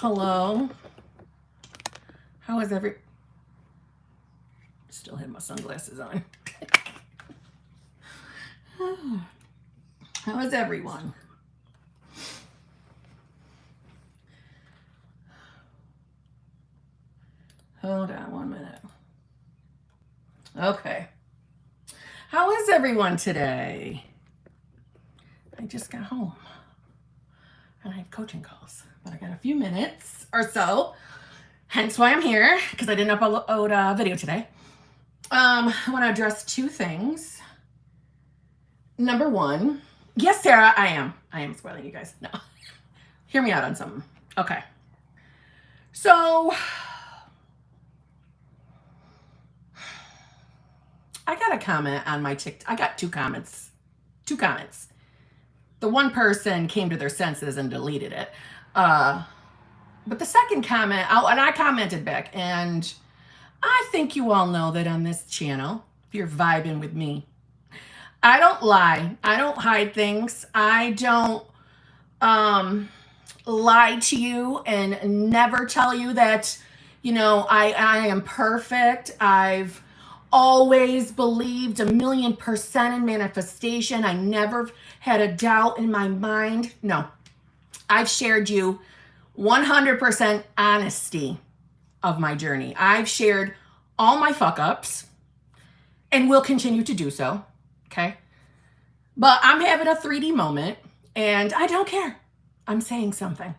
Hello. How is Still have my sunglasses on. How is everyone? Hold on 1 minute. Okay. How is everyone today? I just got home and I have coaching calls, but I got a few minutes or so, hence why I'm here, because I didn't upload a video today. I want to address two things. Number one, yes, Sarah, I am spoiling you guys. No, hear me out on something. Okay. So I got a comment on my TikTok. I got two comments. The one person came to their senses and deleted it. But the second comment, and I commented back, and I think you all know that on this channel, if you're vibing with me, I don't lie. I don't hide things. I don't lie to you and never tell you that, I am perfect. I've always believed 1,000,000% in manifestation. I never had a doubt in my mind. No, I've shared you 100% honesty of my journey. I've shared all my fuck ups and will continue to do so. Okay. But I'm having a 3D moment and I don't care. I'm saying something.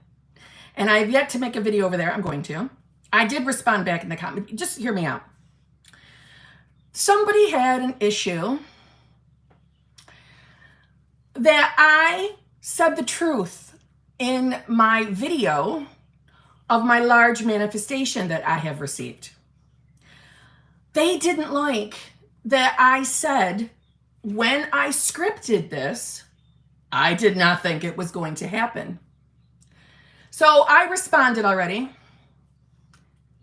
And I've yet to make a video over there. I'm going to. I did respond back in the comment. Just hear me out. Somebody had an issue that I said the truth in my video of my large manifestation that I have received. They didn't like that I said, when I scripted this, I did not think it was going to happen. So I responded already.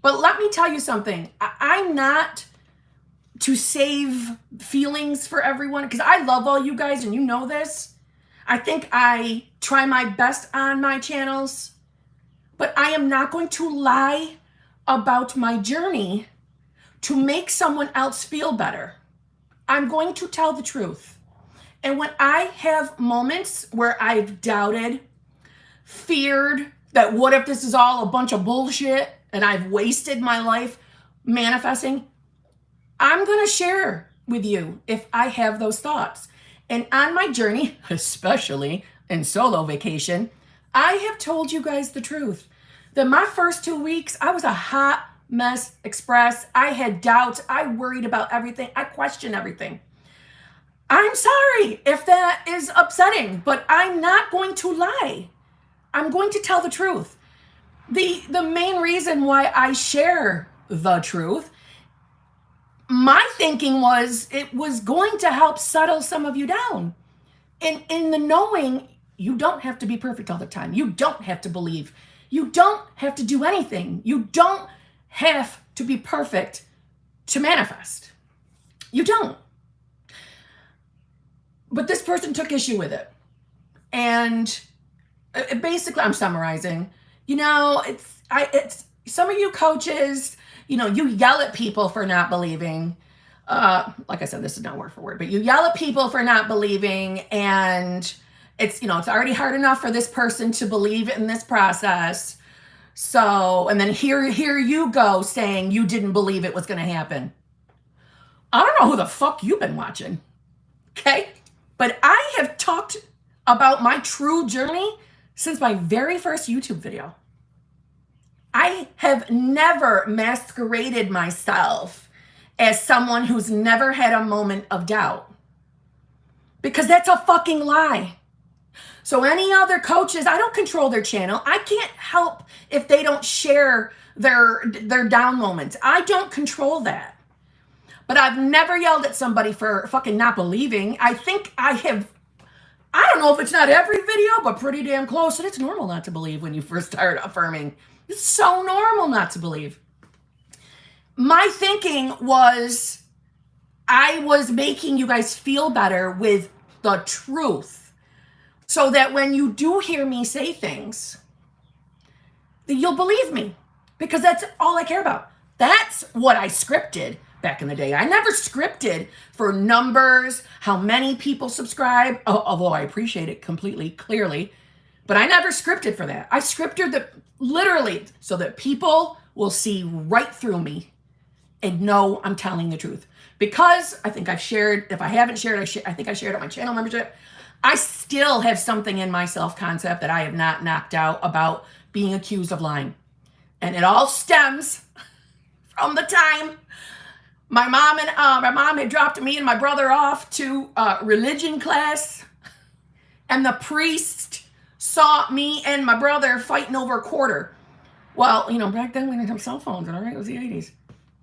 But let me tell you something. I'm not to save feelings for everyone, because I love all you guys and you know this. I think I try my best on my channels, but I am not going to lie about my journey to make someone else feel better. I'm going to tell the truth. And when I have moments where I've doubted, feared that what if this is all a bunch of bullshit and I've wasted my life manifesting, I'm going to share with you if I have those thoughts. And on my journey, especially in solo vacation, I have told you guys the truth. That my first 2 weeks, I was a hot mess express. I had doubts. I worried about everything. I questioned everything. I'm sorry if that is upsetting, but I'm not going to lie. I'm going to tell the truth. The main reason why I share the truth, my thinking was it was going to help settle some of you down. In the knowing, you don't have to be perfect all the time. You don't have to believe. You don't have to do anything. You don't have to be perfect to manifest. You don't. But this person took issue with it. And basically, I'm summarizing, it's some of you coaches, you yell at people for not believing. Like I said, this is not word for word, but you yell at people for not believing, and it's already hard enough for this person to believe in this process. So, and then here you go saying you didn't believe it was going to happen. I don't know who the fuck you've been watching. Okay. But I have talked about my true journey since my very first YouTube video. I have never masqueraded myself as someone who's never had a moment of doubt, because that's a fucking lie. So any other coaches, I don't control their channel. I can't help if they don't share their down moments. I don't control that. But I've never yelled at somebody for fucking not believing. I think I have, I don't know if it's not every video, but pretty damn close. And it's normal not to believe when you first start affirming. It's so normal not to believe. My thinking was I was making you guys feel better with the truth, so that when you do hear me say things, you'll believe me, because that's all I care about. That's what I scripted back in the day. I never scripted for numbers, how many people subscribe, although I appreciate it completely, clearly. But I never scripted for that. I scripted that literally so that people will see right through me and know I'm telling the truth. Because I think I've shared, if I haven't shared, I think I shared at my channel membership, I still have something in my self-concept that I have not knocked out about being accused of lying. And it all stems from the time my mom had dropped me and my brother off to religion class, and the priest saw me and my brother fighting over a quarter. Well, back then we didn't have cell phones, all right? It was the 80s.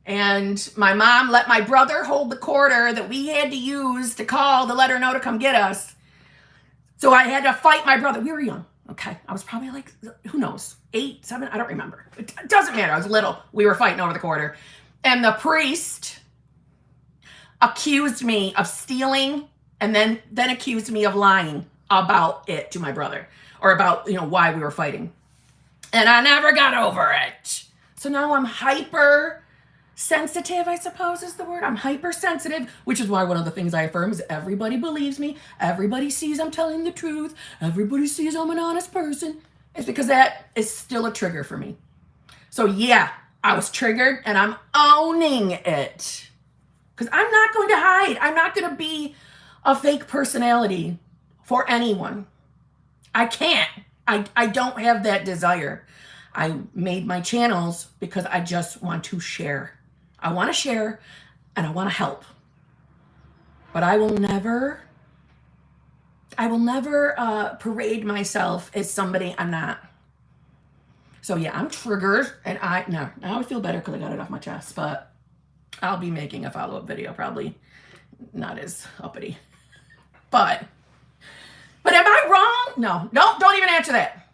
And my mom let my brother hold the quarter that we had to use to call to let her know to come get us. So I had to fight my brother. We were young, okay? I was probably like, who knows, 8, 7, I don't remember. It doesn't matter, I was little. We were fighting over the quarter. And the priest accused me of stealing and then accused me of lying about it to my brother, or about, why we were fighting. And I never got over it. So now I'm hypersensitive, I suppose is the word. I'm hypersensitive, which is why one of the things I affirm is everybody believes me. Everybody sees I'm telling the truth. Everybody sees I'm an honest person. It's because that is still a trigger for me. So yeah, I was triggered and I'm owning it. Because I'm not going to hide. I'm not going to be a fake personality for anyone. I can't. I don't have that desire. I made my channels because I just want to share. I want to share and I want to help. But I will never parade myself as somebody I'm not. So yeah, I'm triggered, and now I feel better because I got it off my chest, but I'll be making a follow-up video, probably not as uppity. But am I wrong? No, don't even answer that.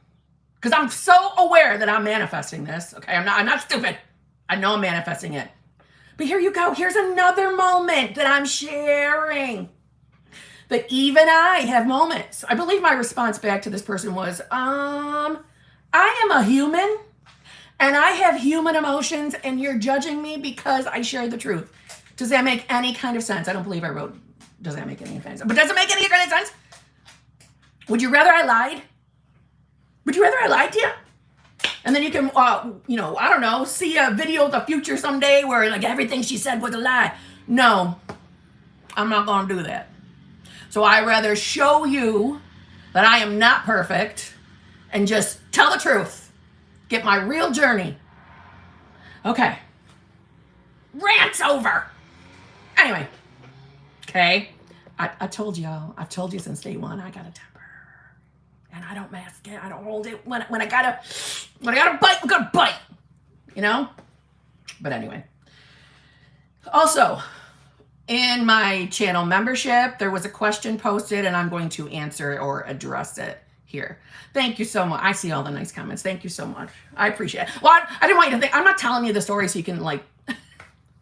Because I'm so aware that I'm manifesting this. Okay, I'm not stupid. I know I'm manifesting it. But here you go. Here's another moment that I'm sharing. That even I have moments. I believe my response back to this person was, I am a human and I have human emotions, and you're judging me because I share the truth. Does that make any kind of sense? I don't believe I wrote, does that make any kind of sense? But does it make any kind of sense? Would you rather I lied? Would you rather I lied to you? And then you can, I don't know, see a video of the future someday where like everything she said was a lie. No, I'm not going to do that. So I rather show you that I am not perfect and just tell the truth. Get my real journey. Okay. Rant's over. Anyway. Okay. I told y'all. I've told you since day one, I got a temper. And I don't mask it. I don't hold it. When I gotta bite, I'm gonna bite. But anyway. Also, in my channel membership, there was a question posted, and I'm going to answer or address it here. Thank you so much. I see all the nice comments. Thank you so much. I appreciate it. Well, I didn't want you to think, I'm not telling you the story so you can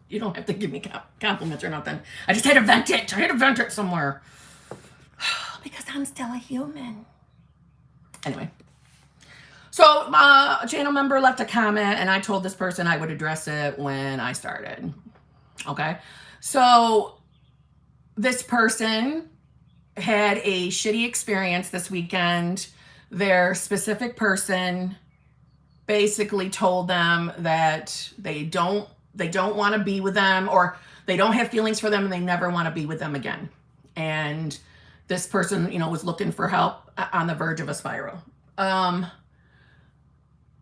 you don't have to give me compliments or nothing. I just had to vent it. I had to vent it somewhere. Because I'm still a human. Anyway. So a channel member left a comment, and I told this person I would address it when I started. Okay. So this person had a shitty experience this weekend. Their specific person basically told them that they don't want to be with them, or they don't have feelings for them, and they never want to be with them again. And this person, was looking for help on the verge of a spiral.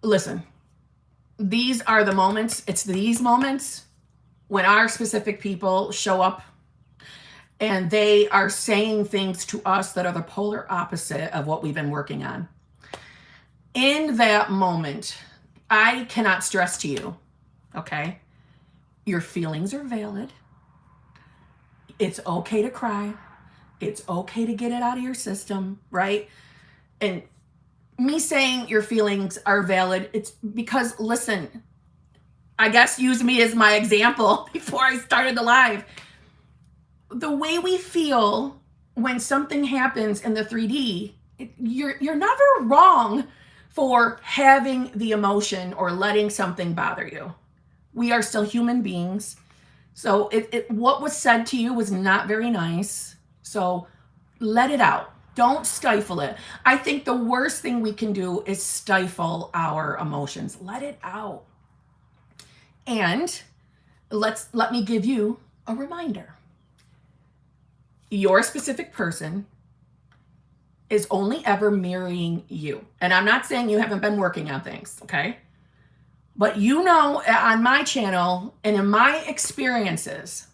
Listen, these are the moments. It's these moments when our specific people show up and they are saying things to us that are the polar opposite of what we've been working on. In that moment, I cannot stress to you, okay? Your feelings are valid. It's okay to cry. It's okay to get it out of your system, right? And me saying your feelings are valid, it's because, listen, I guess use me as my example before I started the live. The way we feel when something happens in the 3D, you're never wrong for having the emotion or letting something bother you. We are still human beings. So what was said to you was not very nice. So let it out. Don't stifle it. I think the worst thing we can do is stifle our emotions. Let it out. And let me give you a reminder. Your specific person is only ever mirroring you. And I'm not saying you haven't been working on things, okay? But you know, on my channel and in my experiences,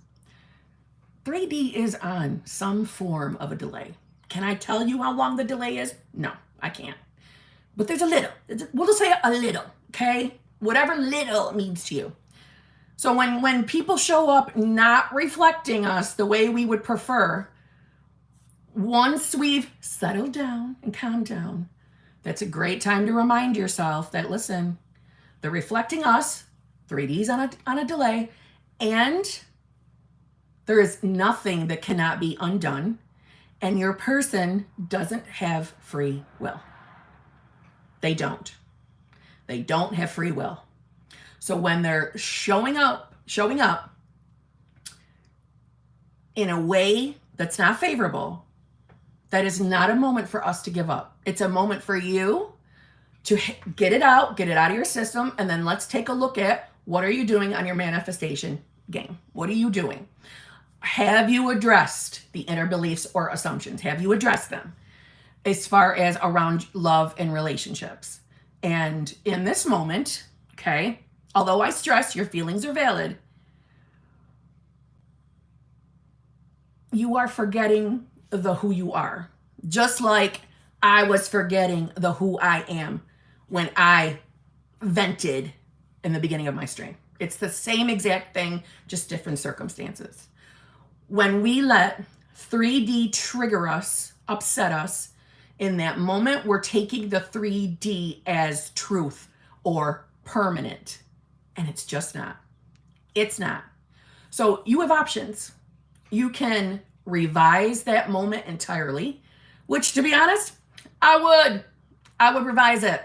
3D is on some form of a delay. Can I tell you how long the delay is? No, I can't. But there's a little. We'll just say a little, okay? Whatever little means to you. So when people show up not reflecting us the way we would prefer, once we've settled down and calmed down, that's a great time to remind yourself that, listen, they're reflecting us, 3D's on a delay, and there is nothing that cannot be undone, and your person doesn't have free will. They don't. They don't have free will. So when they're showing up in a way that's not favorable, that is not a moment for us to give up. It's a moment for you to get it out of your system, and then let's take a look at what are you doing on your manifestation game? What are you doing? Have you addressed the inner beliefs or assumptions? Have you addressed them as far as around love and relationships? And in this moment, okay, although I stress your feelings are valid, you are forgetting the who you are. Just like I was forgetting the who I am when I vented in the beginning of my stream. It's the same exact thing, just different circumstances. When we let 3D trigger us, upset us, in that moment, we're taking the 3D as truth or permanent. And it's just not. It's not. So you have options. You can revise that moment entirely, which, to be honest, I would revise it.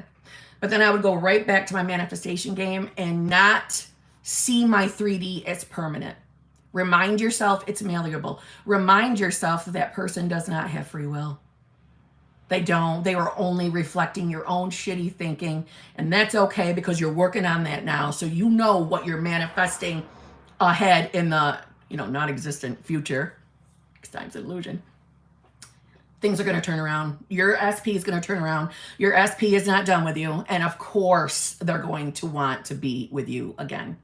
But then I would go right back to my manifestation game and not see my 3D as permanent. Remind yourself it's malleable. Remind yourself that person does not have free will. They don't. They are only reflecting your own shitty thinking. And that's okay because you're working on that now. So you know what you're manifesting ahead in the, non-existent future. Next time's an illusion. Things are going to turn around. Your SP is going to turn around. Your SP is not done with you. And of course, they're going to want to be with you again.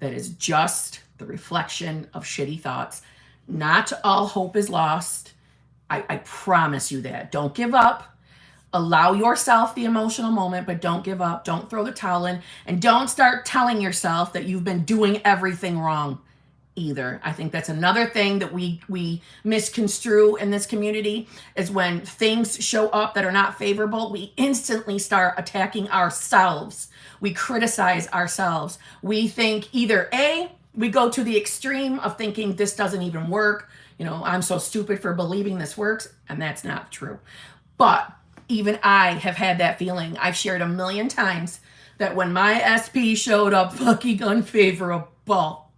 That is just the reflection of shitty thoughts. Not all hope is lost. I promise you that. Don't give up. Allow yourself the emotional moment, but don't give up. Don't throw the towel in. And don't start telling yourself that you've been doing everything wrong either. I think that's another thing that we misconstrue in this community is when things show up that are not favorable, we instantly start attacking ourselves. We criticize ourselves. We think either A, we go to the extreme of thinking this doesn't even work. I'm so stupid for believing this works, and that's not true. But even I have had that feeling. I've shared a million times that when my SP showed up fucking unfavorable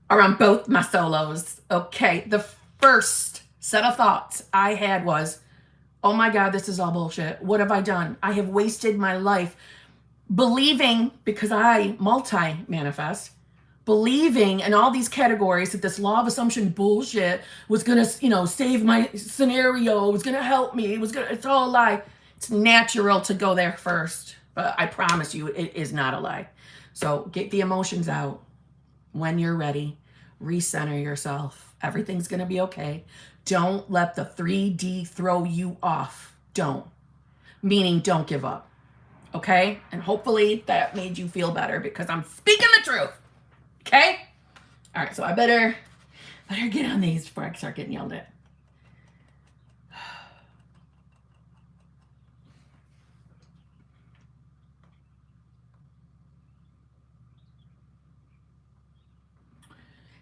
around both my solos, okay, the first set of thoughts I had was, oh my God, this is all bullshit. What have I done? I have wasted my life believing, because I multi-manifest, believing in all these categories that this law of assumption bullshit was going to, save my scenario, was going to help me, it's all a lie. It's natural to go there first, but I promise you it is not a lie. So get the emotions out. When you're ready, recenter yourself. Everything's going to be okay. Don't let the 3D throw you off. Don't. Meaning don't give up. Okay? And hopefully that made you feel better because I'm speaking the truth. Okay? All right, so I better get on these before I start getting yelled at.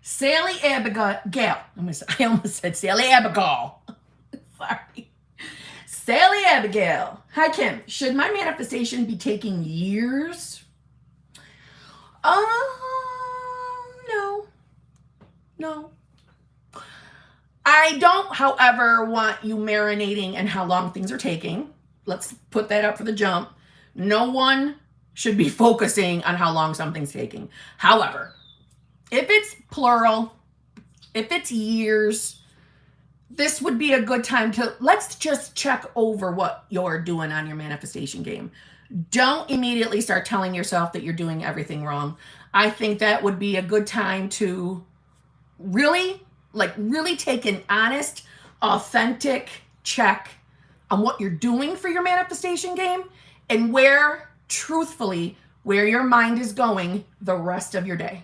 Sally Abigail. I almost said Sally Abigail. Sorry. Sally Abigail. Hi, Kim. Should my manifestation be taking years? No. No. I don't, however, want you marinating in how long things are taking. Let's put that up for the jump. No one should be focusing on how long something's taking. However, if it's plural, if it's years, this would be a good time to, let's just check over what you're doing on your manifestation game. Don't immediately start telling yourself that you're doing everything wrong. I think that would be a good time to really take an honest, authentic check on what you're doing for your manifestation game and where, truthfully, where your mind is going the rest of your day.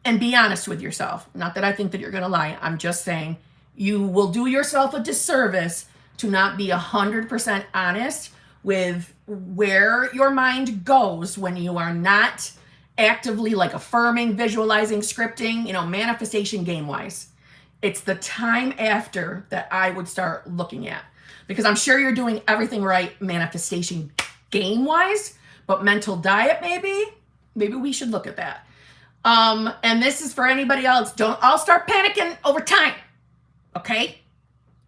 And be honest with yourself. Not that I think that you're going to lie. I'm just saying you will do yourself a disservice to not be 100% honest with where your mind goes when you are not actively like affirming, visualizing, scripting, manifestation game wise. It's the time after that I would start looking at, because I'm sure you're doing everything right manifestation game wise, but mental diet, maybe we should look at that. And this is for anybody else. Don't all start panicking over time. Okay?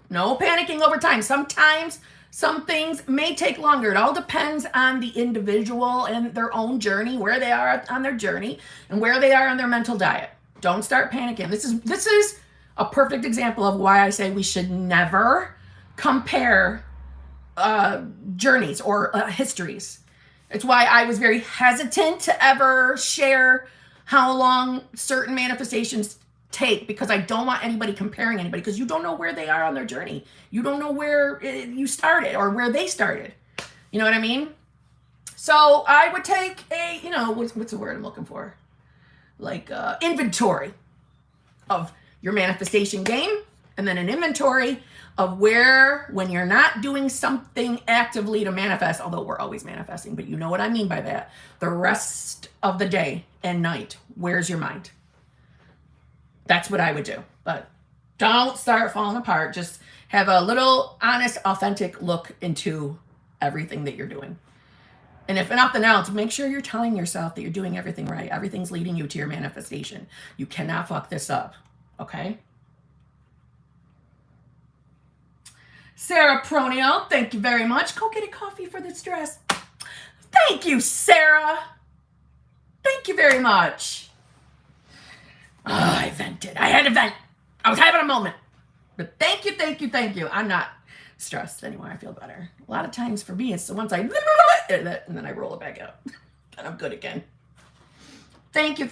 No panicking over time. Sometimes some things may take longer. It all depends on the individual and their own journey, where they are on their journey and where they are on their mental diet. Don't start panicking. This is a perfect example of why I say we should never compare journeys or histories. It's why I was very hesitant to ever share how long certain manifestations take, because I don't want anybody comparing anybody, because you don't know where they are on their journey. You don't know where you started or where they started. You know what I mean? So I would take a, what's the word I'm looking for? Like inventory of your manifestation game, and then an inventory of where, when you're not doing something actively to manifest, although we're always manifesting, but you know what I mean by that, the rest of the day and night, where's your mind? That's what I would do. But don't start falling apart. Just have a little honest, authentic look into everything that you're doing. And if nothing else, make sure you're telling yourself that you're doing everything right. Everything's leading you to your manifestation. You cannot fuck this up. Okay? Sarah Pronio, thank you very much. Go get a coffee for this dress. Thank you, Sarah. Thank you very much. Oh, I vented. I had to vent. I was having a moment. But thank you. I'm not stressed anymore. I feel better. A lot of times for me, it's the once I and then I roll it back out. And I'm good again. Thank you.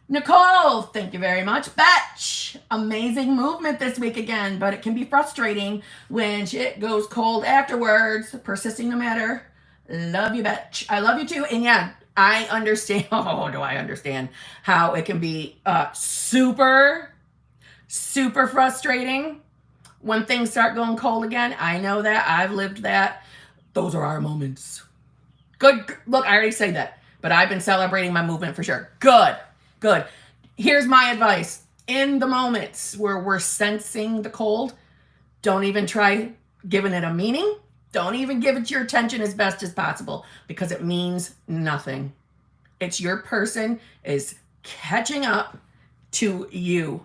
Nicole, thank you very much. Betch, amazing movement this week again, but it can be frustrating when shit goes cold afterwards. Persisting no matter. Love you, Betch. I love you too. And yeah, I understand. Oh, do I understand how it can be super frustrating when things start going cold again. I know that. I've lived that. Those are our moments. Good. Look, I already said that, but I've been celebrating my movement for sure. Good. Here's my advice. In the moments where we're sensing the cold, don't even try giving it a meaning. Don't even give it your attention as best as possible, because it means nothing. It's your person is catching up to you,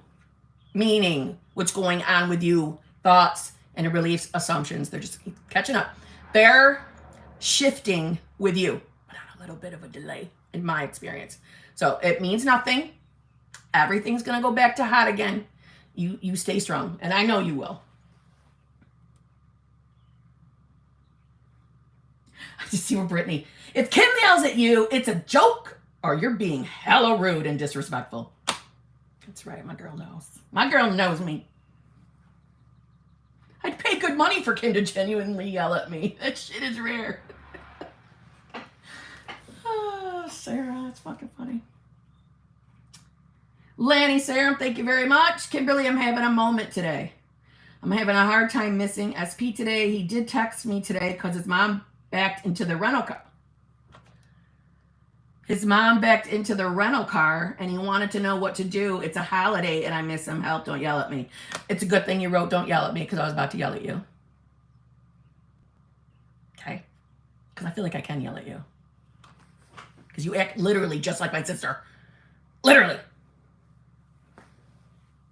meaning what's going on with you, thoughts and beliefs, assumptions. They're just catching up. They're shifting with you, but on a little bit of a delay in my experience. So it means nothing. Everything's going to go back to hot again. You stay strong, and I know you will. I just see where Brittany, if Kim yells at you, it's a joke, or you're being hella rude and disrespectful. That's right, my girl knows. My girl knows me. I'd pay good money for Kim to genuinely yell at me. That shit is rare. Oh, Sarah, that's fucking funny. Lanny, Sarah, thank you very much. Kimberly, I'm having a moment today. I'm having a hard time missing SP today. He did text me today because his mom backed into the rental car. His mom backed into the rental car and he wanted to know what to do. It's a holiday and I miss him. Help, don't yell at me. It's a good thing you wrote don't yell at me because I was about to yell at you. Okay? Because I feel like I can yell at you. Because you act literally just like my sister. Literally.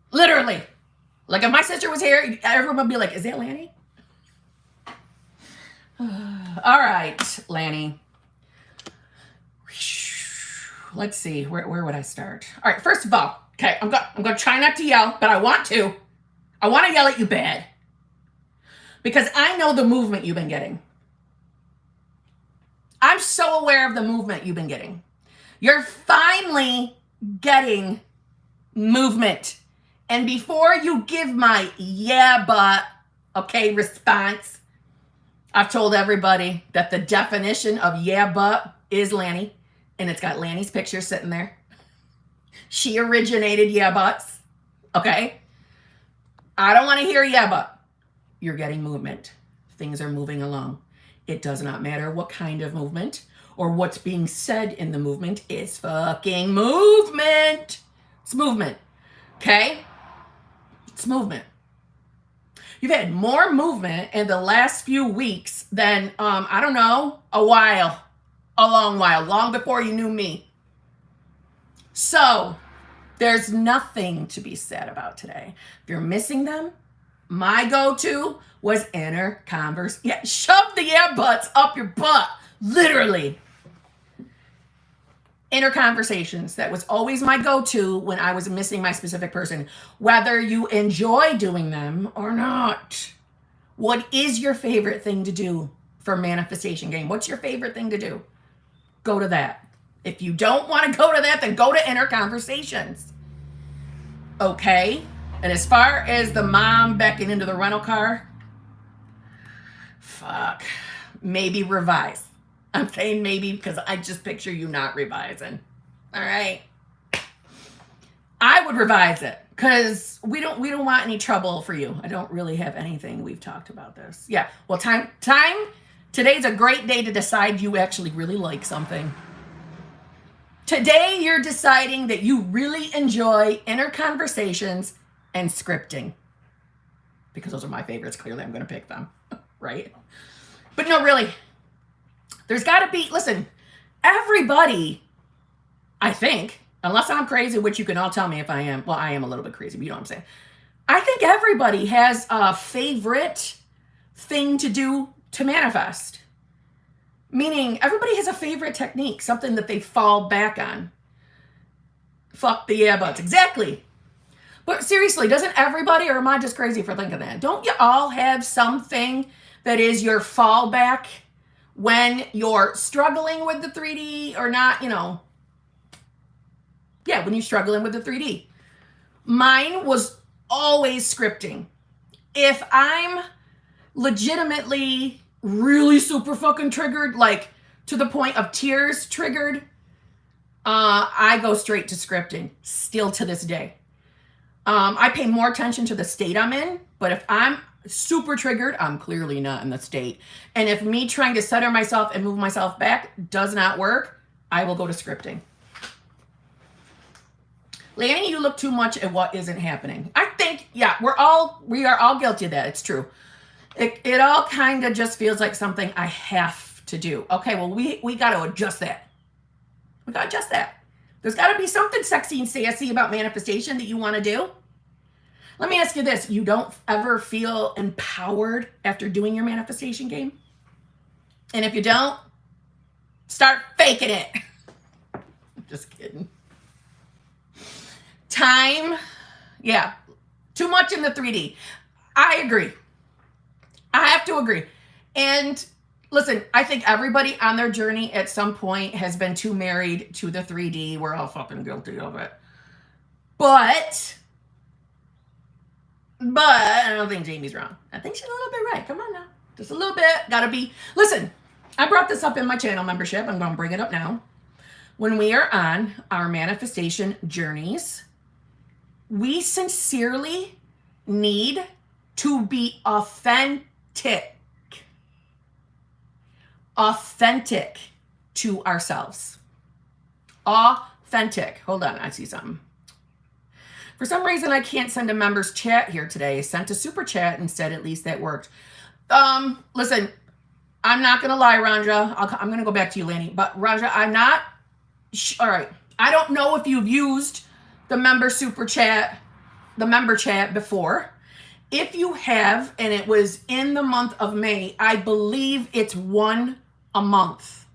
Literally. Like if my sister was here, everyone would be like, is that Lanny? All right, Lanny. Let's see, where would I start? All right, first of all, okay, I'm gonna try not to yell, but I want to. I want to yell at you bad. Because I know the movement you've been getting. I'm so aware of the movement you've been getting. You're finally getting movement. And before you give my yeah, but, okay, response, I've told everybody that the definition of yeah, but is Lanny. And it's got Lanny's picture sitting there. She originated yeah, buts. Okay? I don't want to hear yeah, but. You're getting movement. Things are moving along. It does not matter what kind of movement or what's being said in the movement. It's fucking movement. It's movement. Okay? It's movement. You've had more movement in the last few weeks than, I don't know, a long while, long before you knew me. So there's nothing to be said about today. If you're missing them, my go-to was inner converse. Yeah, shove the yeah butts up your butt, literally. Inner conversations. That was always my go-to when I was missing my specific person. Whether you enjoy doing them or not. What is your favorite thing to do for manifestation game? What's your favorite thing to do? Go to that. If you don't want to go to that, then go to inner conversations. Okay? And as far as the mom backing into the rental car, fuck. Maybe revise. I'm saying maybe because I just picture you not revising. All right? I would revise it because we don't want any trouble for you. I don't really have anything. We've talked about this. Yeah. Well, time. Today's a great day to decide you actually really like something. Today, you're deciding that you really enjoy inner conversations and scripting. Because those are my favorites. Clearly, I'm going to pick them. Right? But no, really. There's got to be, listen, everybody, I think, unless I'm crazy, which you can all tell me if I am. Well, I am a little bit crazy, but you know what I'm saying. I think everybody has a favorite thing to do to manifest. Meaning everybody has a favorite technique, something that they fall back on. Fuck the yeah buts. Exactly. But seriously, doesn't everybody, or am I just crazy for thinking that? Don't you all have something that is your fallback when you're struggling with the 3D or not, you know? Yeah, when you're struggling with the 3D. Mine was always scripting. If I'm legitimately really super fucking triggered, like to the point of tears triggered, I go straight to scripting, still to this day. I pay more attention to the state I'm in, but if I'm super triggered, I'm clearly not in the state. And if me trying to center myself and move myself back does not work, I will go to scripting. Lanny, you look too much at what isn't happening. I think, yeah, we are all guilty of that. It's true. It all kind of just feels like something I have to do. Okay, well, we got to adjust that. We got to adjust that. There's got to be something sexy and sassy about manifestation that you want to do. Let me ask you this. You don't ever feel empowered after doing your manifestation game? And if you don't, start faking it. Just kidding. Time. Yeah. Too much in the 3D. I agree. I have to agree. And listen, I think everybody on their journey at some point has been too married to the 3D. We're all fucking guilty of it. But I don't think Jamie's wrong. I think she's a little bit right. Come on now. Just a little bit. Gotta be. Listen, I brought this up in my channel membership. I'm going to bring it up now. When we are on our manifestation journeys, we sincerely need to be authentic to ourselves. Authentic. Hold on, I see something. For some reason, I can't send a member's chat here today. Sent a super chat instead. At least that worked. Listen, I'm not going to lie, Ranja. I'm going to go back to you, Lanny. But Ranja, I'm not... all right. I don't know if you've used the member super chat, the member chat before. If you have, and it was in the month of May, I believe it's one a month,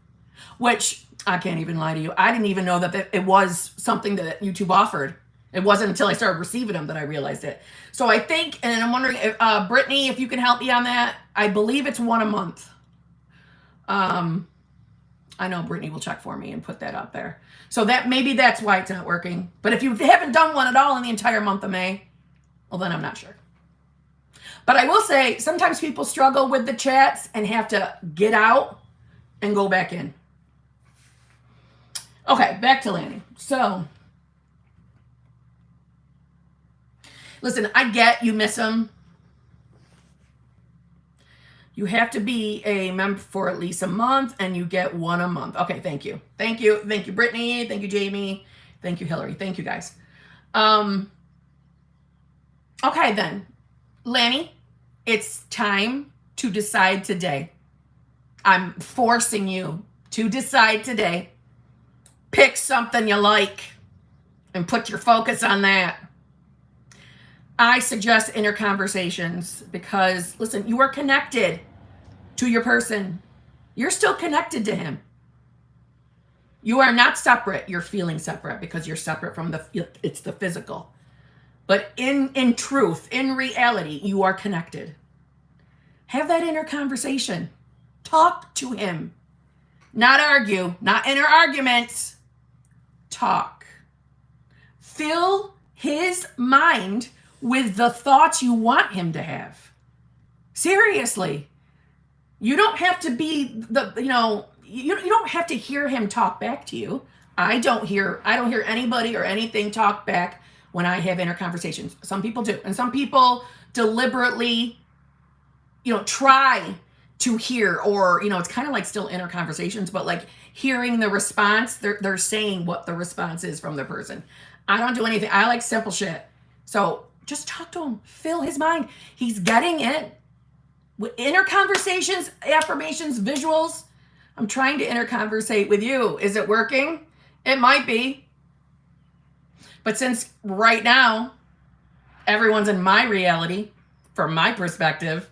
which I can't even lie to you. I didn't even know that it was something that YouTube offered. It wasn't until I started receiving them that I realized it. So I think, and I'm wondering, if, Brittany, if you can help me on that. I believe it's one a month. I know Brittany will check for me and put that up there. So that maybe that's why it's not working. But if you haven't done one at all in the entire month of May, well, then I'm not sure. But I will say, sometimes people struggle with the chats and have to get out and go back in. Okay, back to Lanny. So, listen, I get you miss him. You have to be a member for at least a month, and you get one a month. Okay, thank you. Thank you. Thank you, Brittany. Thank you, Jamie. Thank you, Hillary. Thank you, guys. Okay, then. Lanny, it's time to decide today. I'm forcing you to decide today. Pick something you like and put your focus on that. I suggest inner conversations because, listen, you are connected to your person. You're still connected to him. You are not separate. You're feeling separate because you're separate from it's the physical. But in truth, in reality, you are connected. Have that inner conversation. Talk to him. Not argue, not inner arguments. Talk. Fill his mind with the thoughts you want him to have. Seriously. You don't have to be you don't have to hear him talk back to you. I don't hear anybody or anything talk back when I have inner conversations. Some people do. And some people deliberately, try to hear, or, it's kind of like still inner conversations, but like hearing the response, they're saying what the response is from the person. I don't do anything. I like simple shit. So just talk to him. Fill his mind. He's getting it. With inner conversations, affirmations, visuals. I'm trying to interconversate with you. Is it working? It might be. But since right now, everyone's in my reality, from my perspective,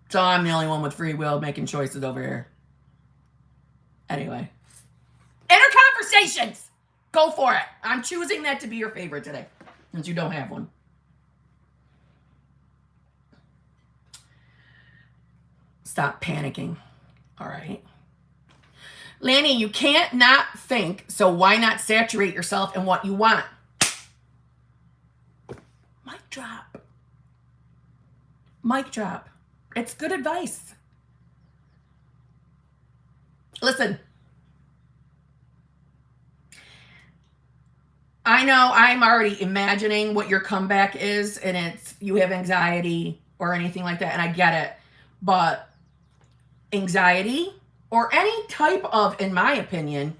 so I'm the only one with free will making choices over here. Anyway. Inner conversations! Go for it. I'm choosing that to be your favorite today, since you don't have one. Stop panicking. All right. Lanny, you can't not think, so why not saturate yourself in what you want? Mic drop. Mic drop. It's good advice. Listen. I know I'm already imagining what your comeback is, and it's you have anxiety or anything like that, and I get it. But anxiety or any type of, in my opinion,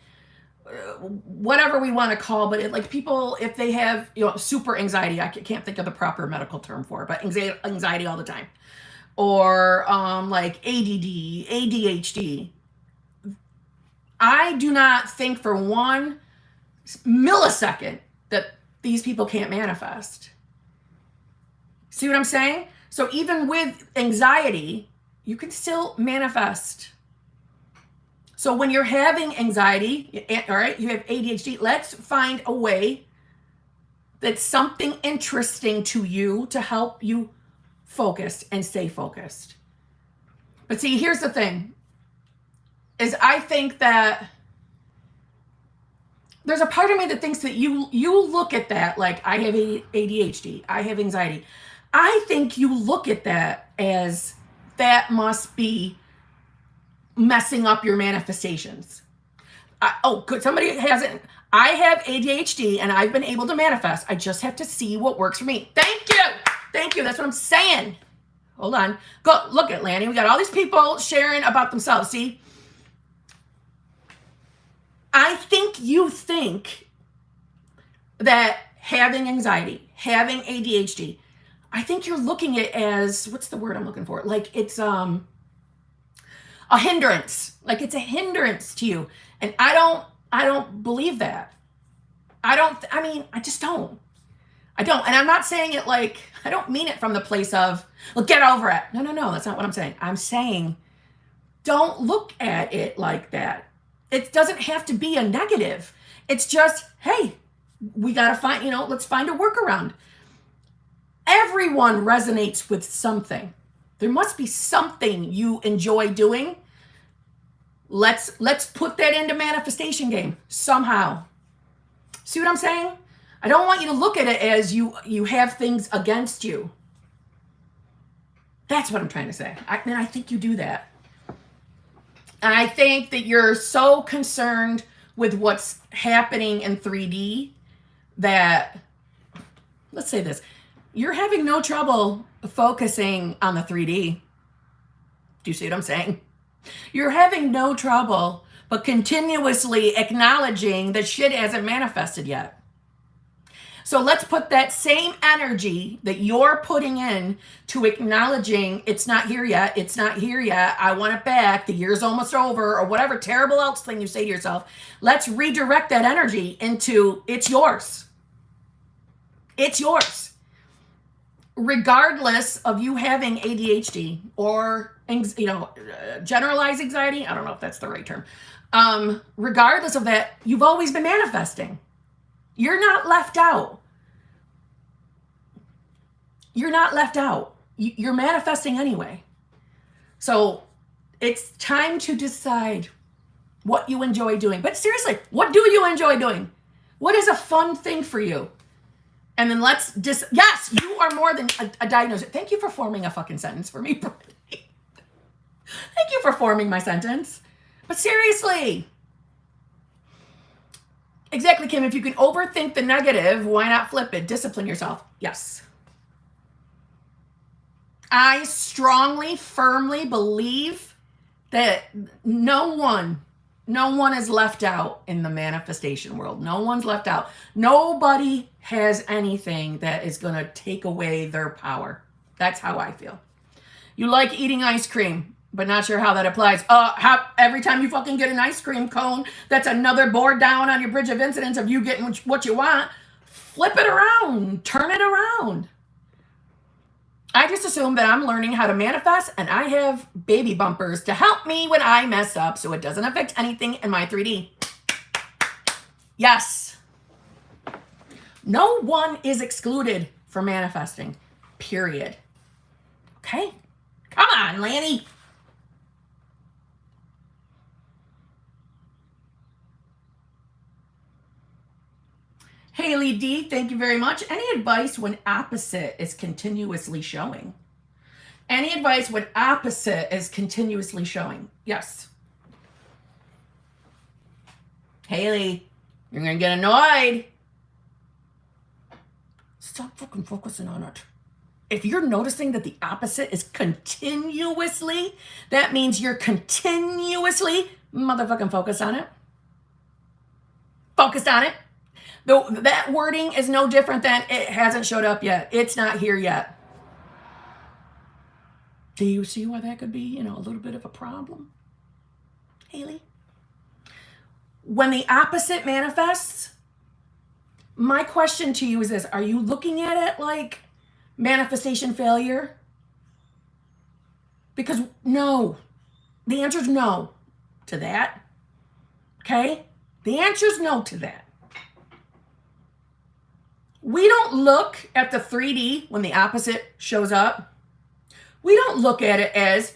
whatever we want to call, but like people, if they have, super anxiety, I can't think of the proper medical term for it, but anxiety all the time, or like ADD, ADHD. I do not think for 1 millisecond that these people can't manifest. See what I'm saying? So even with anxiety, you can still manifest. So when you're having anxiety, all right, you have ADHD, let's find a way that's something interesting to you to help you focus and stay focused. But see, here's the thing, is I think that there's a part of me that thinks that you look at that like, I have ADHD, I have anxiety. I think you look at that as that must be messing up your manifestations. Good. Somebody hasn't. I have ADHD and I've been able to manifest. I just have to see what works for me. Thank you. Thank you. That's what I'm saying. Hold on. Go look at Lanny. We got all these people sharing about themselves. See? I think you think that having anxiety, having ADHD, I think you're looking at it as, what's the word I'm looking for? Like it's a hindrance. Like it's a hindrance to you. And I don't believe that. I just don't. I don't. And I'm not saying it like, I don't mean it from the place of, well, get over it. No, that's not what I'm saying. I'm saying don't look at it like that. It doesn't have to be a negative. It's just, hey, we got to find, let's find a workaround. Everyone resonates with something. There must be something you enjoy doing. Let's put that into manifestation game somehow. See what I'm saying? I don't want you to look at it as you have things against you. That's what I'm trying to say. I think you do that. And I think that you're so concerned with what's happening in 3D that, let's say this, you're having no trouble focusing on the 3D. Do you see what I'm saying? You're having no trouble but continuously acknowledging that shit hasn't manifested yet. So let's put that same energy that you're putting in to acknowledging it's not here yet, I want it back, the year's almost over, or whatever terrible else thing you say to yourself. Let's redirect that energy into it's yours. It's yours. Regardless of you having ADHD or generalized anxiety, I don't know if that's the right term. Regardless of that, you've always been manifesting. You're not left out. You're not left out. You're manifesting anyway. So it's time to decide what you enjoy doing. But seriously, what do you enjoy doing? What is a fun thing for you? And then yes, you are more than a diagnosis. Thank you for forming a fucking sentence for me. Thank you for forming my sentence. But seriously. Exactly, Kim. If you can overthink the negative, why not flip it? Discipline yourself. Yes. I strongly, firmly believe that no one is left out in the manifestation world. No one's left out. Nobody has anything that is going to take away their power. That's how I feel. You like eating ice cream, but not sure how that applies. Every time you fucking get an ice cream cone, that's another board down on your bridge of incidence of you getting what you want. Flip it around. Turn it around. I just assume that I'm learning how to manifest, and I have baby bumpers to help me when I mess up so it doesn't affect anything in my 3D. Yes. No one is excluded from manifesting, period. Okay? Come on, Lanny. Hayley D, thank you very much. Any advice when opposite is continuously showing? Any advice when opposite is continuously showing? Yes. Hayley, you're going to get annoyed. Stop fucking focusing on it. If you're noticing that the opposite is continuously, that means you're continuously motherfucking focused on it. Focused on it. Though that wording is no different than it hasn't showed up yet. It's not here yet. Do you see why that could be, a little bit of a problem? Hayley? When the opposite manifests, my question to you is this. Are you looking at it like manifestation failure? Because no. The answer is no to that. Okay? The answer is no to that. We don't look at the 3D when the opposite shows up. We don't look at it as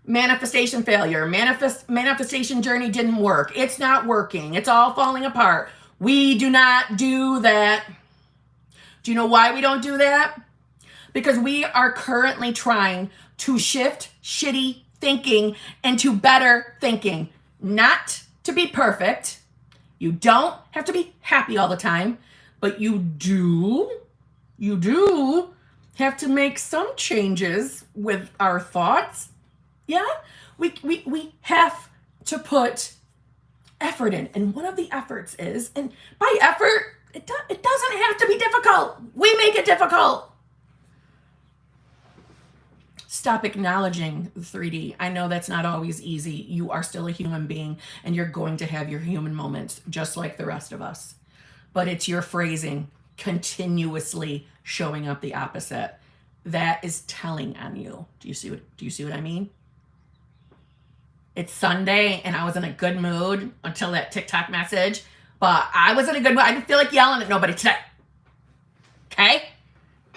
manifestation failure. Manifestation journey didn't work. It's not working. It's all falling apart. We do not do that. Do you know why we don't do that? Because we are currently trying to shift shitty thinking into better thinking. Not to be perfect. You don't have to be happy all the time. But you do have to make some changes with our thoughts. Yeah? We have to put effort in. And one of the efforts is, and by effort, it doesn't have to be difficult. We make it difficult. Stop acknowledging the 3D. I know that's not always easy. You are still a human being, and you're going to have your human moments just like the rest of us. But it's your phrasing continuously showing up the opposite that is telling on you. Do you see what I mean? It's Sunday and I was in a good mood until that TikTok message, but I was in a good mood. I didn't feel like yelling at nobody today. Okay?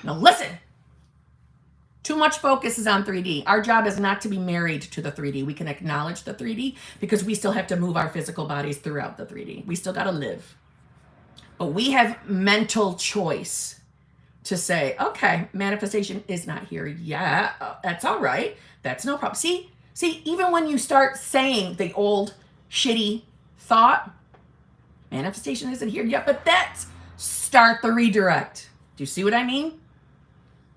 Now listen. Too much focus is on 3D. Our job is not to be married to the 3D. We can acknowledge the 3D because we still have to move our physical bodies throughout the 3D. We still got to live. But we have mental choice to say, okay, manifestation is not here yet. That's all right. That's no problem. See, even when you start saying the old shitty thought, manifestation isn't here yet, but that's start the redirect. Do you see what I mean?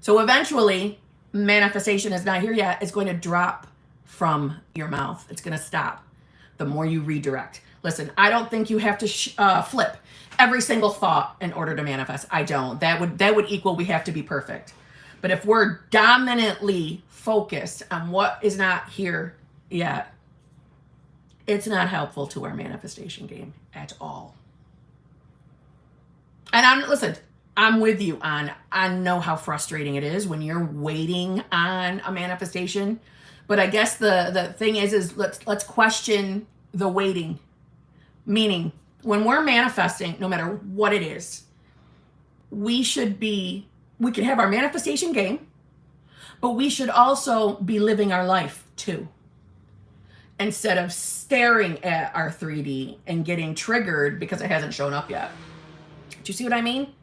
So eventually, manifestation is not here yet. It's going to drop from your mouth. It's going to stop the more you redirect. Listen, I don't think you have to flip every single thought in order to manifest. I don't. That would equal we have to be perfect. But if we're dominantly focused on what is not here yet, it's not helpful to our manifestation game at all. And I'm with you on, I know how frustrating it is when you're waiting on a manifestation. But I guess the thing is let's question the waiting. Meaning, when we're manifesting, no matter what it is, we can have our manifestation game, but we should also be living our life too. Instead of staring at our 3D and getting triggered because it hasn't shown up yet. Do you see what I mean?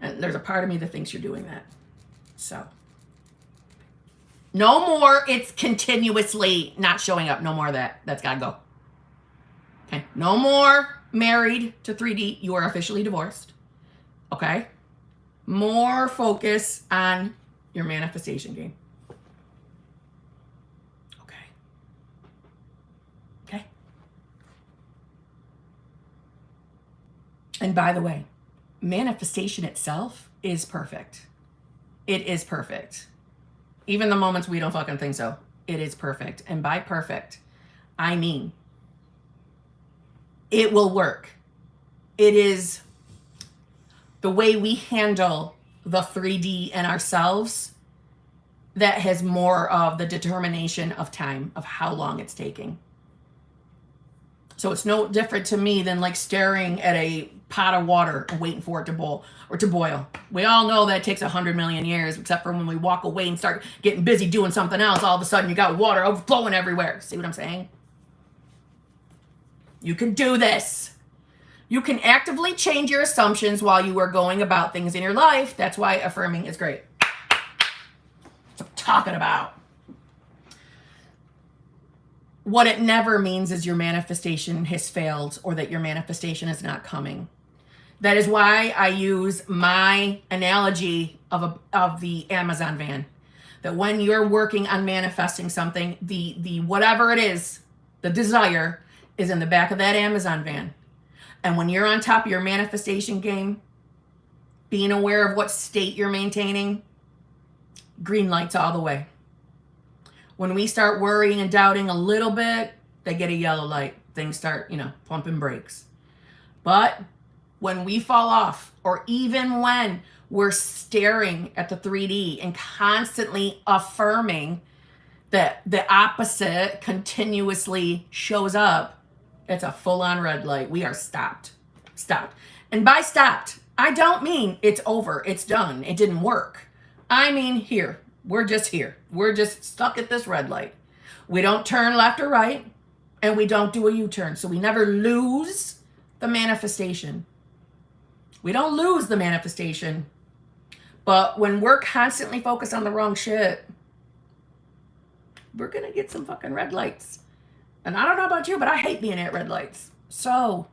And there's a part of me that thinks you're doing that. So, no more it's continuously not showing up. No more of that. That's got to go. Okay? No more married to 3D. You are officially divorced. Okay? More focus on your manifestation game. Okay? Okay? And by the way, manifestation itself is perfect. It is perfect. Even the moments we don't fucking think so, it is perfect. And by perfect, I mean it will work. It is the way we handle the 3D and ourselves that has more of the determination of time, of how long it's taking. So it's no different to me than like staring at a pot of water and waiting for it to boil or to boil. We all know that it takes 100 million years, except for when we walk away and start getting busy doing something else, all of a sudden you got water overflowing everywhere. See what I'm saying? You can do this. You can actively change your assumptions while you are going about things in your life. That's why affirming is great. That's what I'm talking about. What it never means is your manifestation has failed or that your manifestation is not coming. That is why I use my analogy of the Amazon van. That when you're working on manifesting something, the whatever it is, the desire is in the back of that Amazon van. And when you're on top of your manifestation game, being aware of what state you're maintaining, green lights all the way. When we start worrying and doubting a little bit, they get a yellow light. Things start, pumping brakes. But when we fall off, or even when we're staring at the 3D and constantly affirming that the opposite continuously shows up, it's a full-on red light. We are stopped. Stopped. And by stopped, I don't mean it's over, it's done, it didn't work. I mean here. We're just here. We're just stuck at this red light. We don't turn left or right, and we don't do a U-turn. So we never lose the manifestation. We don't lose the manifestation. But when we're constantly focused on the wrong shit, we're going to get some fucking red lights. And I don't know about you, but I hate being at red lights. So,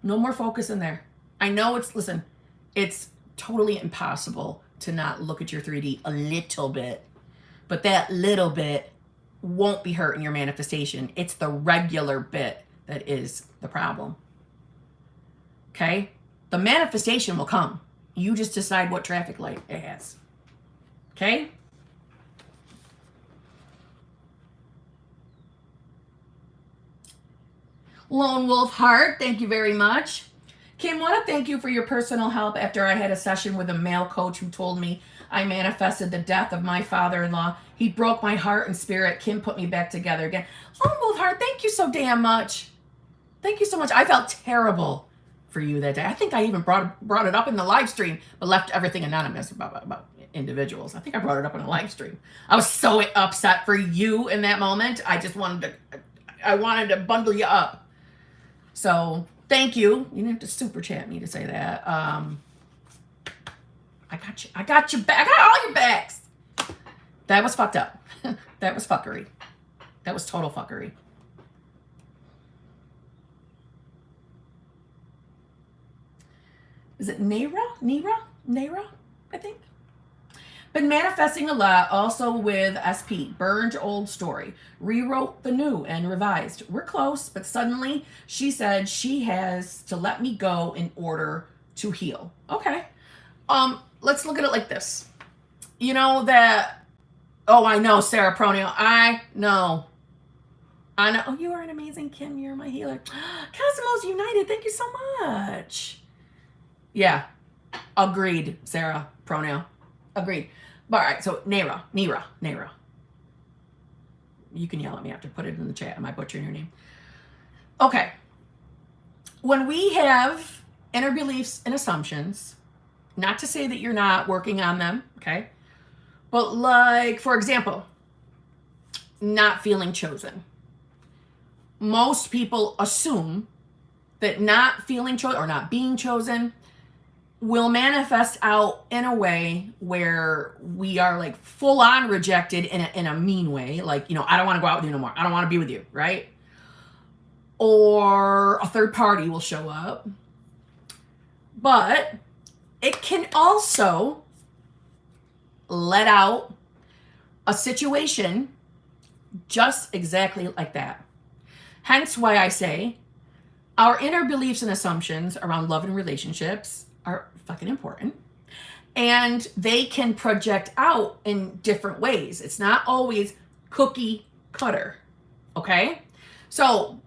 no more focus in there. I know it's totally impossible to not look at your 3D a little bit. But that little bit won't be hurting your manifestation. It's the regular bit that is the problem. Okay? The manifestation will come. You just decide what traffic light it has. Okay? Lone Wolf Heart, thank you very much. Kim, want to thank you for your personal help after I had a session with a male coach who told me I manifested the death of my father-in-law. He broke my heart and spirit. Kim put me back together again. Lone Wolf Heart, thank you so damn much. Thank you so much. I felt terrible for you that day. I think I even brought it up in the live stream, but left everything anonymous about individuals. I think I brought it up in a live stream. I was so upset for you in that moment. I wanted to bundle you up. So thank you. You didn't have to super chat me to say that. I got you. I got your back. I got all your backs. That was fucked up. That was fuckery. That was total fuckery. Is it Nero, I think. Been manifesting a lot, also with SP. Burned old story. Rewrote the new and revised. We're close, but suddenly she said she has to let me go in order to heal. Okay. Let's look at it like this. You know that, oh, I know, Sarah Pronio. I know. Oh, you are an amazing Kim. You're my healer. Cosmos United. Thank you so much. Yeah. Agreed, Sarah Pronio. Agreed. All right, so Nero. You can yell at me after, put it in the chat. Am I butchering your name? Okay. When we have inner beliefs and assumptions, not to say that you're not working on them, okay? But like, for example, not feeling chosen. Most people assume that not feeling chosen or not being chosen will manifest out in a way where we are like full on rejected in a mean way. Like, you know, I don't want to go out with you no more. I don't want to be with you, right? Or a third party will show up. But it can also let out a situation just exactly like that. Hence why I say our inner beliefs and assumptions around love and relationships are fucking important. And they can project out in different ways. It's not always cookie cutter. Okay? So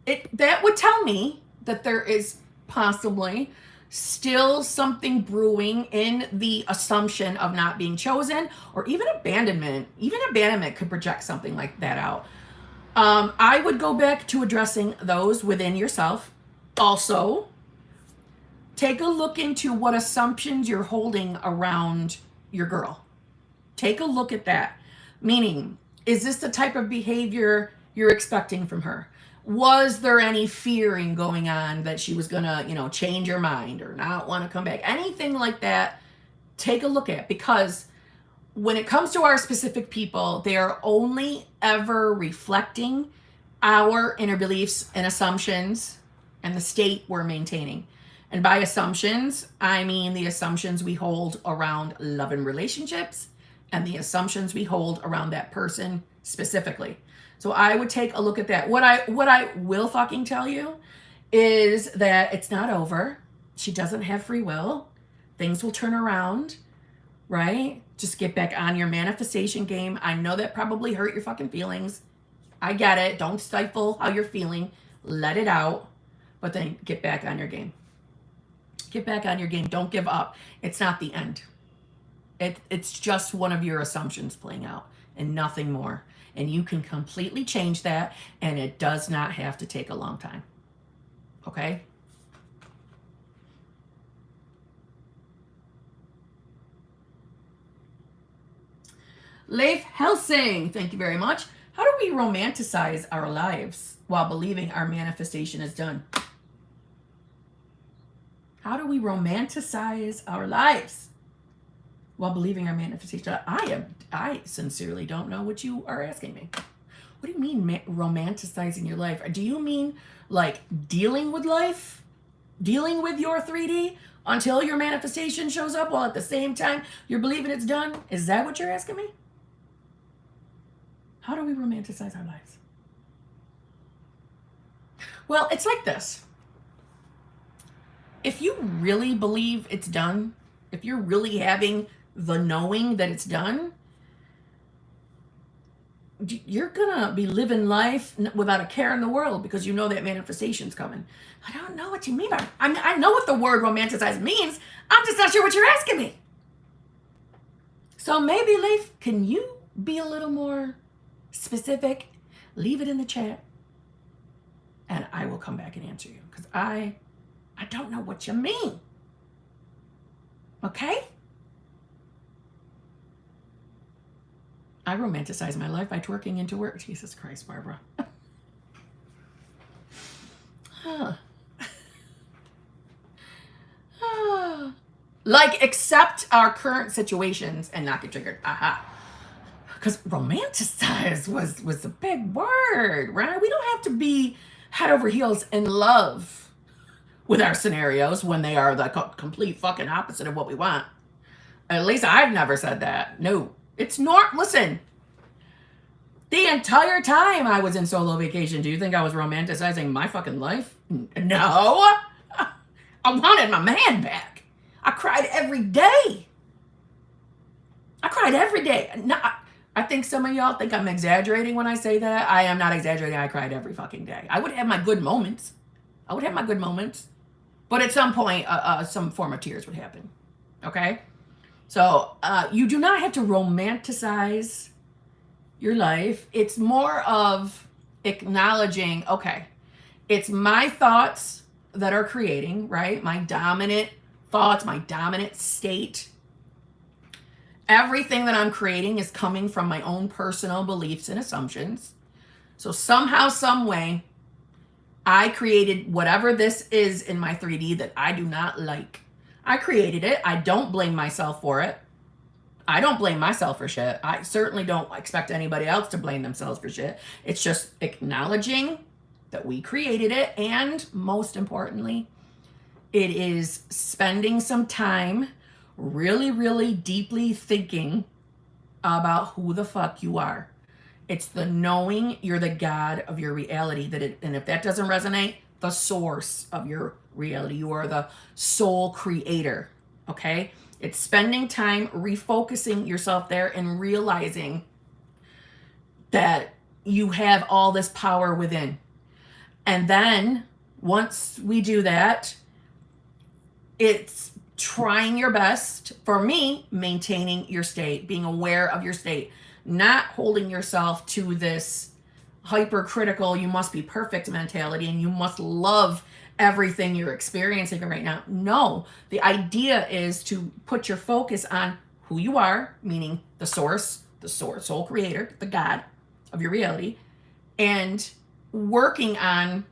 that would tell me that there is possibly still something brewing in the assumption of not being chosen, or even abandonment. Even abandonment could project something like that out. I would go back to addressing those within yourself. Also, take a look into what assumptions you're holding around your girl. Take a look at that. Meaning, is this the type of behavior you're expecting from her? Was there any fearing going on that she was gonna, change her mind or not want to come back? Anything like that, take a look at. Because when it comes to our specific people, they are only ever reflecting our inner beliefs and assumptions and the state we're maintaining. And by assumptions, I mean the assumptions we hold around love and relationships and the assumptions we hold around that person specifically. So I would take a look at that. What I will fucking tell you is that it's not over. She doesn't have free will. Things will turn around, right? Just get back on your manifestation game. I know that probably hurt your fucking feelings. I get it. Don't stifle how you're feeling. Let it out. But then get back on your game. Get back on your game. Don't give up. It's not the end. It's just one of your assumptions playing out and nothing more. And you can completely change that, and it does not have to take a long time. Okay? Leif Helsing, thank you very much. How do we romanticize our lives while believing our manifestation is done? How do we romanticize our lives while believing our manifestation? I sincerely don't know what you are asking me. What do you mean romanticizing your life? Do you mean like dealing with life? Dealing with your 3D until your manifestation shows up while at the same time you're believing it's done? Is that what you're asking me? How do we romanticize our lives? Well, it's like this. If you really believe it's done, if you're really having the knowing that it's done, you're gonna be living life without a care in the world because you know that manifestation's coming. I don't know what you mean by I know what the word romanticize means. I'm just not sure what you're asking me. So maybe, Leif, can you be a little more specific? Leave it in the chat and I will come back and answer you because I don't know what you mean. Okay? I romanticize my life by twerking into work. Jesus Christ, Barbara. Like, accept our current situations and not get triggered. Aha. Because romanticize was a big word, right? We don't have to be head over heels in love with our scenarios when they are the complete fucking opposite of what we want. At least I've never said that. No. It's not, listen, the entire time I was in solo vacation, do you think I was romanticizing my fucking life? No. I wanted my man back. I cried every day. I cried every day. No, I think some of y'all think I'm exaggerating when I say that. I am not exaggerating. I cried every fucking day. I would have my good moments. But at some point, some form of tears would happen. Okay? So you do not have to romanticize your life. It's more of acknowledging, okay, it's my thoughts that are creating, right? My dominant thoughts, my dominant state. Everything that I'm creating is coming from my own personal beliefs and assumptions. So somehow, some way, I created whatever this is in my 3D that I do not like. I created it. I don't blame myself for it. I don't blame myself for shit. I certainly don't expect anybody else to blame themselves for shit. It's just acknowledging that we created it. And most importantly, it is spending some time really, really deeply thinking about who the fuck you are. It's the knowing you're the God of your reality. And if that doesn't resonate, the source of your reality. You are the soul creator, okay? It's spending time refocusing yourself there and realizing that you have all this power within. And then once we do that, it's trying your best, for me, maintaining your state, being aware of your state, not holding yourself to this hypercritical, you must be perfect mentality and you must love everything you're experiencing right now. No, the idea is to put your focus on who you are, meaning the source, soul creator, the God of your reality, and working on,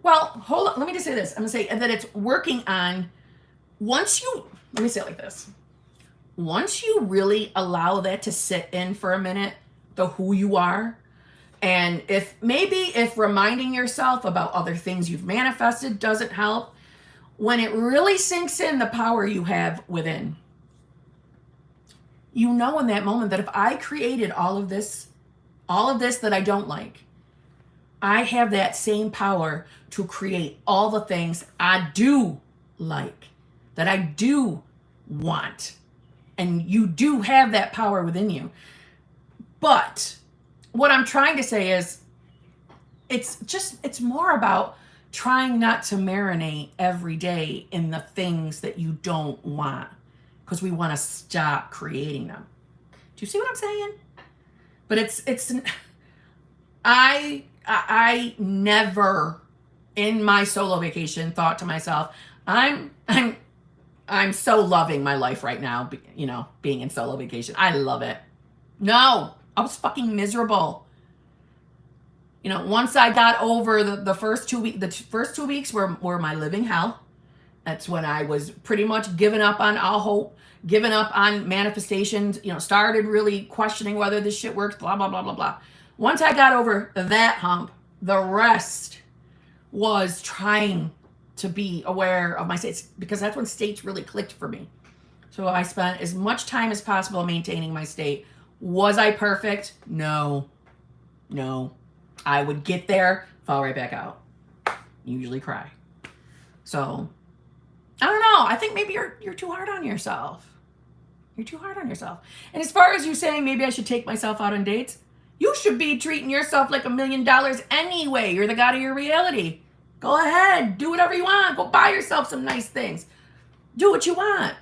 well, hold on, let me just say this. I'm gonna say that it's working on, let me say it like this. Once you really allow that to sit in for a minute, the who you are, and if reminding yourself about other things you've manifested doesn't help, when it really sinks in the power you have within, you know in that moment that if I created all of this that I don't like, I have that same power to create all the things I do like, that I do want. And you do have that power within you. But what I'm trying to say is, it's more about trying not to marinate every day in the things that you don't want, because we want to stop creating them. Do you see what I'm saying? But I never in my solo vacation thought to myself, I'm so loving my life right now, being in solo vacation. I love it. No, I was fucking miserable. Once I got over the first 2 weeks, the first 2 weeks were my living hell. That's when I was pretty much giving up on all hope, giving up on manifestations, started really questioning whether this shit works, blah, blah, blah, blah, blah. Once I got over that hump, the rest was trying to be aware of my states, because that's when states really clicked for me. So I spent as much time as possible maintaining my state. Was I perfect? No. I would get there fall right back out. You usually cry. So, I don't know. I think maybe you're too hard on yourself. You're too hard on yourself. And as far as you saying maybe I should take myself out on dates, you should be treating yourself like $1 million anyway. You're the god of your reality. Go ahead. Do whatever you want. Go buy yourself some nice things. Do what you want.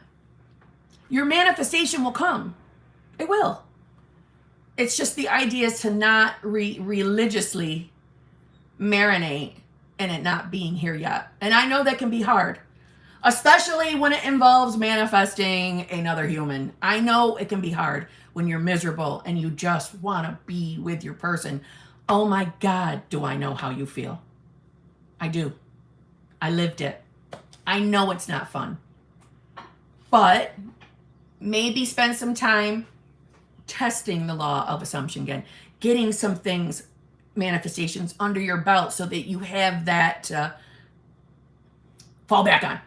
Your manifestation will come. It will. It's just the idea is to not religiously marinate in it not being here yet. And I know that can be hard, especially when it involves manifesting another human. I know it can be hard when you're miserable and you just want to be with your person. Oh my God, do I know how you feel? I do. I lived it. I know it's not fun. But maybe spend some time testing the law of assumption again, getting some things, manifestations under your belt so that you have that to fall back on.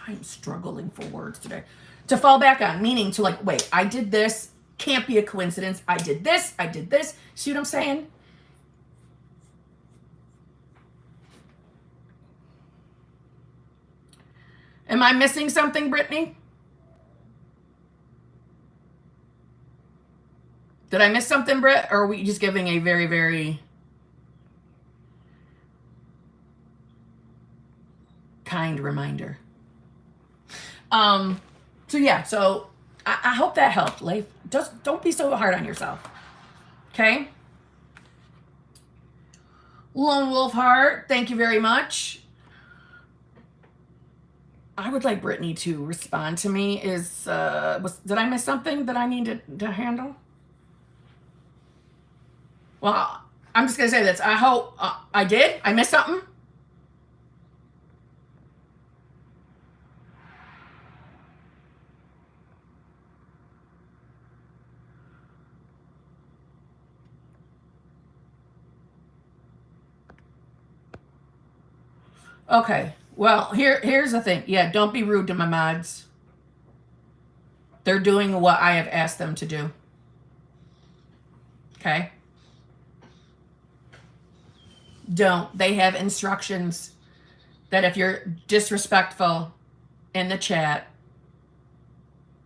I'm struggling for words today. To fall back on, meaning to like, wait, I did this. Can't be a coincidence. I did this. I did this. See what I'm saying? Am I missing something, Brittany? Did I miss something, Britt? Or are we just giving a very, very kind reminder? So yeah, so I hope that helped, Leif. Just don't be so hard on yourself. Okay? Lone Wolf Heart, thank you very much. I would like Brittany to respond to me. Did I miss something that I needed to handle? Well, I'm just going to say this. I hope I did. I missed something. Okay. Well, here's the thing. Yeah, don't be rude to my mods. They're doing what I have asked them to do. Okay? Don't. They have instructions that if you're disrespectful in the chat,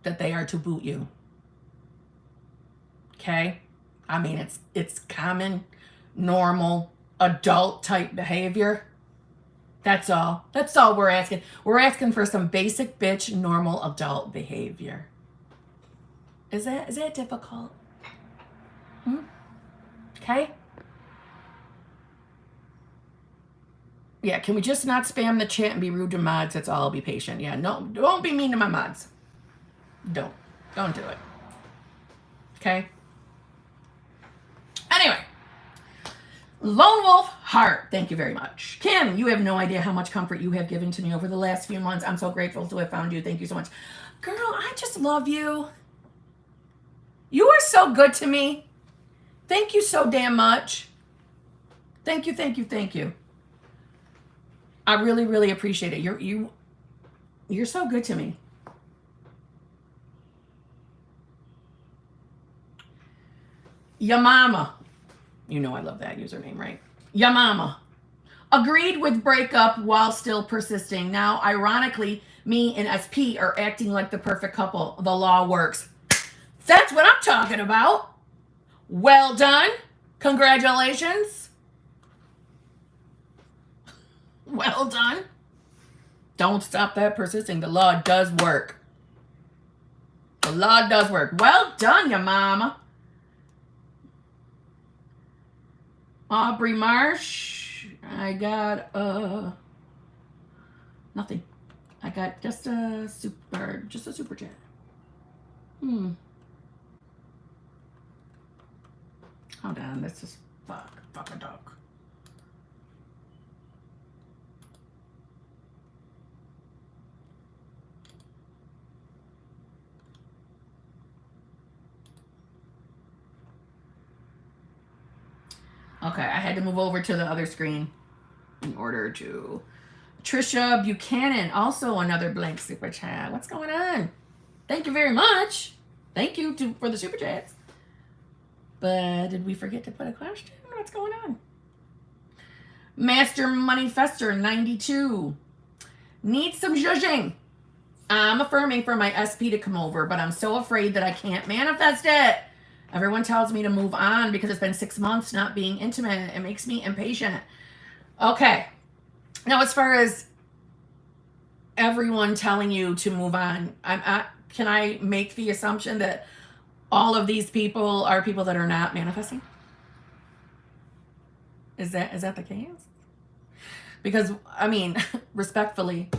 that they are to boot you. Okay? I mean, it's common, normal, adult type behavior. That's all. That's all we're asking. We're asking for some basic bitch, normal adult behavior. Is that difficult? Okay? Yeah, can we just not spam the chat and be rude to mods? That's all. I'll be patient. Yeah, no, don't be mean to my mods. Don't do it. Okay? Anyway. Lone Wolf Heart, thank you very much. Kim, you have no idea how much comfort you have given to me over the last few months. I'm so grateful to have found you. Thank you so much. Girl, I just love you. You are so good to me. Thank you so damn much. Thank you, thank you, thank you. I really, really appreciate it. You're so good to me. Your mama. You know I love that username, right? Your mama. Agreed with breakup while still persisting. Now, ironically, me and SP are acting like the perfect couple. The law works. That's what I'm talking about. Well done. Congratulations. Well done. Don't stop that persisting. The law does work. The law does work. Well done, your mama. Aubrey Marsh, I got nothing. I got just a super chat. Hold on, this is fuck a dog. Okay, I had to move over to the other screen in order to... Trisha Buchanan, also another blank super chat. What's going on? Thank you very much. Thank you for the super chats. But did we forget to put a question? What's going on? Master Manifester 92. Need some zhuzhing. I'm affirming for my SP to come over, but I'm so afraid that I can't manifest it. Everyone tells me to move on because it's been 6 months not being intimate. It makes me impatient. Okay. Now, as far as everyone telling you to move on, can I make the assumption that all of these people are people that are not manifesting? Is that the case? Because, I mean, respectfully,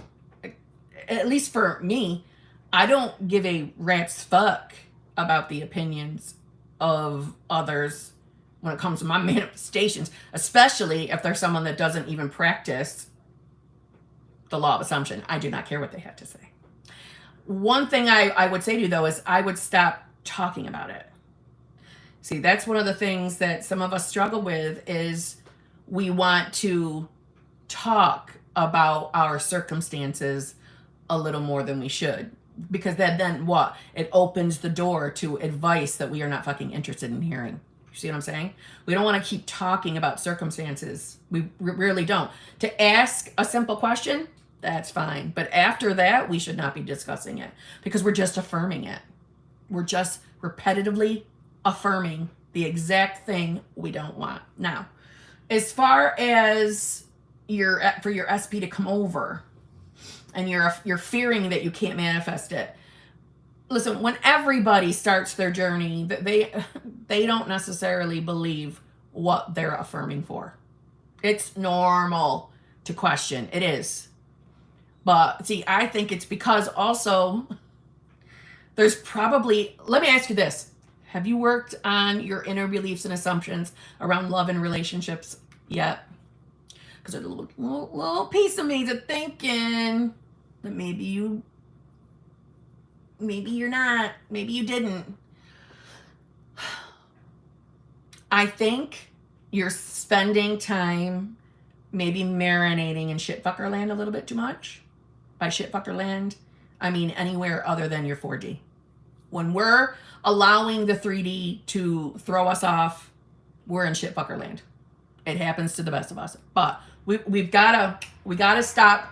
at least for me, I don't give a rat's fuck about the opinions of others when it comes to my manifestations, especially if there's someone that doesn't even practice the law of assumption. I do not care what they have to say. One thing I would say to you, though, is I would stop talking about it. See, that's one of the things that some of us struggle with, is we want to talk about our circumstances a little more than we should, because then what? It opens the door to advice that we are not fucking interested in hearing. You see what I'm saying? We don't want to keep talking about circumstances. We really don't. To ask a simple question, that's fine. But after that, we should not be discussing it, because we're just affirming it. We're just repetitively affirming the exact thing we don't want. Now, as far as for your SP to come over, and you're fearing that you can't manifest it. Listen, when everybody starts their journey, they don't necessarily believe what they're affirming for. It's normal to question. It is. But see, I think it's because also there's probably, let me ask you this. Have you worked on your inner beliefs and assumptions around love and relationships yet? Because there's a little piece of me that's thinking that maybe you're not, maybe you didn't. I think you're spending time maybe marinating in shitfucker land a little bit too much. By shitfucker land, I mean anywhere other than your 4D. When we're allowing the 3D to throw us off, we're in shitfucker land. It happens to the best of us. But we gotta stop.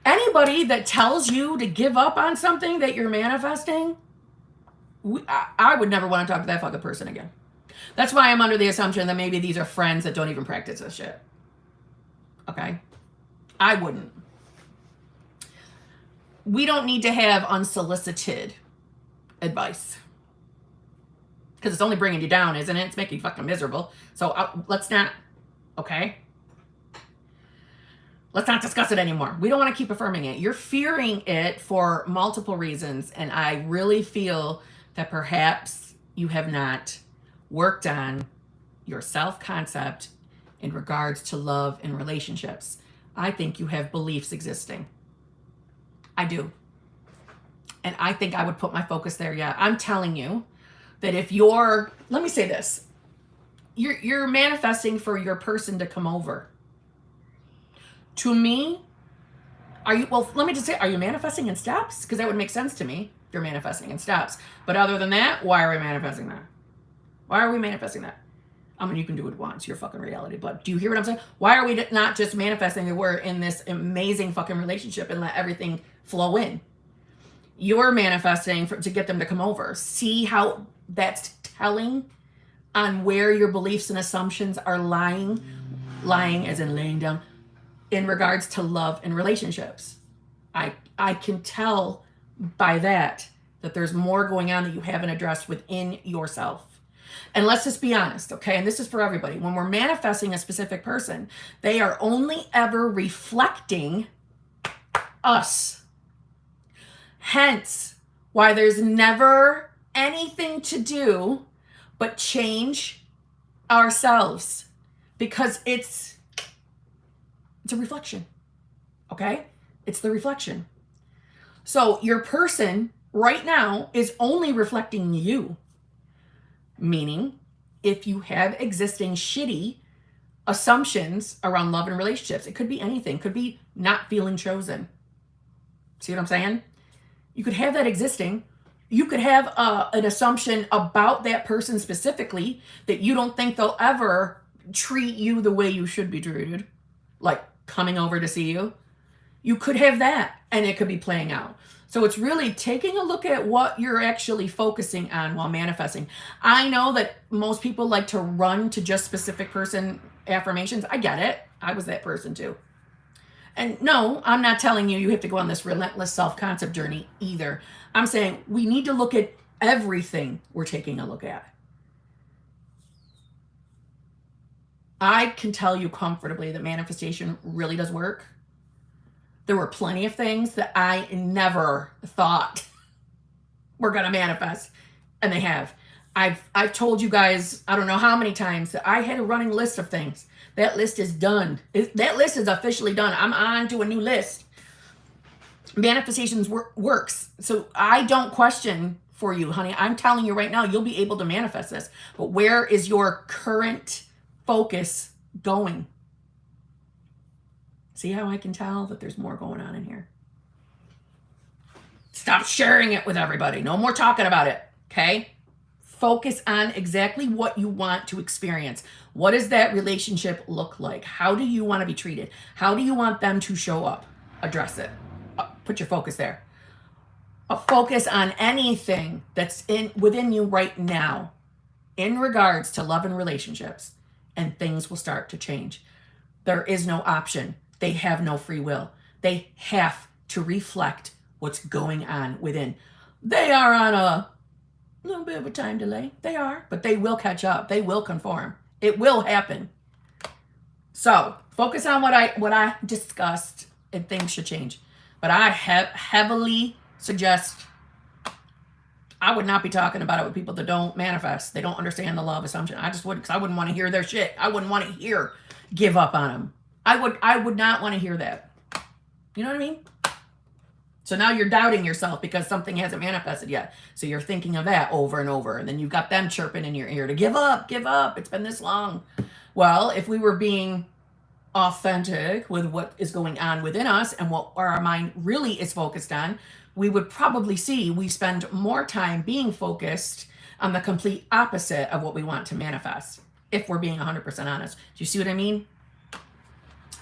Anybody that tells you to give up on something that you're manifesting, I would never want to talk to that fucking person again. That's why I'm under the assumption that maybe these are friends that don't even practice this shit. Okay? I wouldn't. We don't need to have unsolicited advice, because it's only bringing you down, isn't it? It's making you fucking miserable. So let's not, okay? Let's not discuss it anymore. We don't want to keep affirming it. You're fearing it for multiple reasons, and I really feel that perhaps you have not worked on your self-concept in regards to love and relationships. I think you have beliefs existing. I do. And I think I would put my focus there. Yeah, I'm telling you that if you're, let me say this, you're manifesting for your person to come over. To me, let me just say, are you manifesting in steps? Because that would make sense to me if you're manifesting in steps. But other than that, why are we manifesting that? Why are we manifesting that? I mean, you can do it once, your fucking reality, but do you hear what I'm saying? Why are we not just manifesting that we're in this amazing fucking relationship and let everything flow in? You're manifesting to get them to come over. See how that's telling on where your beliefs and assumptions are lying as in laying down, in regards to love and relationships. I can tell by that there's more going on that you haven't addressed within yourself. And let's just be honest, okay? And this is for everybody. When we're manifesting a specific person, they are only ever reflecting us. Hence, why there's never anything to do but change ourselves, because it's a reflection, okay? It's the reflection. So your person right now is only reflecting you. Meaning, if you have existing shitty assumptions around love and relationships, it could be anything. It could be not feeling chosen. See what I'm saying? You could have that existing. You could have an assumption about that person specifically that you don't think they'll ever treat you the way you should be treated. like coming over to see you, you could have that and it could be playing out. So it's really taking a look at what you're actually focusing on while manifesting. I know that most people like to run to just specific person affirmations. I get it. I was that person too. And no, I'm not telling you have to go on this relentless self-concept journey either. I'm saying we need to look at everything we're taking a look at. I can tell you comfortably that manifestation really does work. There were plenty of things that I never thought were going to manifest, and they have. I've told you guys, I don't know how many times, that I had a running list of things. That list is done. That list is officially done. I'm on to a new list. Manifestations works. So I don't question for you, honey. I'm telling you right now, you'll be able to manifest this. But where is your current focus going? See how I can tell that there's more going on in here? Stop sharing it with everybody. No more talking about it, okay? Focus on exactly what you want to experience. What does that relationship look like? How do you want to be treated? How do you want them to show up? Address it. Put your focus there. Focus on anything that's within you right now in regards to love and relationships, and things will start to change. There is no option. They have no free will. They have to reflect what's going on within. They are on a little bit of a time delay. They are, but they will catch up. They will conform. It will happen. So focus on what I discussed, and things should change. But I heavily suggest I would not be talking about it with people that don't manifest. They don't understand the law of assumption. I just wouldn't, because I wouldn't want to hear their shit. I wouldn't want to hear give up on them. I would not want to hear that. You know what I mean? So now you're doubting yourself because something hasn't manifested yet. So you're thinking of that over and over. And then you've got them chirping in your ear to give up, give up. It's been this long. Well, if we were being authentic with what is going on within us and what our mind really is focused on, we would probably see we spend more time being focused on the complete opposite of what we want to manifest, if we're being 100% honest. Do you see what I mean?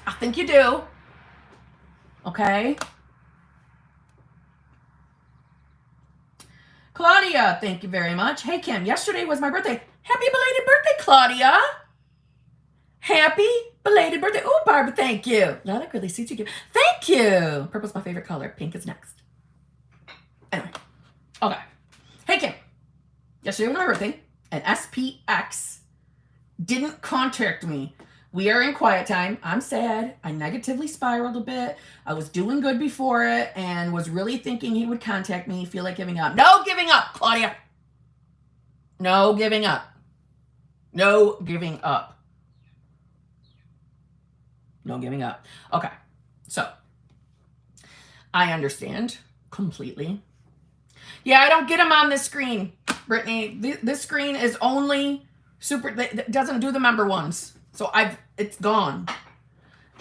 I think you do. Okay. Claudia, thank you very much. Hey, Kim, yesterday was my birthday. Happy belated birthday, Claudia. Happy belated birthday. Oh, Barbara, thank you. I like really suits you. Thank you. Purple's my favorite color. Pink is next. Anyway. Okay. Hey, Kim. Yesterday was my birthday, and SPX didn't contact me. We are in quiet time. I'm sad. I negatively spiraled a bit. I was doing good before it and was really thinking he would contact me. Feel like giving up. No giving up, Claudia. No giving up. No giving up. No giving up. Okay. So, I understand completely. Yeah, I don't get them on this screen, Brittany. This screen is only it doesn't do the member ones. So it's gone.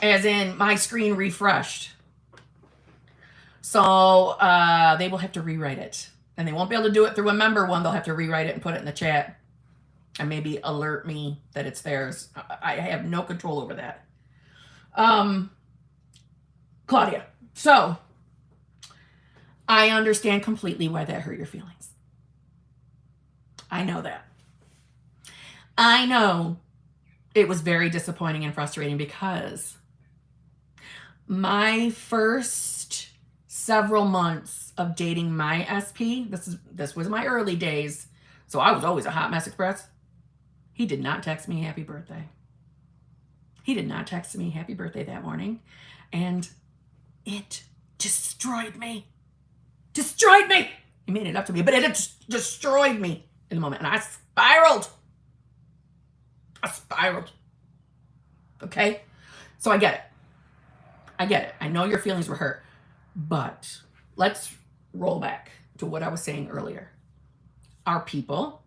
As in my screen refreshed. So they will have to rewrite it. And they won't be able to do it through a member one. They'll have to rewrite it and put it in the chat. And maybe alert me that it's theirs. I have no control over that. Claudia. So I understand completely why that hurt your feelings. I know that. I know it was very disappointing and frustrating because my first several months of dating my SP, this was my early days, so I was always a hot mess express. He did not text me happy birthday. He did not text me happy birthday that morning, and it destroyed me. Destroyed me. He made it up to me, but it just destroyed me in the moment, and I spiraled. Okay? So I get it. I get it. I know your feelings were hurt. But let's roll back to what I was saying earlier. Our people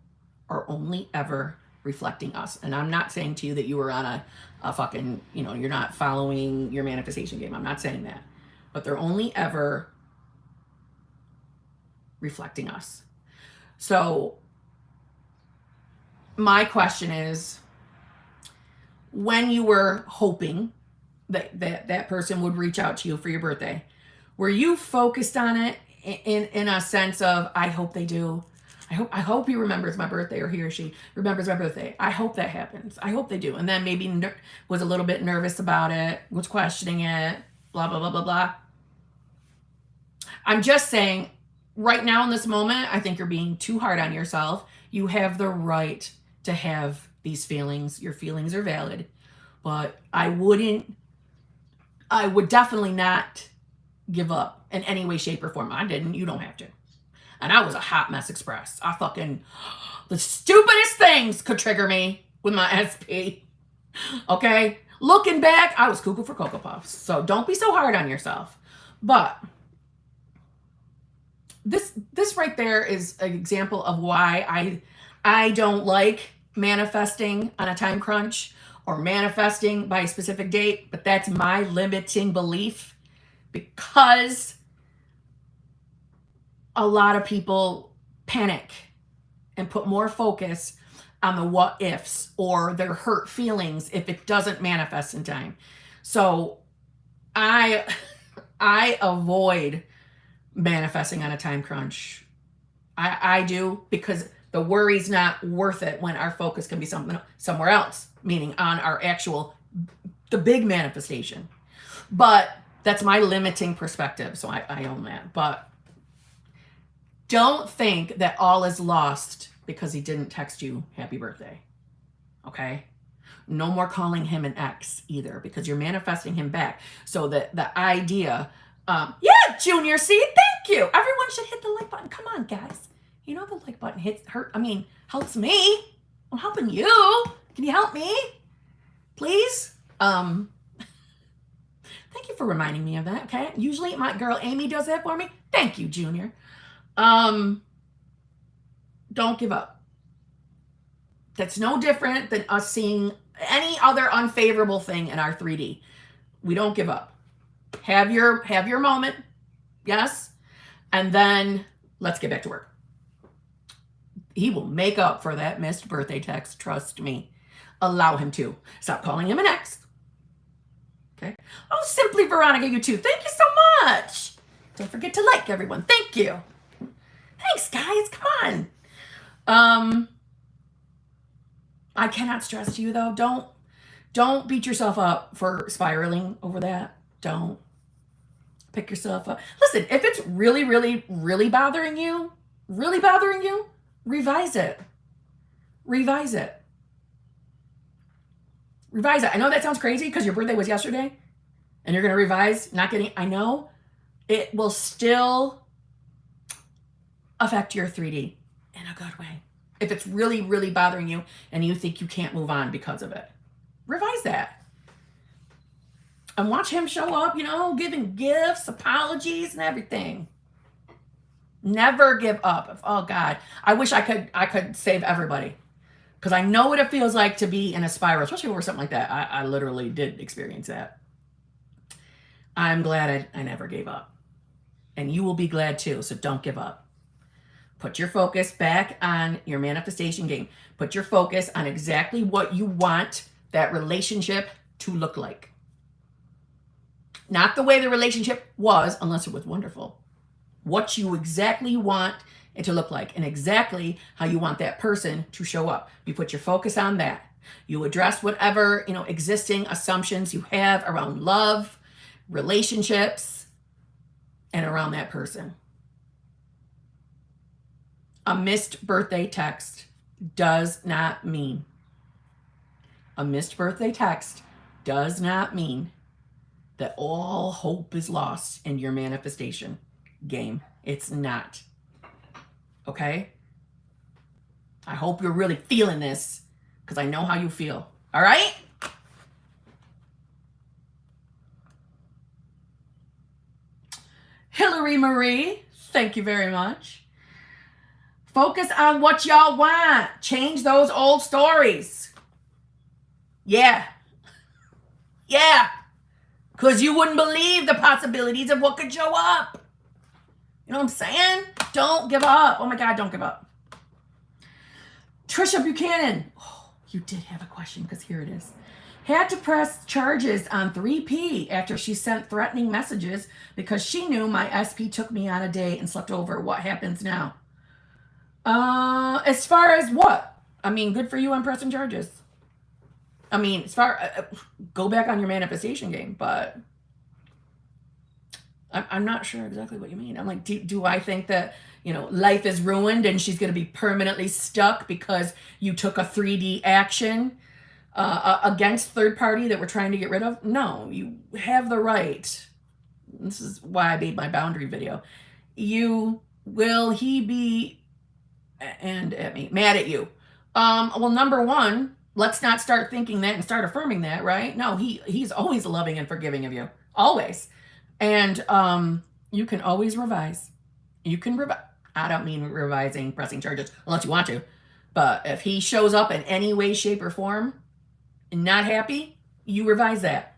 are only ever reflecting us. And I'm not saying to you that you were on a fucking, you're not following your manifestation game. I'm not saying that. But they're only ever reflecting us. So my question is, when you were hoping that person would reach out to you for your birthday? Were you focused on it in a sense of, I hope they do. I hope he remembers my birthday, or he or she remembers my birthday. I hope that happens. I hope they do. And then maybe was a little bit nervous about it, was questioning it, blah, blah, blah, blah, blah. I'm just saying, right now in this moment, I think you're being too hard on yourself. You have the right to have these feelings. Your feelings are valid. But I would definitely not give up in any way, shape, or form. I didn't. You don't have to. And I was a hot mess express. The stupidest things could trigger me with my SP. Okay? Looking back, I was cuckoo for Cocoa Puffs. So don't be so hard on yourself. But this right there is an example of why I don't like manifesting on a time crunch or manifesting by a specific date. But that's my limiting belief, because a lot of people panic and put more focus on the what ifs or their hurt feelings if it doesn't manifest in time. So I avoid manifesting on a time crunch. I do, because the worry's not worth it when our focus can be somewhere else, meaning on the big manifestation. But that's my limiting perspective, so I own that. But don't think that all is lost because he didn't text you happy birthday. Okay? No more calling him an ex either, because you're manifesting him back. So the idea, yeah, Junior C, thank you. Everyone should hit the like button. Come on, guys. You know the like button helps me. I'm helping you. Can you help me? Please? Thank you for reminding me of that, okay? Usually my girl Amy does that for me. Thank you, Junior. Don't give up. That's no different than us seeing any other unfavorable thing in our 3D. We don't give up. Have your moment. Yes. And then let's get back to work. He will make up for that missed birthday text. Trust me. Allow him to. Stop calling him an ex. Okay. Oh, Simply Veronica, you too. Thank you so much. Don't forget to like everyone. Thank you. Thanks, guys. Come on. I cannot stress to you, though. Don't beat yourself up for spiraling over that. Don't pick yourself up. Listen, if it's really, really, really bothering you, revise it. Revise it. I know that sounds crazy because your birthday was yesterday and you're going to revise, I know it will still affect your 3D in a good way. If it's really, really bothering you and you think you can't move on because of it, revise that. And watch him show up, giving gifts, apologies, and everything. Never give up. Oh God, I wish I could save everybody, because I know what it feels like to be in a spiral, especially over something like that. I literally did experience that. I'm glad I never gave up, and you will be glad too. So don't give up. Put your focus back on your manifestation game. Put your focus on exactly what you want that relationship to look like. Not the way the relationship was, unless it was wonderful. What you exactly want it to look like, and exactly how you want that person to show up. You put your focus on that. You address whatever, existing assumptions you have around love, relationships, and around that person. A missed birthday text does not mean that all hope is lost in your manifestation game. It's not. Okay? I hope you're really feeling this, because I know how you feel. All right? Hillary Marie, thank you very much. Focus on what y'all want. Change those old stories. Yeah. Because you wouldn't believe the possibilities of what could show up. You know what I'm saying? Don't give up. Oh my God, don't give up. Trisha Buchanan. Oh, you did have a question, because here it is. had to press charges on 3P after she sent threatening messages because she knew my SP took me on a date and slept over. What happens now? As far as what? I mean, good for you on pressing charges. I mean, as far go back on your manifestation game, but I'm not sure exactly what you mean. I'm like, do I think that, life is ruined and she's going to be permanently stuck because you took a 3D action against third party that we're trying to get rid of? No, you have the right. This is why I made my boundary video. Will he be mad at you? Well, number one, let's not start thinking that and start affirming that, right? No, he's always loving and forgiving of you. Always. And you can always revise. You can revise. I don't mean revising, pressing charges, unless you want to. But if he shows up in any way, shape, or form and not happy, you revise that.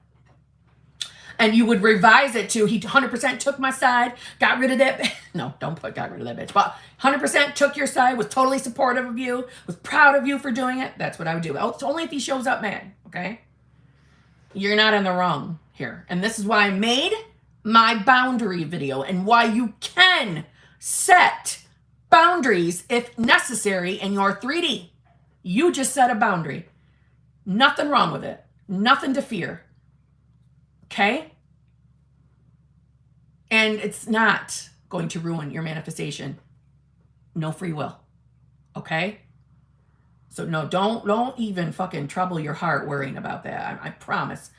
And you would revise it to, he 100% took my side, got rid of that. No, don't put got rid of that bitch. But 100% took your side, was totally supportive of you, was proud of you for doing it. That's what I would do. It's only if he shows up mad, okay? You're not in the wrong here. And this is why I made my boundary video and why you can set boundaries if necessary in your 3D. You just set a boundary. Nothing wrong with it. Nothing to fear. Okay? And it's not going to ruin your manifestation. No free will. Okay? So no, don't even fucking trouble your heart worrying about that. I promise.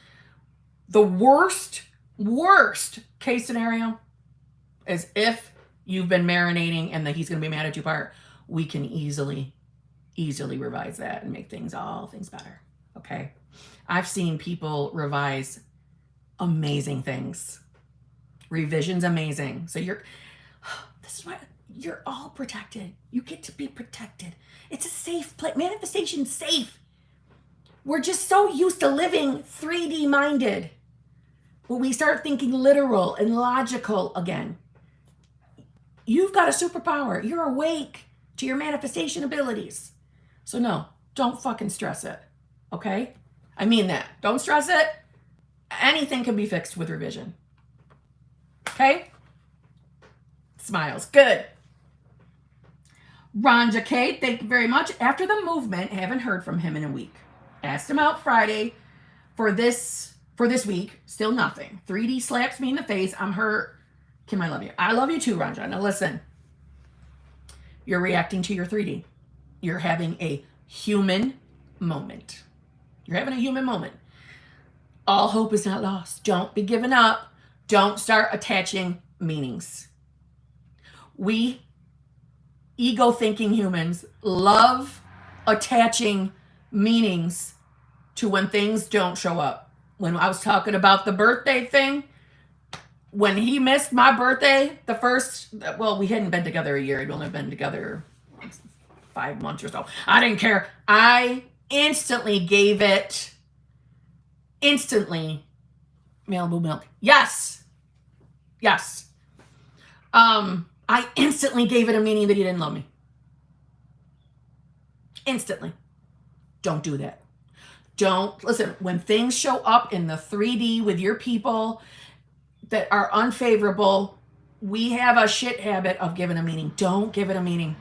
The worst case scenario is if you've been marinating and that he's going to be mad at you part. We can easily revise that and make all things better. Okay? I've seen people revise amazing things. Revision's amazing. So this is why you're all protected. You get to be protected. It's a safe place. Manifestation's safe. We're just so used to living 3D minded. When we start thinking literal and logical again, you've got a superpower. You're awake to your manifestation abilities. So no, don't fucking stress it. Okay? I mean that. Don't stress it. Anything can be fixed with revision. Okay? Smiles. Good. Ronja Kate, thank you very much. After the movement, haven't heard from him in a week. Asked him out Friday for this week. Still nothing. 3D slaps me in the face. I'm hurt. Kim, I love you. I love you too, Ronja. Now listen. You're reacting to your 3D. You're having a human moment. You're having a human moment. All hope is not lost. Don't be giving up. Don't start attaching meanings. We ego-thinking humans love attaching meanings to when things don't show up. When I was talking about the birthday thing, when he missed my birthday, we hadn't been together a year. We'd only been together 5 months or so. I didn't care. I instantly gave it, Malibu milk. Yes. I instantly gave it a meaning that he didn't love me. Instantly. Don't do that. Listen, when things show up in the 3D with your people that are unfavorable, we have a shit habit of giving a meaning. Don't give it a meaning.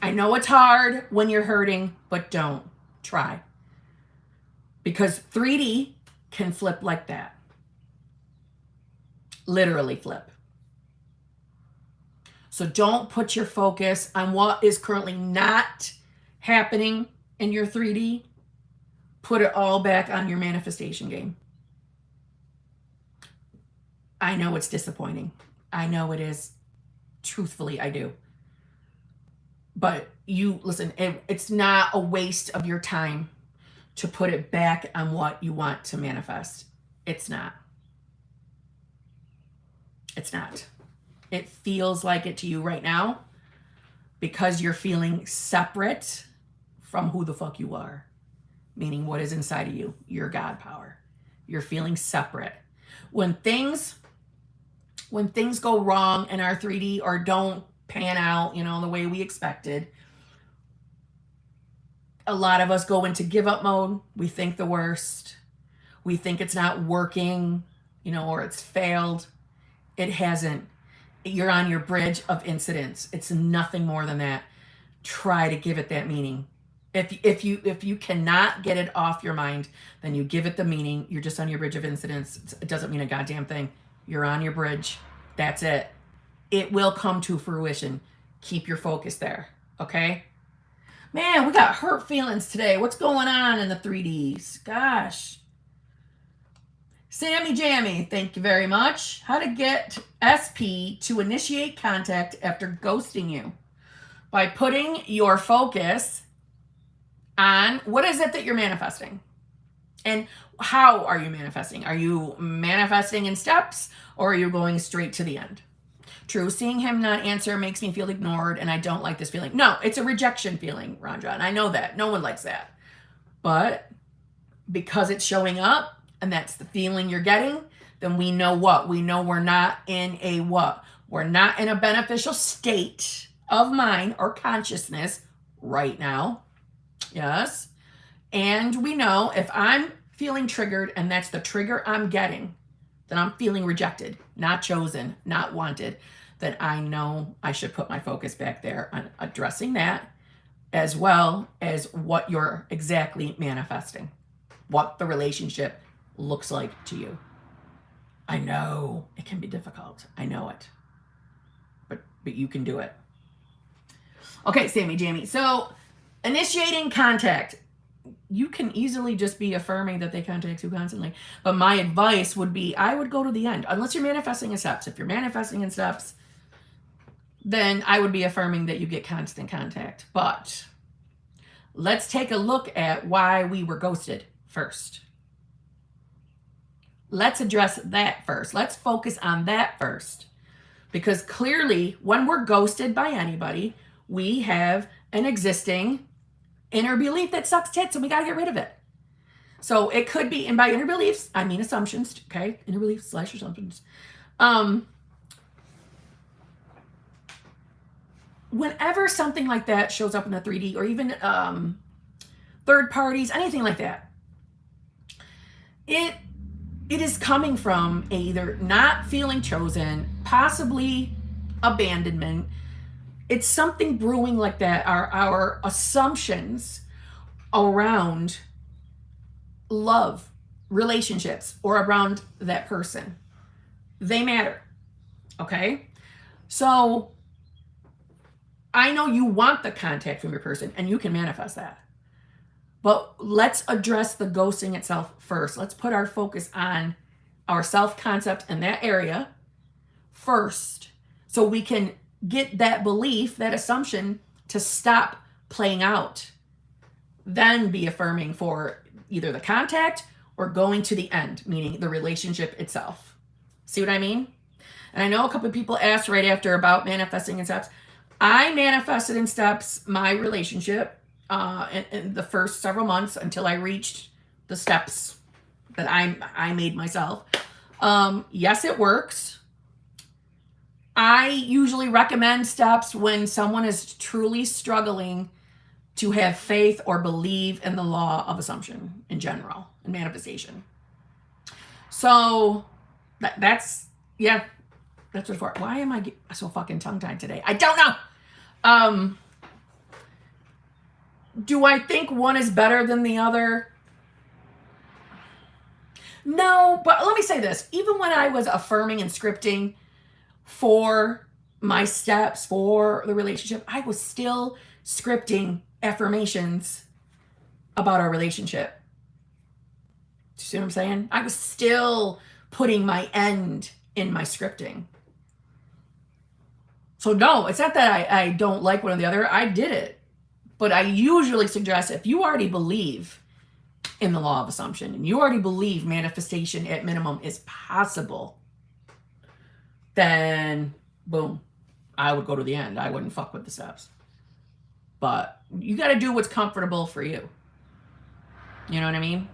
I know it's hard when you're hurting, but don't. Try. Because 3D can flip like that. Literally flip. So don't put your focus on what is currently not happening in your 3D. Put it all back on your manifestation game. I know it's disappointing. I know it is. Truthfully, I do. But listen, it's not a waste of your time to put it back on what you want to manifest. It's not. It's not. It feels like it to you right now because you're feeling separate from who the fuck you are. Meaning what is inside of you, your God power. You're feeling separate. When things go wrong in our 3D or don't pan out, the way we expected, A lot of us go into give up mode. We think the worst. We think it's not working, or it's failed. It hasn't. You're on your bridge of incidents. It's nothing more than that. Try to give it that meaning. If you cannot get it off your mind, then you give it the meaning. You're just on your bridge of incidents. It doesn't mean a goddamn thing. You're on your bridge. That's it. It will come to fruition. Keep your focus there. Okay? Man, we got hurt feelings today. What's going on in the 3Ds? Gosh. Sammy Jammy, thank you very much. How to get SP to initiate contact after ghosting you. By putting your focus on what is it that you're manifesting? And how are you manifesting? Are you manifesting in steps, or are you going straight to the end? True, seeing him not answer makes me feel ignored, and I don't like this feeling. No, it's a rejection feeling, Ranja, and I know that. No one likes that. But because it's showing up, and that's the feeling you're getting, then we know what? We know we're not in a what? We're not in a beneficial state of mind or consciousness right now. Yes. And we know if I'm feeling triggered and that's the trigger I'm getting, then I'm feeling rejected, not chosen, not wanted, then I know I should put my focus back there on addressing that, as well as what you're exactly manifesting, what the relationship looks like to you. I know it can be difficult. I know it. But you can do it. Okay, Sammy Jammy. So initiating contact. You can easily just be affirming that they contact you constantly. But my advice would be, I would go to the end. Unless you're manifesting in steps. If you're manifesting in steps, then I would be affirming that you get constant contact. But let's take a look at why we were ghosted first. Let's address that first. Let's focus on that first. Because clearly, when we're ghosted by anybody, we have an existing inner belief that sucks tits and we got to get rid of it. So it could be, and by inner beliefs, I mean assumptions, okay? Inner beliefs / assumptions. Whenever something like that shows up in a 3D, or even third parties, anything like that, it is coming from either not feeling chosen, possibly abandonment. It's something brewing like that. Our assumptions around love, relationships, or around that person, they matter. Okay? So I know you want the contact from your person, and you can manifest that. But let's address the ghosting itself first. Let's put our focus on our self-concept in that area first, so we can get that belief, that assumption, to stop playing out. Then be affirming for either the contact or going to the end, meaning the relationship itself. See what I mean? And I know a couple of people asked right after about manifesting in steps. I manifested in steps my relationship in the first several months until I reached the steps that I made myself. Yes, it works. I usually recommend steps when someone is truly struggling to have faith or believe in the law of assumption in general and manifestation. So that's what it's for. Why am I so fucking tongue-tied today? I don't know. Do I think one is better than the other? No, but let me say this. Even when I was affirming and scripting for my steps for the relationship, I was still scripting affirmations about our relationship. Do you see what I'm saying? I was still putting my end in my scripting. So no, it's not that I don't like one or the other. I did it. But I usually suggest, if you already believe in the law of assumption and you already believe manifestation at minimum is possible, then boom, I would go to the end. I wouldn't fuck with the steps. But you got to do what's comfortable for you. You know what I mean?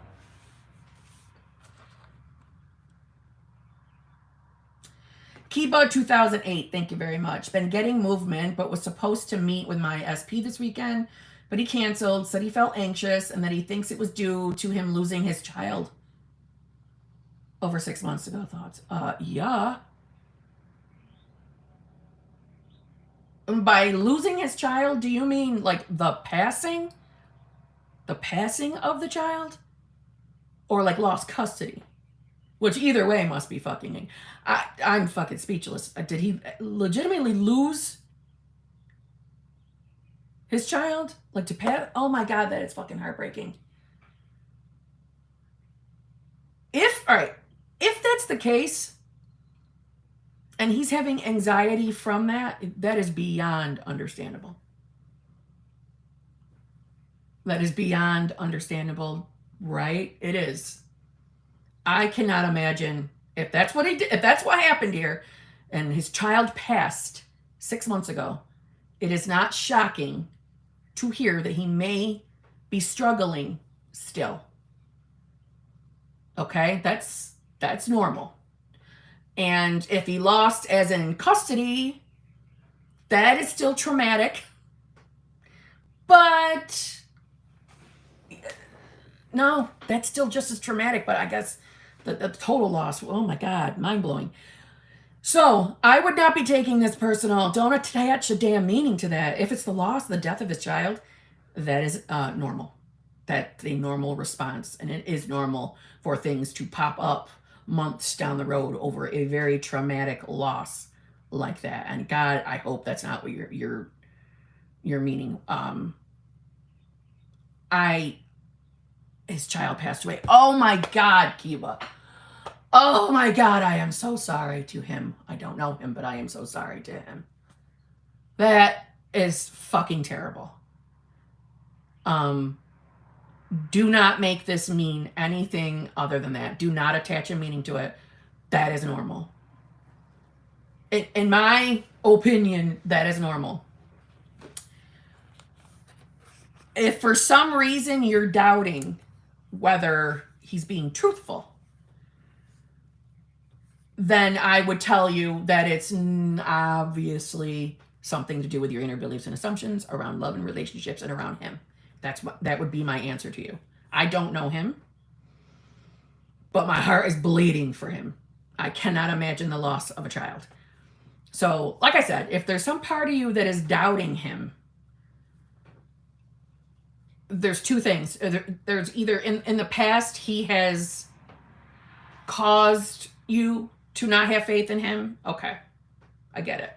Kiba 2008, thank you very much. Been getting movement, but was supposed to meet with my SP this weekend, but he canceled, said he felt anxious, and that he thinks it was due to him losing his child over 6 months ago. Thoughts? Yeah. By losing his child, do you mean like the passing? The passing of the child? Or like lost custody? Which either way must be fucking... I'm fucking speechless. Did he legitimately lose his child? Like to pass? Oh my God, that is fucking heartbreaking. All right, if that's the case, and he's having anxiety from that, that is beyond understandable. That is beyond understandable, right? It is. I cannot imagine if that's what he did, if that's what happened here, and his child passed 6 months ago. It is not shocking to hear that he may be struggling still. Okay, that's normal. And if he lost as in custody, that is still traumatic. But no, that's still just as traumatic. But I guess the total loss, oh my God, mind-blowing. So I would not be taking this personal. Don't attach a damn meaning to that. If it's the loss, the death of his child, that is normal. That's a normal response. And it is normal for things to pop up months down the road over a very traumatic loss like that. And God, I hope that's not what you're meaning. His child passed away. Oh my God, Kiba. Oh my God, I am so sorry to him. I don't know him, but I am so sorry to him. That is fucking terrible. Do not make this mean anything other than that. Do not attach a meaning to it. That is normal. In my opinion, that is normal. If for some reason you're doubting whether he's being truthful, then I would tell you that it's obviously something to do with your inner beliefs and assumptions around love and relationships and around him. That would be my answer to you. I don't know him, but my heart is bleeding for him. I cannot imagine the loss of a child. So, like I said, if there's some part of you that is doubting him, there's two things. There's either in the past he has caused you to not have faith in him. Okay, I get it.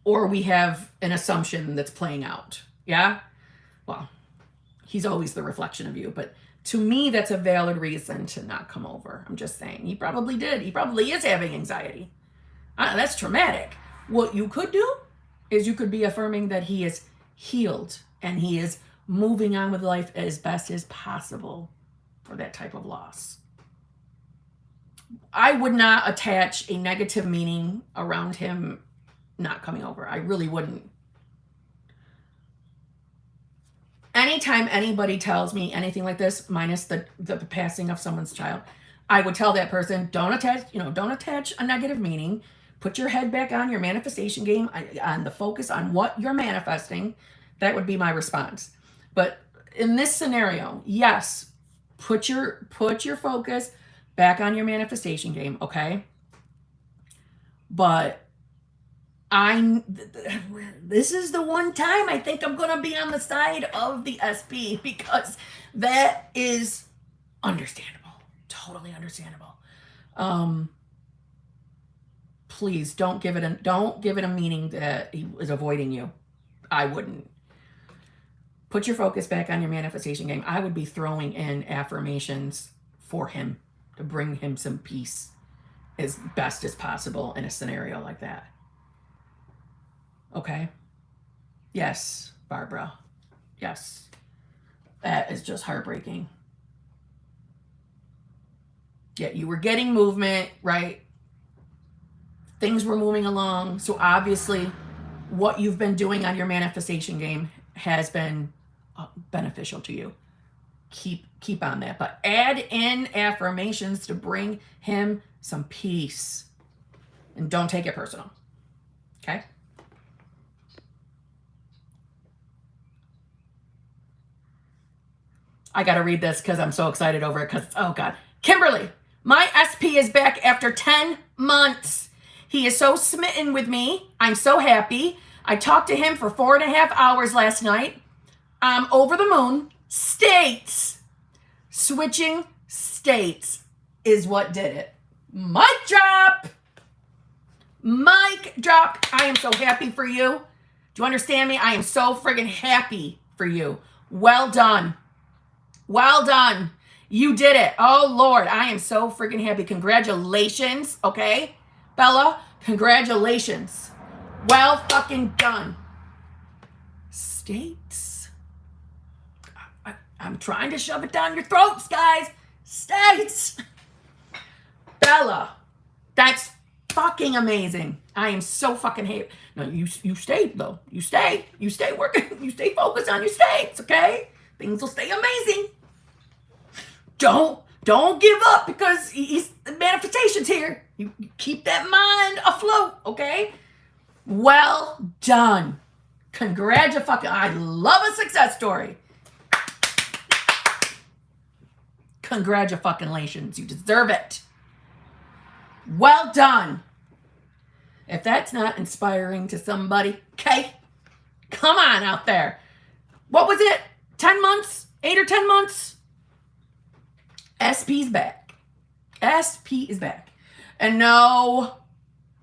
Or we have an assumption that's playing out. Yeah? Well, he's always the reflection of you, but to me, that's a valid reason to not come over. I'm just saying. He probably did. He probably is having anxiety. That's traumatic. What you could do is you could be affirming that he is healed and he is moving on with life as best as possible for that type of loss. I would not attach a negative meaning around him not coming over. I really wouldn't. Anytime anybody tells me anything like this, minus the passing of someone's child, I would tell that person, don't attach a negative meaning. Put your head back on your manifestation game, on the focus on what you're manifesting. That would be my response. But in this scenario, yes, put your focus back on your manifestation game, okay? But this is the one time I think I'm going to be on the side of the SP, because that is understandable. Totally understandable. Please don't give it a meaning that he is avoiding you. I wouldn't. Put your focus back on your manifestation game. I would be throwing in affirmations for him to bring him some peace as best as possible in a scenario like that. Okay? Yes, Barbara. Yes. That is just heartbreaking. Yeah, you were getting movement, right? Things were moving along. So obviously what you've been doing on your manifestation game has been beneficial to you. Keep on that. But add in affirmations to bring him some peace. And don't take it personal. Okay? I got to read this because I'm so excited over it because, oh God. Kimberly, my SP is back after 10 months. He is so smitten with me. I'm so happy. I talked to him for 4.5 hours last night. I'm over the moon. States. Switching states is what did it. Mic drop. Mic drop. I am so happy for you. Do you understand me? I am so friggin' happy for you. Well done. Well done. You did it. Oh, Lord. I am so friggin' happy. Congratulations. Okay? Bella, congratulations. Well fucking done. States. I'm trying to shove it down your throats, guys. States. Bella, that's fucking amazing. I am so fucking happy. No, you stayed though. You stay working. You stay focused on your states, okay? Things will stay amazing. Don't give up because the manifestation's here. You keep that mind afloat, okay? Well done. Congratulations. I love a success story. Congratulations. You deserve it. Well done. If that's not inspiring to somebody, okay? Come on out there. What was it? 10 months? 8 or 10 months? SP's back. SP is back. And no,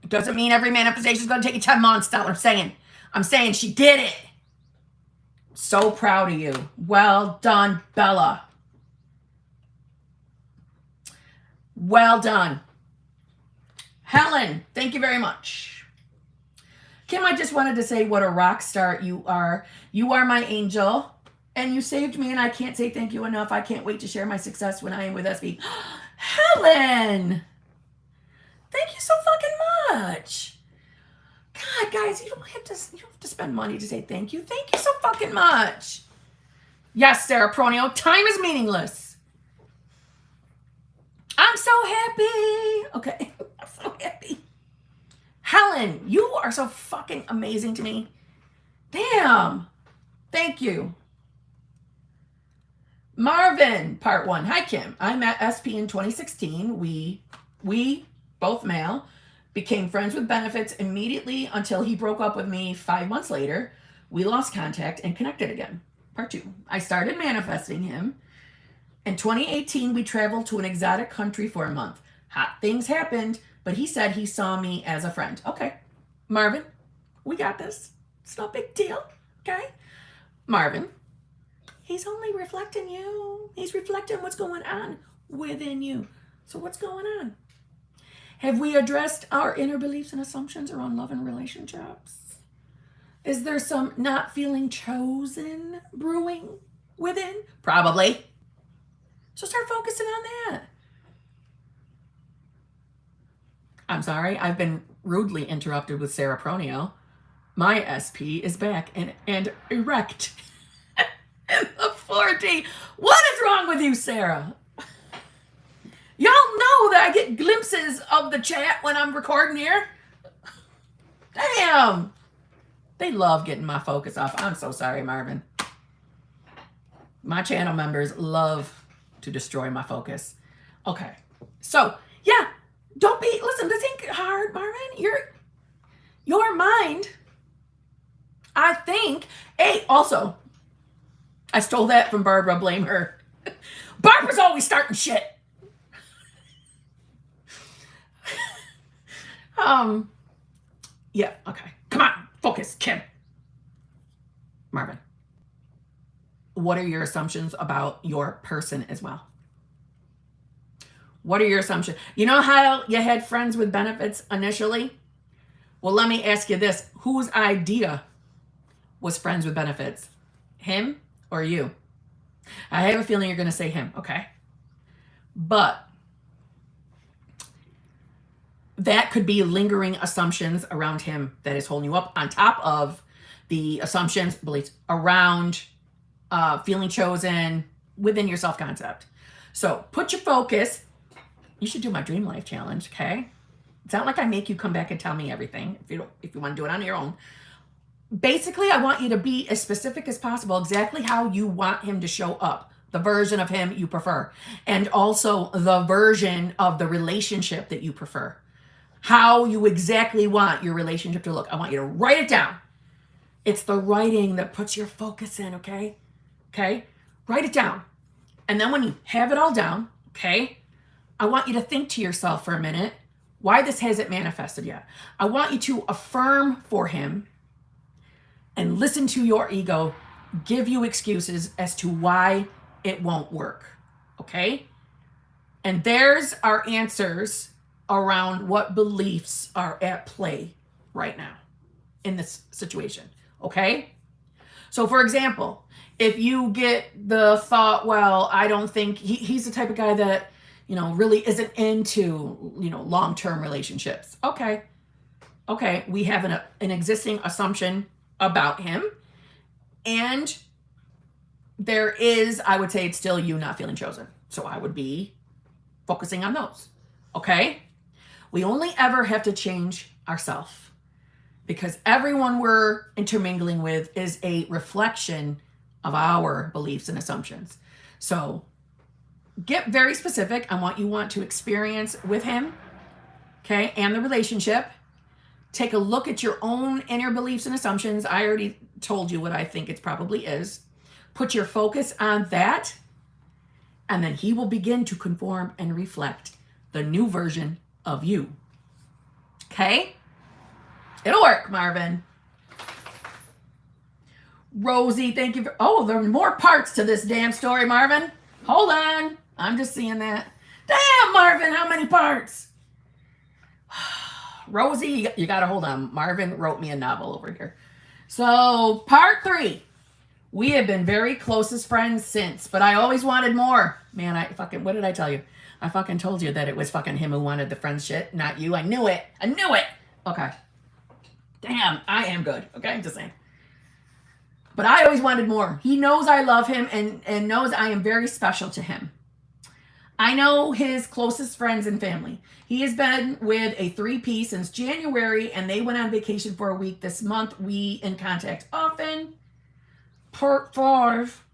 it doesn't mean every manifestation is going to take you 10 months. That's what I'm saying. I'm saying she did it. So proud of you. Well done, Bella. Well done. Helen, thank you very much. Kim, I just wanted to say what a rock star you are. You are my angel, and you saved me, and I can't say thank you enough. I can't wait to share my success when I am with SB. Helen, thank you so fucking much. God, guys, you don't have to spend money to say thank you. Thank you so fucking much. Yes, Sarah Pronio, time is meaningless. I'm so happy. Okay, I'm so happy. Helen, you are so fucking amazing to me. Damn. Thank you. Marvin, part 1. Hi, Kim. I met SP in 2016. We, both male, became friends with benefits immediately until he broke up with me 5 months later. We lost contact and connected again. Part 2. I started manifesting him. In 2018, we traveled to an exotic country for a month. Hot things happened, but he said he saw me as a friend. Okay, Marvin, we got this. It's no big deal, okay? Marvin, he's only reflecting you. He's reflecting what's going on within you. So what's going on? Have we addressed our inner beliefs and assumptions around love and relationships? Is there some not feeling chosen brewing within? Probably. So start focusing on that. I'm sorry, I've been rudely interrupted with Sarah Pronio. My SP is back and erect. The 4D. What is wrong with you, Sarah? Y'all know that I get glimpses of the chat when I'm recording here. Damn. They love getting my focus off. I'm so sorry, Marvin. My channel members love to destroy my focus. Okay. So, yeah. Listen, this ain't hard, Marvin. Your mind, I think. Hey, also, I stole that from Barbara. Blame her. Barbara's always starting shit. Yeah, okay. Come on, focus, Kim. Marvin, what are your assumptions about your person as well? What are your assumptions? You know how you had friends with benefits initially? Well, let me ask you this. Whose idea was friends with benefits? Him or you? I have a feeling you're going to say him, okay? But that could be lingering assumptions around him that is holding you up on top of the assumptions, beliefs around feeling chosen within your self-concept. So put your focus. You should do my dream life challenge, okay? It's not like I make you come back and tell me everything if you want to do it on your own. Basically, I want you to be as specific as possible, exactly how you want him to show up, the version of him you prefer, and also the version of the relationship that you prefer, how you exactly want your relationship to look. I want you to write it down. It's the writing that puts your focus in, okay? Okay? Write it down. And then when you have it all down, okay, I want you to think to yourself for a minute why this hasn't manifested yet. I want you to affirm for him and listen to your ego give you excuses as to why it won't work, okay? And there's our answers around what beliefs are at play right now in this situation, okay? So for example, if you get the thought, well, I don't think he's the type of guy that, really isn't into, long-term relationships. Okay, we have an existing assumption about him, and there is, I would say it's still you not feeling chosen. So I would be focusing on those, okay? We only ever have to change ourselves because everyone we're intermingling with is a reflection of our beliefs and assumptions. So get very specific on what you want to experience with him, okay, and the relationship. Take a look at your own inner beliefs and assumptions. I already told you what I think it probably is. Put your focus on that, and then he will begin to conform and reflect the new version of you. Okay? It'll work, Marvin. Rosie, thank you. There are more parts to this damn story, Marvin. Hold on. I'm just seeing that. Damn, Marvin, how many parts? Rosie, you got to hold on. Marvin wrote me a novel over here. So, part 3. We have been very close as friends since, but I always wanted more. Man, what did I tell you? I fucking told you that it was fucking him who wanted the friend shit, not you. I knew it. Okay. Damn, I am good. Okay, just saying. But I always wanted more. He knows I love him and knows I am very special to him. I know his closest friends and family. He has been with a 3P since January, and they went on vacation for a week this month. We in contact often. Part 5.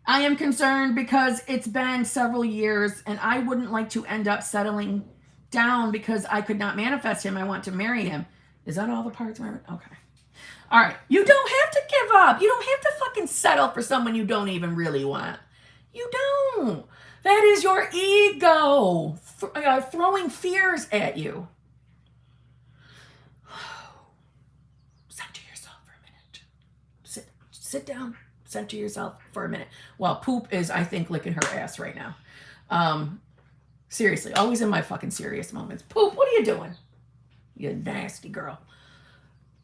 I am concerned because it's been several years, and I wouldn't like to end up settling down because I could not manifest him. I want to marry him. Is that all the parts? Okay. All right. You don't have to give up. You don't have to fucking settle for someone you don't even really want. You don't. That is your ego throwing fears at you. Center yourself for a minute. Sit down. Center yourself for a minute. Well, Poop is, I think, licking her ass right now. Seriously, always in my fucking serious moments. Poop, what are you doing? You nasty girl.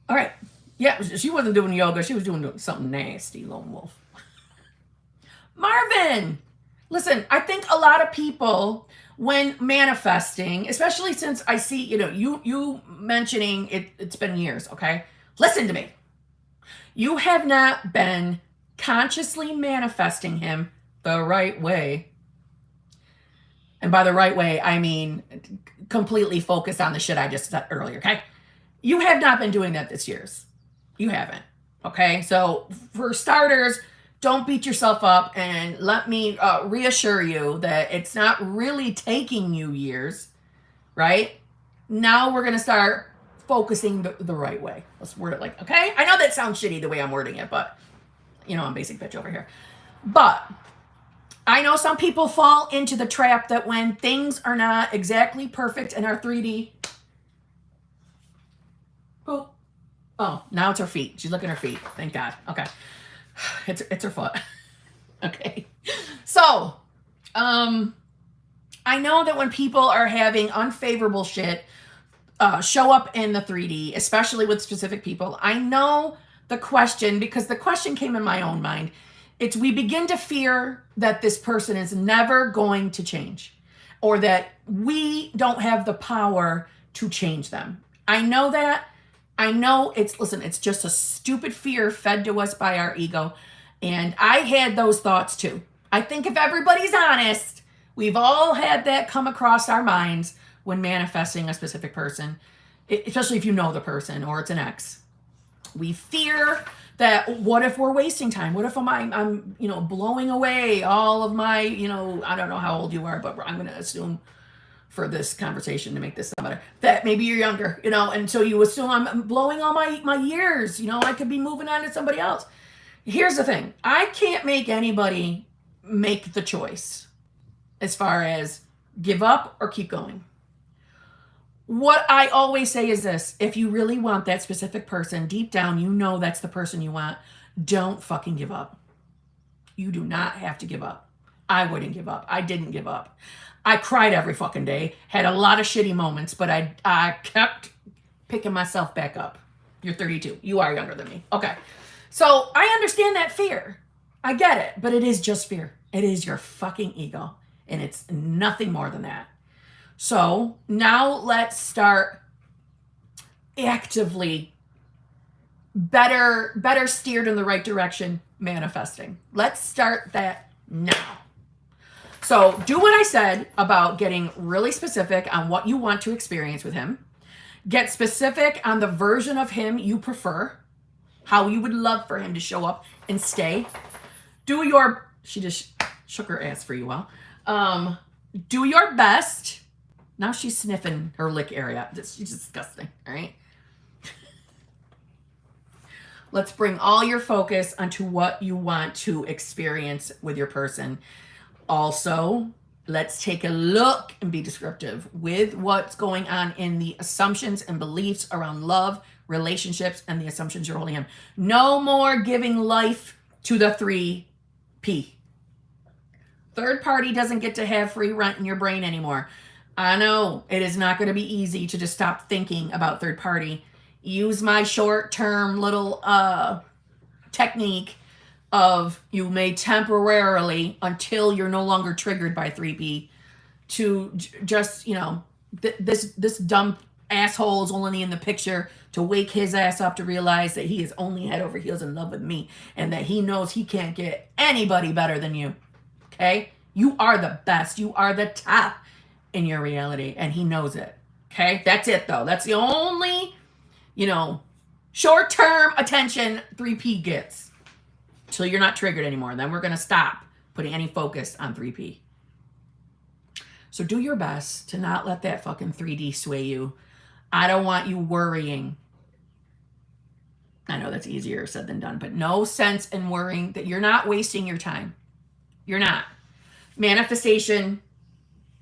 All right. Yeah, she wasn't doing yoga. She was doing something nasty, lone wolf. Marvin! Listen, I think a lot of people, when manifesting, especially since I see, you mentioning it's been years, okay? Listen to me. You have not been consciously manifesting him the right way. And by the right way, I mean completely focused on the shit I just said earlier, okay? You have not been doing that this year. You haven't, okay? So for starters, don't beat yourself up, and let me reassure you that it's not really taking you years, right? Now we're going to start focusing the right way. Let's word it like, okay? I know that sounds shitty the way I'm wording it, but, I'm basic bitch over here. But I know some people fall into the trap that when things are not exactly perfect in our 3D. Oh, now it's her feet. She's looking at her feet. Thank God. Okay. It's her foot. Okay. So, I know that when people are having unfavorable shit show up in the 3D, especially with specific people, I know the question, because the question came in my own mind. It's we begin to fear that this person is never going to change, or that we don't have the power to change them. I know that. I know it's just a stupid fear fed to us by our ego. And I had those thoughts too. I think if everybody's honest, we've all had that come across our minds when manifesting a specific person, especially if you know the person or it's an ex. We fear that what if we're wasting time? What if I'm blowing away all of my, I don't know how old you are, but I'm going to assume for this conversation to make this sound better, that maybe you're younger, and so you assume I'm blowing all my years, I could be moving on to somebody else. Here's the thing. I can't make anybody make the choice as far as give up or keep going. What I always say is this: if you really want that specific person, deep down, that's the person you want. Don't fucking give up. You do not have to give up. I wouldn't give up. I didn't give up. I cried every fucking day, had a lot of shitty moments, but I kept picking myself back up. You're 32. You are younger than me. Okay. So I understand that fear. I get it, but it is just fear. It is your fucking ego, and it's nothing more than that. So now let's start actively better steered in the right direction manifesting. Let's start that now. So do what I said about getting really specific on what you want to experience with him. Get specific on the version of him you prefer, how you would love for him to show up and stay. She just shook her ass for you all. Do your best. Now she's sniffing her lick area. She's disgusting, all right? Let's bring all your focus onto what you want to experience with your person. Also, let's take a look and be descriptive with what's going on in the assumptions and beliefs around love, relationships, and the assumptions you're holding in. No more giving life to the 3P. Third party doesn't get to have free rent in your brain anymore. I know it is not going to be easy to just stop thinking about third party. Use my short-term little technique of you may temporarily, until you're no longer triggered by 3P, to just, this dumb asshole is only in the picture, to wake his ass up to realize that he is only head over heels in love with me and that he knows he can't get anybody better than you. Okay? You are the best. You are the top in your reality, and he knows it. Okay? That's it, though. That's the only, short-term attention 3P gets. Till you're not triggered anymore. Then we're going to stop putting any focus on 3P. So do your best to not let that fucking 3D sway you. I don't want you worrying. I know that's easier said than done, but no sense in worrying that you're not wasting your time. You're not. Manifestation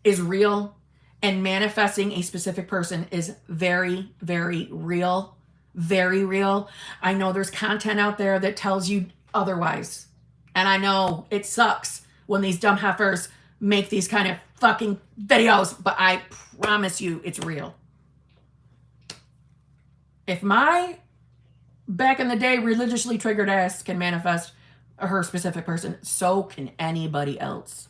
is real, and manifesting a specific person is very, very real. Very real. I know there's content out there that tells you otherwise. And I know it sucks when these dumb heifers make these kind of fucking videos, but I promise you it's real. If my back in the day religiously triggered ass can manifest her specific person, so can anybody else.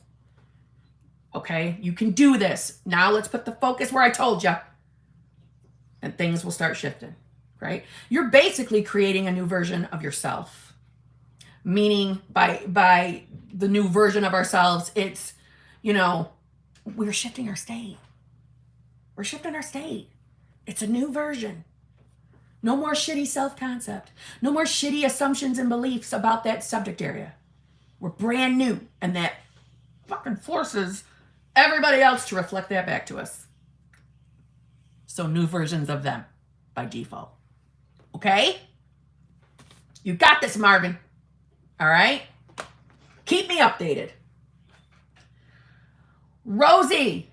Okay? You can do this. Now let's put the focus where I told you, and things will start shifting, right? You're basically creating a new version of yourself. Meaning by the new version of ourselves, it's, we're shifting our state. We're shifting our state. It's a new version. No more shitty self-concept. No more shitty assumptions and beliefs about that subject area. We're brand new, and that fucking forces everybody else to reflect that back to us. So new versions of them by default. Okay? You got this, Marvin. All right? Keep me updated. Rosie,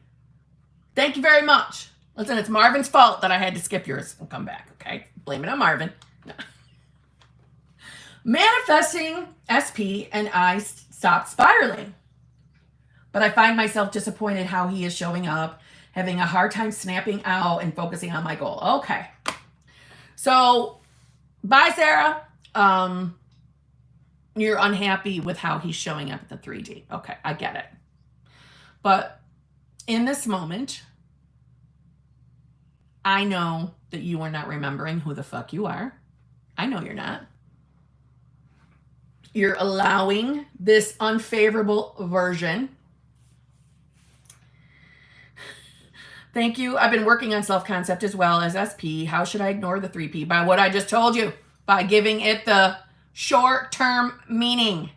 thank you very much. Listen, it's Marvin's fault that I had to skip yours and come back, okay? Blame it on Marvin. No. Manifesting SP and I stopped spiraling. But I find myself disappointed how he is showing up, having a hard time snapping out and focusing on my goal. Okay. So, bye, Sarah. You're unhappy with how he's showing up at the 3D. Okay, I get it. But in this moment, I know that you are not remembering who the fuck you are. I know you're not. You're allowing this unfavorable version Thank you. I've been working on self-concept as well as SP. How should I ignore the 3P? By what I just told you. By giving it the short-term meaning.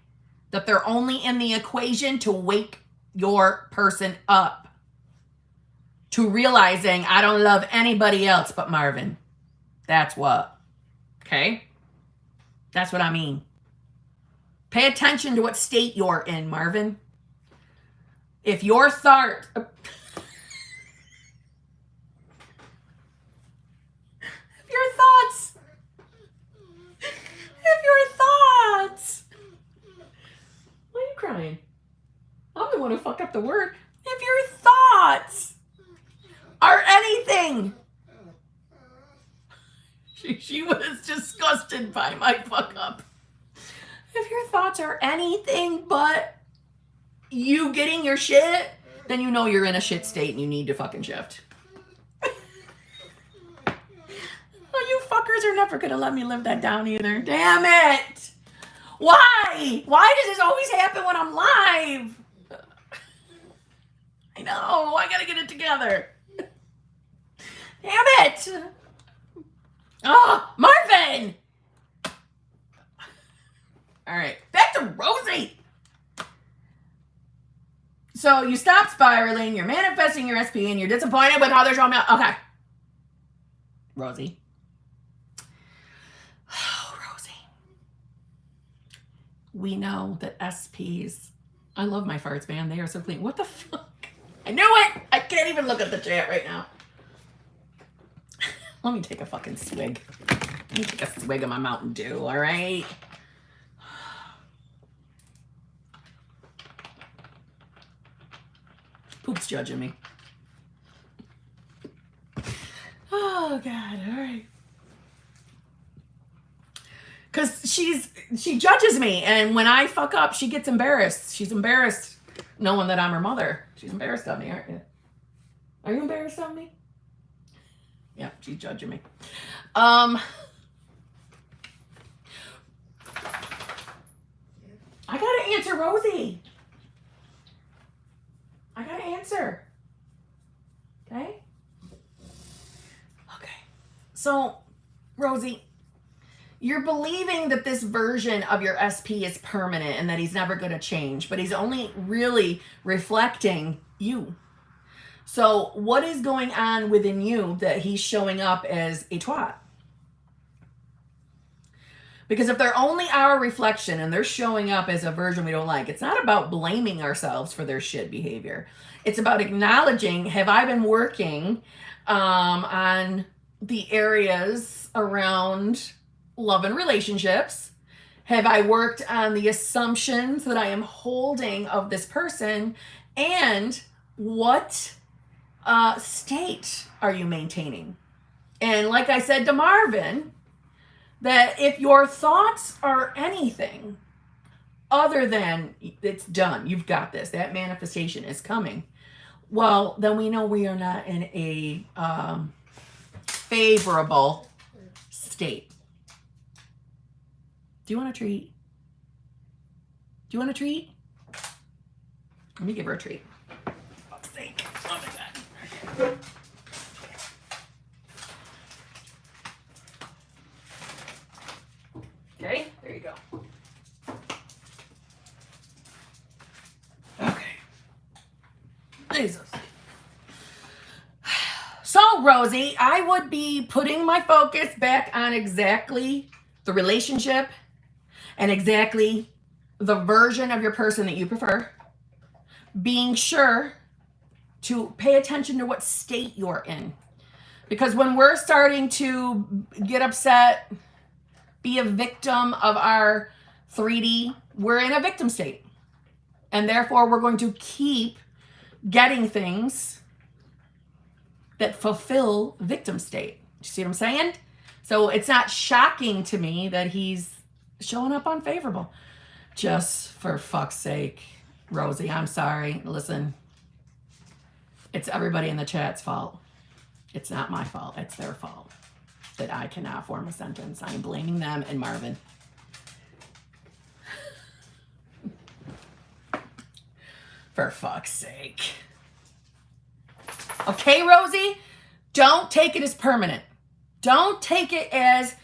That they're only in the equation to wake your person up. To realizing I don't love anybody else but Marvin. That's what. Okay? That's what I mean. Pay attention to what state you're in, Marvin. If your thought... If your thoughts... Why are you crying? I'm the one who fucked up the word. If your thoughts are anything... She was disgusted by my fuck up. If your thoughts are anything but you getting your shit, then you know you're in a shit state and you need to fucking shift. Well, you fuckers are never gonna let me live that down either. Damn it! Why? Why does this always happen when I'm live? I know, I gotta get it together. Damn it! Oh, Marvin! All right, back to Rosie. So you stop spiraling, you're manifesting your SP, and you're disappointed with how they're showing up. Okay. Rosie. Oh, Rosie. We know that SPs, I love my farts, man. They are so clean. What the fuck? I knew it. I can't even look at the chat right now. Let me take a fucking swig. Let me take a swig of my Mountain Dew, all right? Poop's judging me. Oh, God, all right. Because she judges me, and when I fuck up, she gets embarrassed. She's embarrassed knowing that I'm her mother. She's embarrassed of me, aren't you? Are you embarrassed of me? Yeah, she's judging me. I gotta answer Rosie. I gotta answer. Okay? Okay. So, Rosie, you're believing that this version of your SP is permanent and that he's never gonna change, but he's only really reflecting you. So what is going on within you that he's showing up as a twat? Because if they're only our reflection and they're showing up as a version we don't like, it's not about blaming ourselves for their shit behavior. It's about acknowledging, have I been working on the areas around love and relationships? Have I worked on the assumptions that I am holding of this person? And what state are you maintaining? And like I said to Marvin, that if your thoughts are anything other than it's done, you've got this, that manifestation is coming, well, then we know we are not in a favorable state. Do you want a treat? Do you want a treat? Let me give her a treat. For fuck's sake. Oh my God. Okay, there you go. Okay. Jesus. So, Rosie, I would be putting my focus back on exactly the relationship and exactly the version of your person that you prefer. Being sure to pay attention to what state you're in. Because when we're starting to get upset, be a victim of our 3D, we're in a victim state. And therefore, we're going to keep getting things that fulfill victim state. You see what I'm saying? So it's not shocking to me that he's showing up unfavorable. Just for fuck's sake, Rosie, I'm sorry. Listen, it's everybody in the chat's fault. It's not my fault. It's their fault that I cannot form a sentence. I am blaming them and Marvin. For fuck's sake. Okay, Rosie? Don't take it as permanent. Don't take it as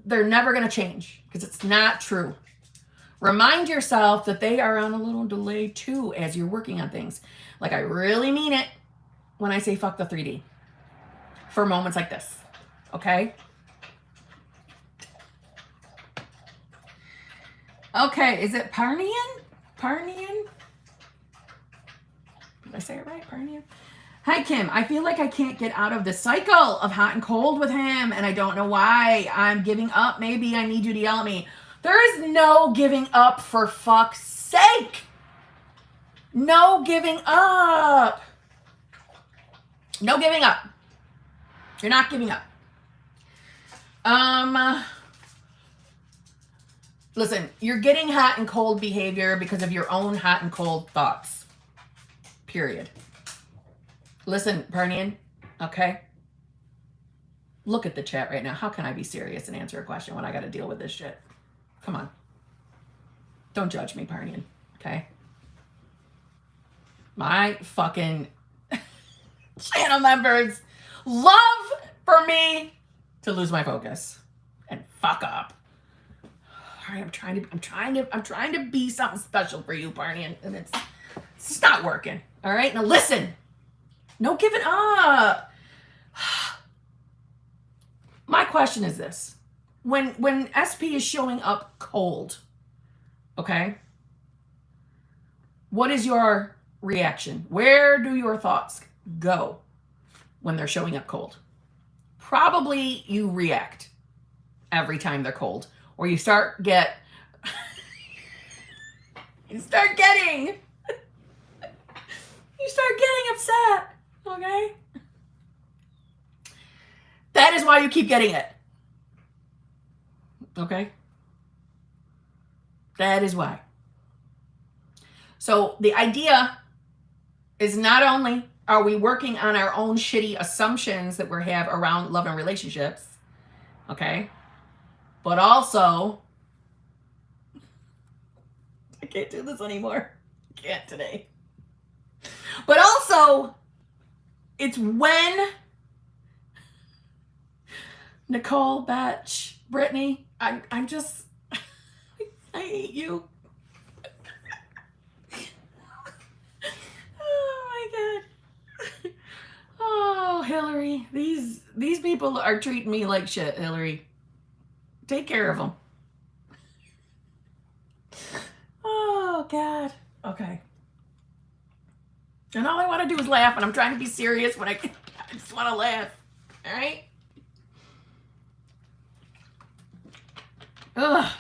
they're never going to change, because it's not true. Remind yourself that they are on a little delay too as you're working on things. Like, I really mean it when I say fuck the 3D for moments like this. Okay? Okay, is it Parnian? Parnian? Did I say it right? Parnian? Hi, Kim. I feel like I can't get out of the cycle of hot and cold with him, and I don't know why. I'm giving up. Maybe I need you to yell at me. There is no giving up, for fuck's sake. No giving up. No giving up. You're not giving up. Listen, you're getting hot and cold behavior because of your own hot and cold thoughts. Period. Listen, Pernian, okay? Look at the chat right now. How can I be serious and answer a question when I got to deal with this shit? Come on. Don't judge me, Pernian, okay? My fucking channel members love for me to lose my focus and fuck up. All right, I'm trying to be something special for you, Barney, and it's not working. All right, now listen. No giving up. My question is this: when SP is showing up cold, okay, what is your reaction? Where do your thoughts go when they're showing up cold? Probably you react every time they're cold. Or you start getting upset, okay? That is why you keep getting it, okay? That is why. So the idea is not only are we working on our own shitty assumptions that we have around love and relationships, okay? But also, I can't do this anymore. I can't today. But also, it's when Nicole, Batch, Brittany, I'm just, I hate you. Oh my God. Oh, Hillary, these people are treating me like shit, Hillary. Take care of them. Oh, God. Okay. And all I want to do is laugh, and I'm trying to be serious when I just want to laugh. All right? Ugh.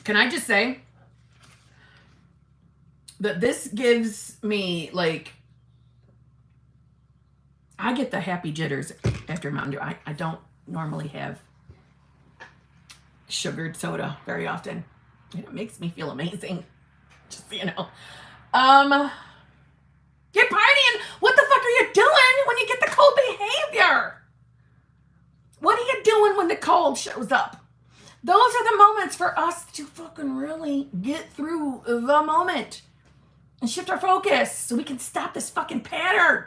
Can I just say that this gives me, like, I get the happy jitters after Mountain Dew. I don't normally have sugared soda very often. It makes me feel amazing. Just so you know. You're partying. What the fuck are you doing when you get the cold behavior? What are you doing when the cold shows up? Those are the moments for us to fucking really get through the moment and shift our focus so we can stop this fucking pattern.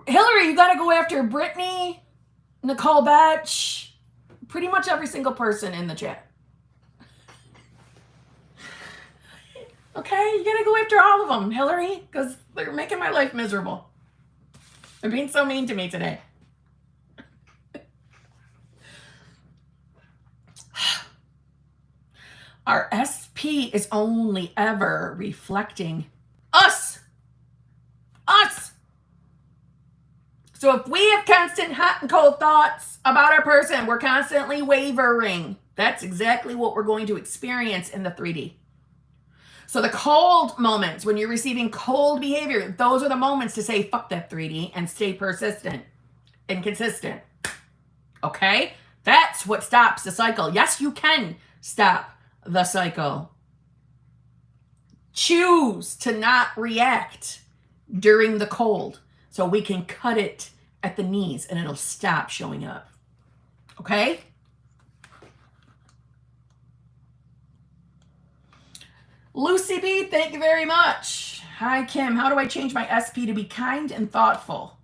Hillary, you got to go after Brittany, Nicole Batch, pretty much every single person in the chat. Okay, you gotta go after all of them, Hillary, because they're making my life miserable. They're being so mean to me today. Our SP is only ever reflecting us. Us. So if we have constant hot and cold thoughts about our person, we're constantly wavering. That's exactly what we're going to experience in the 3D. So the cold moments, when you're receiving cold behavior, those are the moments to say, fuck that 3D, and stay persistent and consistent. Okay? That's what stops the cycle. Yes, you can stop the cycle. Choose to not react during the cold so we can cut it at the knees and it'll stop showing up. Okay? Lucy B, thank you very much. Hi, Kim. How do I change my SP to be kind and thoughtful?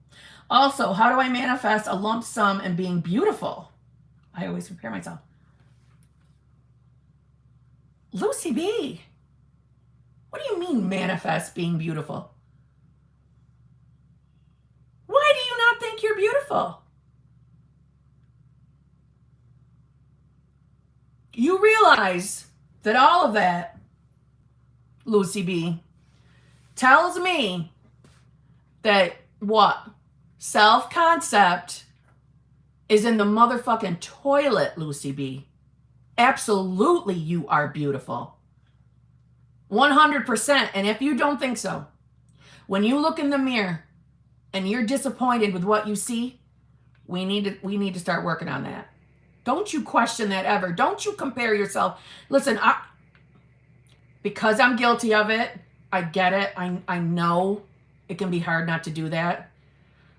Also, how do I manifest a lump sum and being beautiful? I always prepare myself. Lucy B, what do you mean manifest being beautiful? Why do you not think you're beautiful? You realize that all of that, Lucy B, tells me that what? Self-concept is in the motherfucking toilet, Lucy B. Absolutely, you are beautiful. 100%. And if you don't think so, when you look in the mirror and you're disappointed with what you see, we need to start working on that. Don't you question that ever. Don't you compare yourself. Listen, because I'm guilty of it, I get it. I know it can be hard not to do that.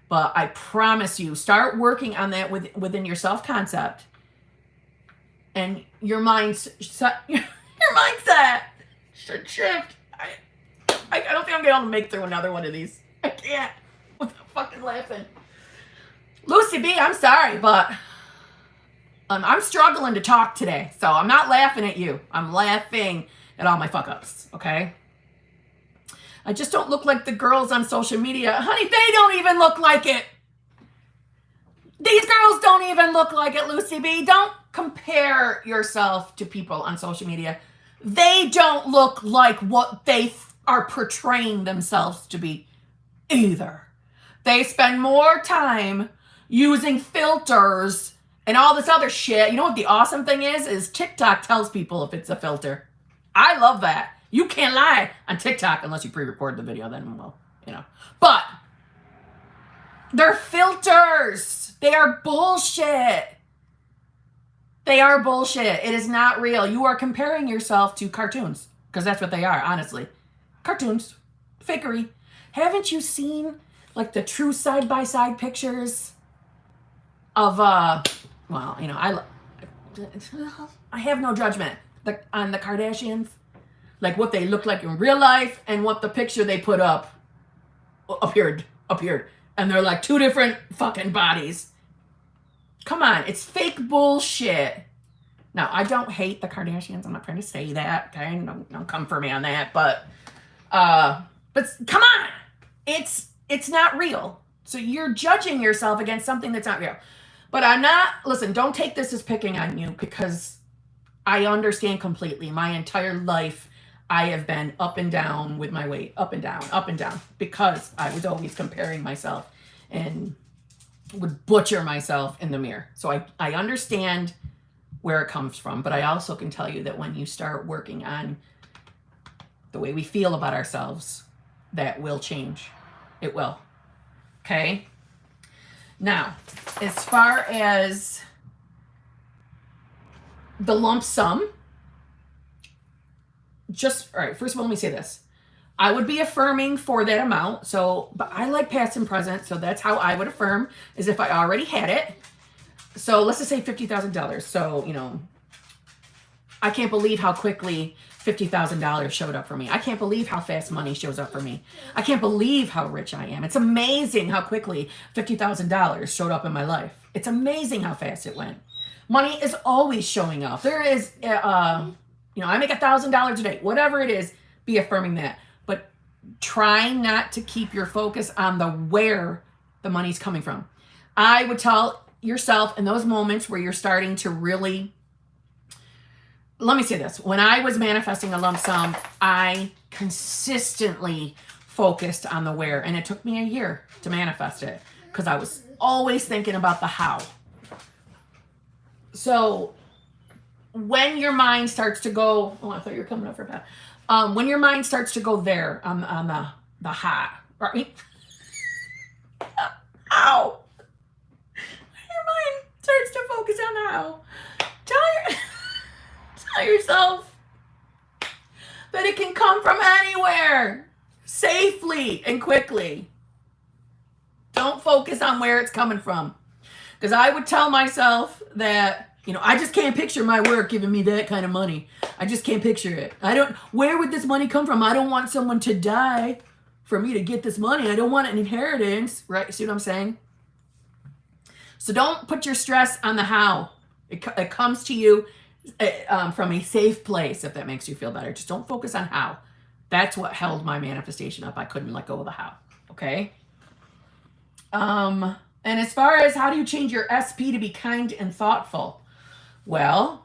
But I promise you, start working on that within your self-concept. And your mindset should shift. I don't think I'm going to be able to make through another one of these. I can't. Without fucking laughing. Lucy B, I'm sorry, but I'm struggling to talk today. So I'm not laughing at you. I'm laughing at all my fuck-ups, okay? I just don't look like the girls on social media. Honey, they don't even look like it. These girls don't even look like it, Lucy B. Don't compare yourself to people on social media. They don't look like what they are portraying themselves to be either. They spend more time using filters and all this other shit. You know what the awesome thing is TikTok tells people if it's a filter. I love that. You can't lie on TikTok unless you pre-record the video, then, well, you know. But they're filters. They are bullshit. They are bullshit. It is not real. You are comparing yourself to cartoons, because that's what they are, honestly. Cartoons. Fakery. Haven't you seen, like, the true side-by-side pictures of, well, you know, I have no judgment on the Kardashians. Like what they look like in real life and what the picture they put up appeared. And they're like two different fucking bodies. Come on, it's fake bullshit. Now, I don't hate the Kardashians. I'm not trying to say that, okay? Don't come for me on that. But come on. It's not real. So you're judging yourself against something that's not real. But listen, don't take this as picking on you, because I understand completely. My entire life, I have been up and down with my weight, up and down, because I was always comparing myself and would butcher myself in the mirror. So I understand where it comes from, but I also can tell you that when you start working on the way we feel about ourselves, that will change. It will. Okay? Now, as far as the lump sum, all right, first of all, let me say this. I would be affirming for that amount. But I like past and present. So that's how I would affirm, is if I already had it. So let's just say $50,000. So, you know, I can't believe how quickly $50,000 showed up for me. I can't believe how fast money shows up for me. I can't believe how rich I am. It's amazing how quickly $50,000 showed up in my life. It's amazing how fast it went. Money is always showing up. There is, you know, I make $1,000 a day, whatever it is, be affirming that. But try not to keep your focus on where the money's coming from. I would tell yourself in those moments where you're starting to really, let me say this. When I was manifesting a lump sum, I consistently focused on the where. And it took me a year to manifest it, because I was always thinking about the how. So when your mind starts to go, I thought you were coming up for that. When your mind starts to go there on the how, right? How? Your mind starts to focus on the how. Tell yourself that it can come from anywhere, safely and quickly. Don't focus on where it's coming from. Because I would tell myself that You know, I just can't picture my work giving me that kind of money. I just can't picture it. Where would this money come from? I don't want someone to die for me to get this money. I don't want an inheritance, right? See what I'm saying? So don't put your stress on the how. It comes to you from a safe place, if that makes you feel better. Just don't focus on how. That's what held my manifestation up. I couldn't let go of the how, okay? And as far as how do you change your SP to be kind and thoughtful? Well,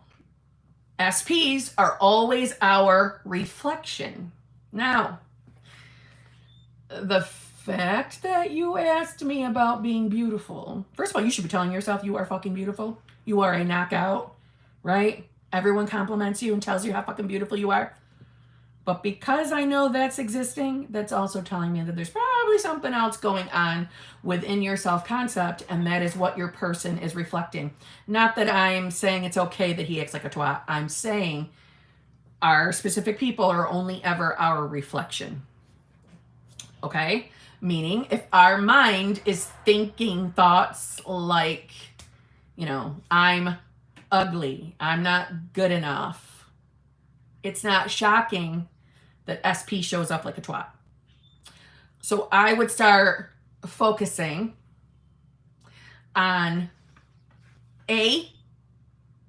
SPs are always our reflection. Now, the fact that you asked me about being beautiful, first of all, you should be telling yourself you are fucking beautiful. You are a knockout, right? Everyone compliments you and tells you how fucking beautiful you are. But because I know that's existing, that's also telling me that there's probably something else going on within your self-concept, and that is what your person is reflecting. Not that I'm saying it's okay that he acts like a twat. I'm saying our specific people are only ever our reflection. Okay? Meaning, if our mind is thinking thoughts like, you know, I'm ugly, I'm not good enough, it's not shocking that SP shows up like a twat. So I would start focusing on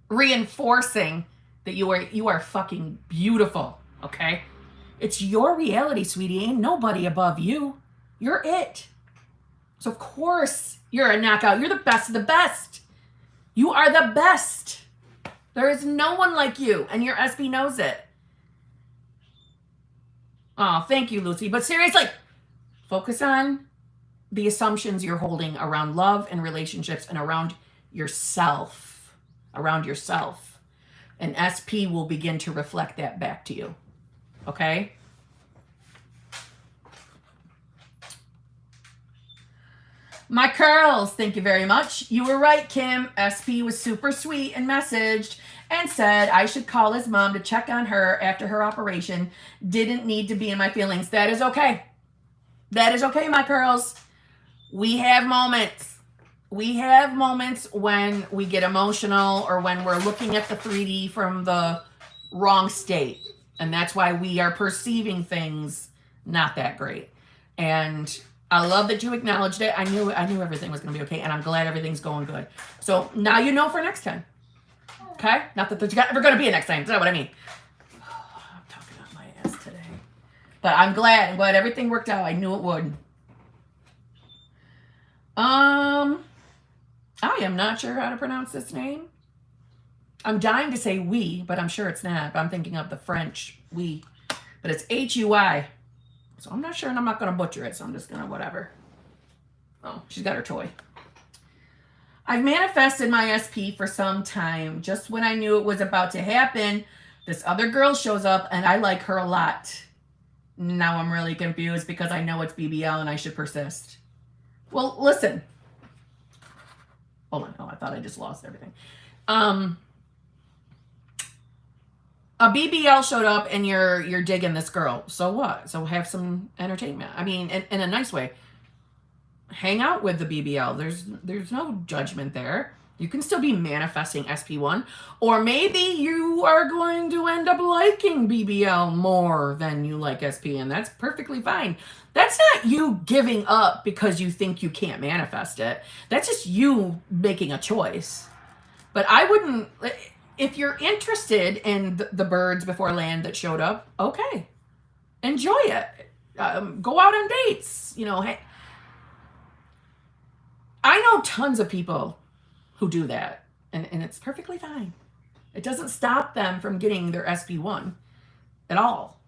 reinforcing that you are fucking beautiful, okay? It's your reality, sweetie. Ain't nobody above you. You're it. So of course you're a knockout. You're the best of the best. You are the best. There is no one like you, and your SP knows it. Oh, thank you, Lucy. But seriously, focus on the assumptions you're holding around love and relationships and around yourself. Around yourself. And SP will begin to reflect that back to you. Okay? My curls, thank you very much. You were right, Kim. SP was super sweet and messaged and said I should call his mom to check on her after her operation. Didn't need to be in my feelings. That is okay. That is okay, my curls. We have moments. We have moments when we get emotional or when we're looking at the 3D from the wrong state. And that's why we are perceiving things not that great. And I love that you acknowledged it. I knew everything was going to be okay, and I'm glad everything's going good. So now you know for next time. Okay? Not that there's ever going to be a next time. That's not what I mean. I'm talking out my ass today. But I'm glad everything worked out. I knew it would. I am not sure how to pronounce this name. I'm dying to say oui, but I'm sure it's not. But I'm thinking of the French oui. But it's H-U-I. So I'm not sure, and I'm not going to butcher it, so I'm just going to whatever. Oh, she's got her toy. I've manifested my SP for some time. Just when I knew it was about to happen, this other girl shows up, and I like her a lot. Now I'm really confused because I know it's BBL and I should persist. Well, listen. Hold on. Oh, I thought I just lost everything. A BBL showed up and you're digging this girl. So what? So have some entertainment. I mean, in a nice way. Hang out with the BBL. There's no judgment there. You can still be manifesting SP1. Or maybe you are going to end up liking BBL more than you like SP, and that's perfectly fine. That's not you giving up because you think you can't manifest it. That's just you making a choice. But I wouldn't... If you're interested in the birds before land that showed up, okay. Enjoy it. Go out on dates. You know, hey, I know tons of people who do that, and it's perfectly fine. It doesn't stop them from getting their SP1 at all.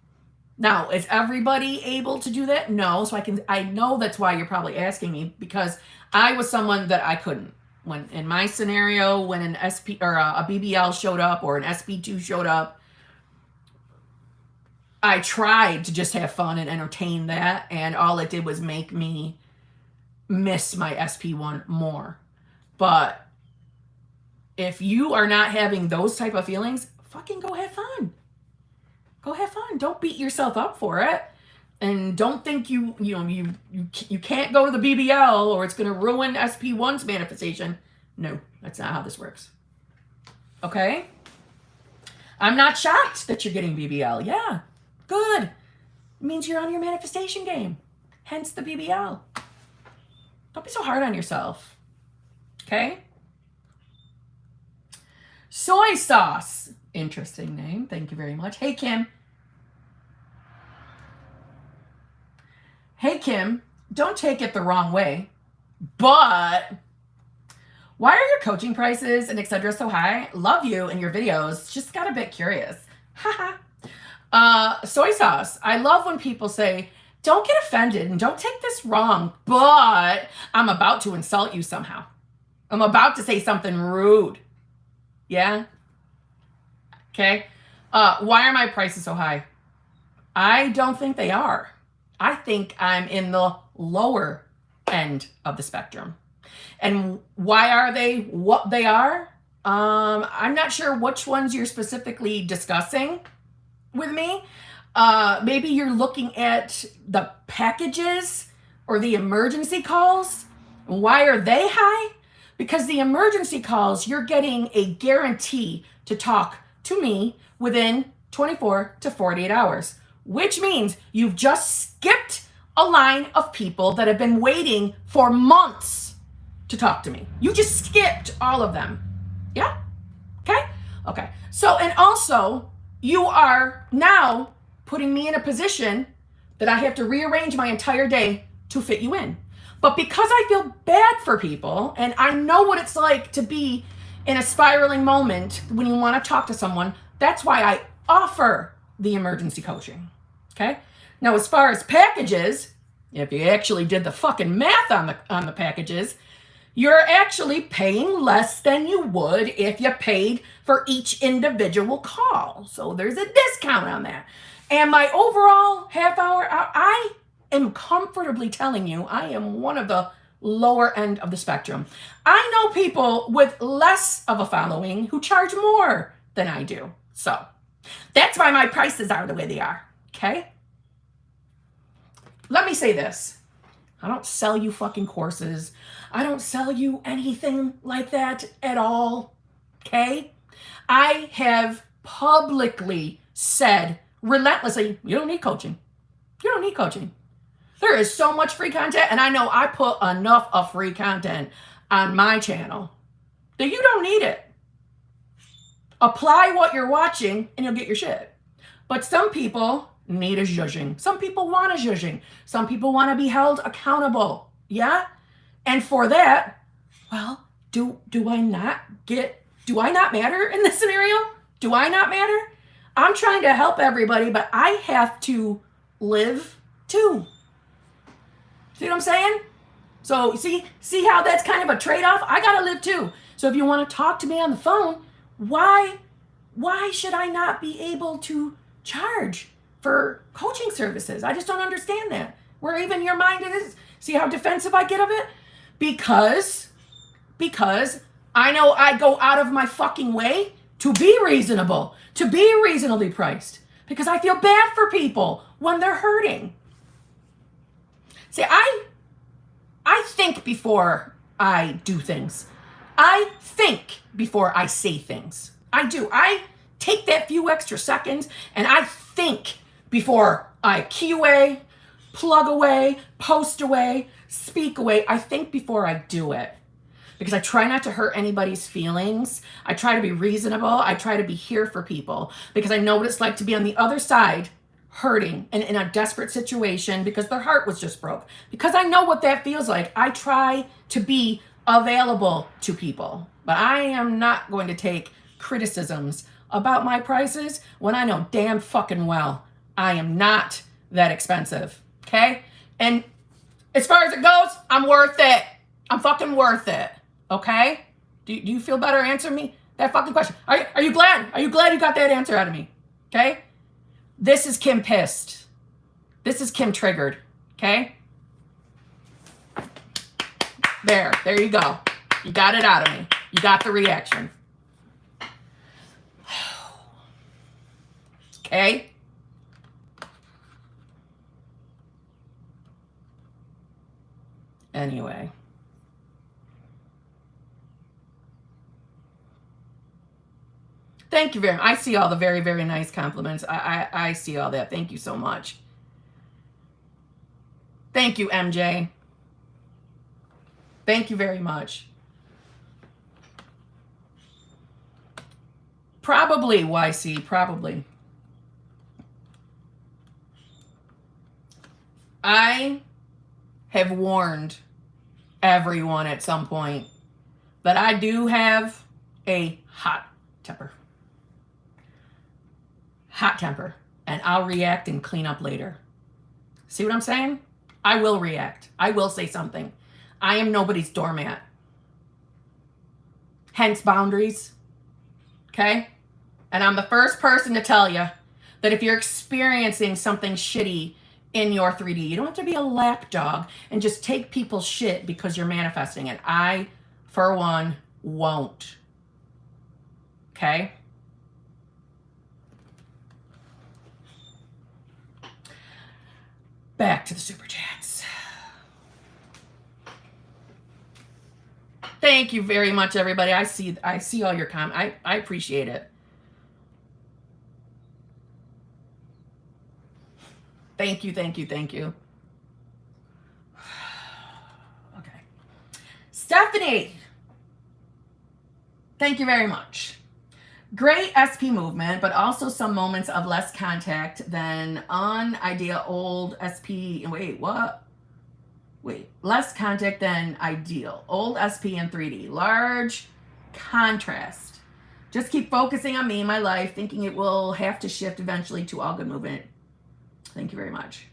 Now, is everybody able to do that? No. So I know that's why you're probably asking me, because I was someone that I couldn't. When in my scenario, when an SP or a BBL showed up or an SP2 showed up, I tried to just have fun and entertain that, and all it did was make me miss my SP1 more. But if you are not having those type of feelings, fucking go have fun. Go have fun. Don't beat yourself up for it. And don't think you can't go to the BBL or it's going to ruin SP1's manifestation. No, that's not how this works. Okay? I'm not shocked that you're getting BBL. Yeah, good. It means you're on your manifestation game. Hence the BBL. Don't be so hard on yourself. Okay? Soy sauce. Interesting name. Thank you very much. Hey, Kim. Hey, Kim. Don't take it the wrong way, but why are your coaching prices and etc. so high? Love you and your videos. Just got a bit curious. Haha. Soy sauce. I love when people say, don't get offended and don't take this wrong, but I'm about to insult you somehow. I'm about to say something rude. Yeah? Okay. Why are my prices so high? I don't think they are. I think I'm in the lower end of the spectrum. And why are they what they are? I'm not sure which ones you're specifically discussing with me. Maybe you're looking at the packages or the emergency calls. Why are they high? Because the emergency calls, you're getting a guarantee to talk to me within 24 to 48 hours, which means you've just skipped a line of people that have been waiting for months to talk to me. You just skipped all of them. Yeah? Okay? Okay. So, and also, you are now putting me in a position that I have to rearrange my entire day to fit you in. But because I feel bad for people, and I know what it's like to be in a spiraling moment when you want to talk to someone, that's why I offer the emergency coaching. Okay? Now, as far as packages, if you actually did the fucking math on the packages, you're actually paying less than you would if you paid for each individual call. So there's a discount on that. And my overall half hour, I am comfortably telling you, I am one of the lower end of the spectrum. I know people with less of a following who charge more than I do. So that's why my prices are the way they are. Okay? Let me say this. I don't sell you fucking courses. I don't sell you anything like that at all. Okay? I have publicly said relentlessly, you don't need coaching. You don't need coaching. There is so much free content, and I know I put enough of free content on my channel that you don't need it. Apply what you're watching and you'll get your shit. But some people need a zhuzhing. Some people want a zhuzhing. Some people want to be held accountable. Yeah? And for that, well, do I not matter in this scenario? Do I not matter? I'm trying to help everybody, but I have to live too. See what I'm saying? So see how that's kind of a trade-off? I gotta live too. So if you want to talk to me on the phone, why should I not be able to charge for coaching services? I just don't understand that. Where even your mind is. See how defensive I get of it? Because I know I go out of my fucking way to be reasonable, to be reasonably priced. Because I feel bad for people when they're hurting. See, I think before I do things. I think before I say things. I do. I take that few extra seconds and I think before I key away, plug away, post away, speak away. I think before I do it. Because I try not to hurt anybody's feelings. I try to be reasonable. I try to be here for people. Because I know what it's like to be on the other side, hurting and in a desperate situation because their heart was just broke. Because I know what that feels like. I try to be available to people. But I am not going to take criticisms about my prices when I know damn fucking well I am not that expensive. Okay? And as far as it goes, I'm worth it. I'm fucking worth it. Okay? Do you feel better answering me that fucking question? Are you glad? Are you glad you got that answer out of me? Okay? This is Kim pissed. This is Kim triggered. Okay? There you go. You got it out of me. You got the reaction. Okay? Anyway. Thank you very much. I see all the very, very nice compliments. I see all that. Thank you so much. Thank you, MJ. Thank you very much. Probably, YC, probably. I have warned everyone at some point that I do have a hot temper. Hot temper. And I'll react and clean up later. See what I'm saying? I will react. I will say something. I am nobody's doormat. Hence boundaries. Okay? And I'm the first person to tell you that if you're experiencing something shitty in your 3D, you don't have to be a lapdog and just take people's shit because you're manifesting it. I, for one, won't. Okay? Back to the super chats. Thank you very much, everybody. I see all your comments. I appreciate it. Thank you, thank you, thank you. Okay. Stephanie. Thank you very much. Great SP movement, but also some moments of less contact than unideal old SP. Wait, what? Wait, less contact than ideal. Old SP and 3D. Large contrast. Just keep focusing on me and my life, thinking it will have to shift eventually to all good movement. Thank you very much.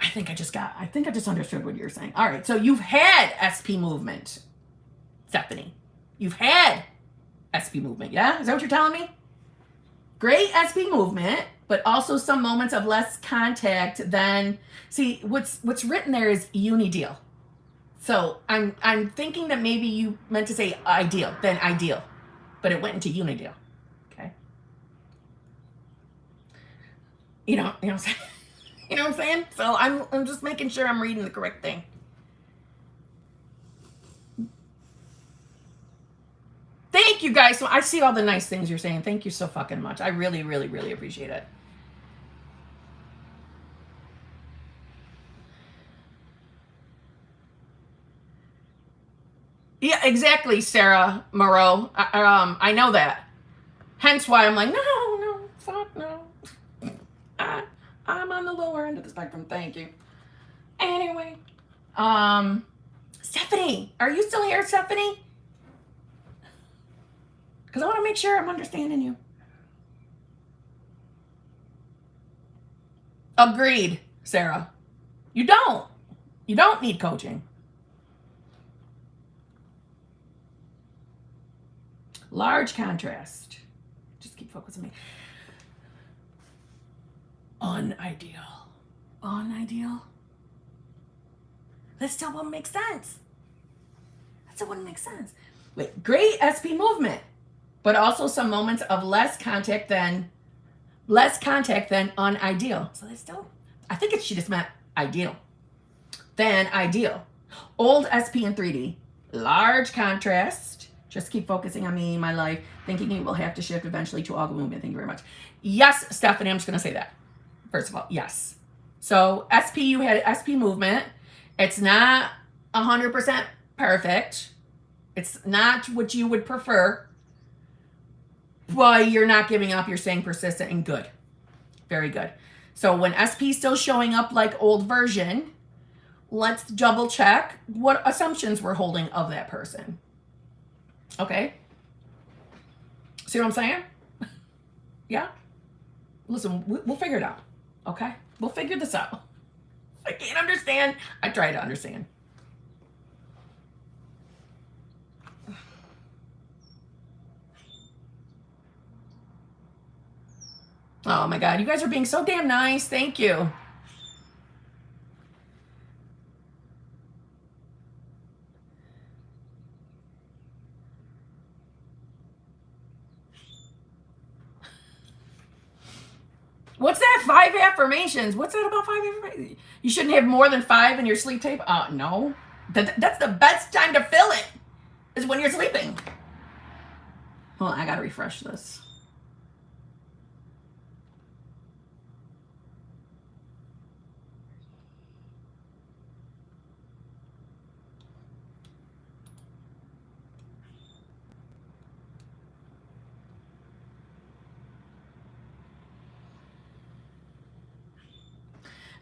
I think I just understood what you're saying. All right, so you've had SP movement, Stephanie. You've had SP movement, yeah? Is that what you're telling me? Great SP movement, but also some moments of less contact than, see, what's written there is unideal. So I'm thinking that maybe you meant to say ideal, then ideal, but it went into unideal. Okay. You know what I'm saying? You know what I'm saying? So I'm just making sure I'm reading the correct thing. Thank you guys. So I see all the nice things you're saying. Thank you so fucking much. I really, really, really appreciate it. Yeah, exactly, Sarah Moreau. I know that. Hence why I'm like, no, fuck no. I'm on the lower end of the spectrum. Thank you. Anyway, Stephanie, are you still here, Stephanie? Because I want to make sure I'm understanding you. Agreed, Sarah. You don't need coaching. Large contrast. Just keep focusing on me. Unideal. That still wouldn't make sense. Wait, great SP movement, but also some moments of less contact than unideal. So that's still, I think she just meant ideal. Than ideal. Old SP and 3D. Large contrast. Just keep focusing on me, my life, thinking it will have to shift eventually to all the movement. Thank you very much. Yes, Stephanie, I'm just going to say that. First of all, yes. So SP, you had SP movement. It's not 100% perfect. It's not what you would prefer. But you're not giving up. You're staying persistent and good. Very good. So when SP is still showing up like old version, let's double check what assumptions we're holding of that person. Okay? See what I'm saying? Yeah? Listen, we'll figure it out. Okay? We'll figure this out. I can't understand. I try to understand. Oh my God, you guys are being so damn nice. Thank you. What's that? 5 affirmations. What's that about 5 affirmations? You shouldn't have more than 5 in your sleep tape? No. That's the best time to fill it, is when you're sleeping. Well, I gotta refresh this.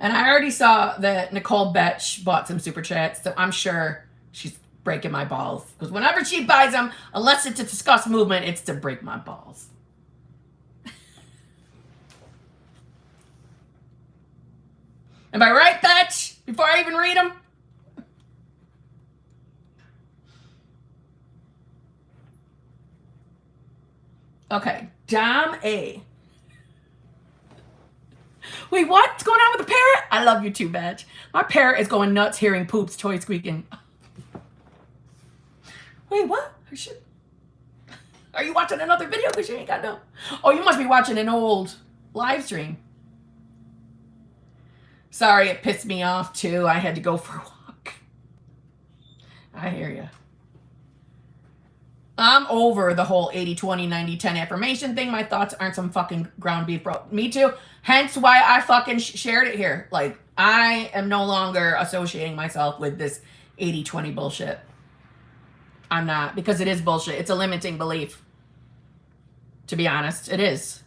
And I already saw that Nicole Betch bought some super chats, so I'm sure she's breaking my balls. Because whenever she buys them, unless it's to discuss movement, it's to break my balls. Am I right, Betch? Before I even read them? Okay, Dom A. Wait, what's going on with the parrot? I love you too, Badge. My parrot is going nuts hearing Poop's toy squeaking. Wait, what? Are you watching another video? Because you ain't got no... Oh, you must be watching an old live stream. Sorry, it pissed me off too. I had to go for a walk. I hear you. I'm over the whole 80-20, 90-10 affirmation thing. My thoughts aren't some fucking ground beef, bro. Me too. Hence why I fucking shared it here. Like, I am no longer associating myself with this 80-20 bullshit. I'm not. Because it is bullshit. It's a limiting belief. To be honest, it is.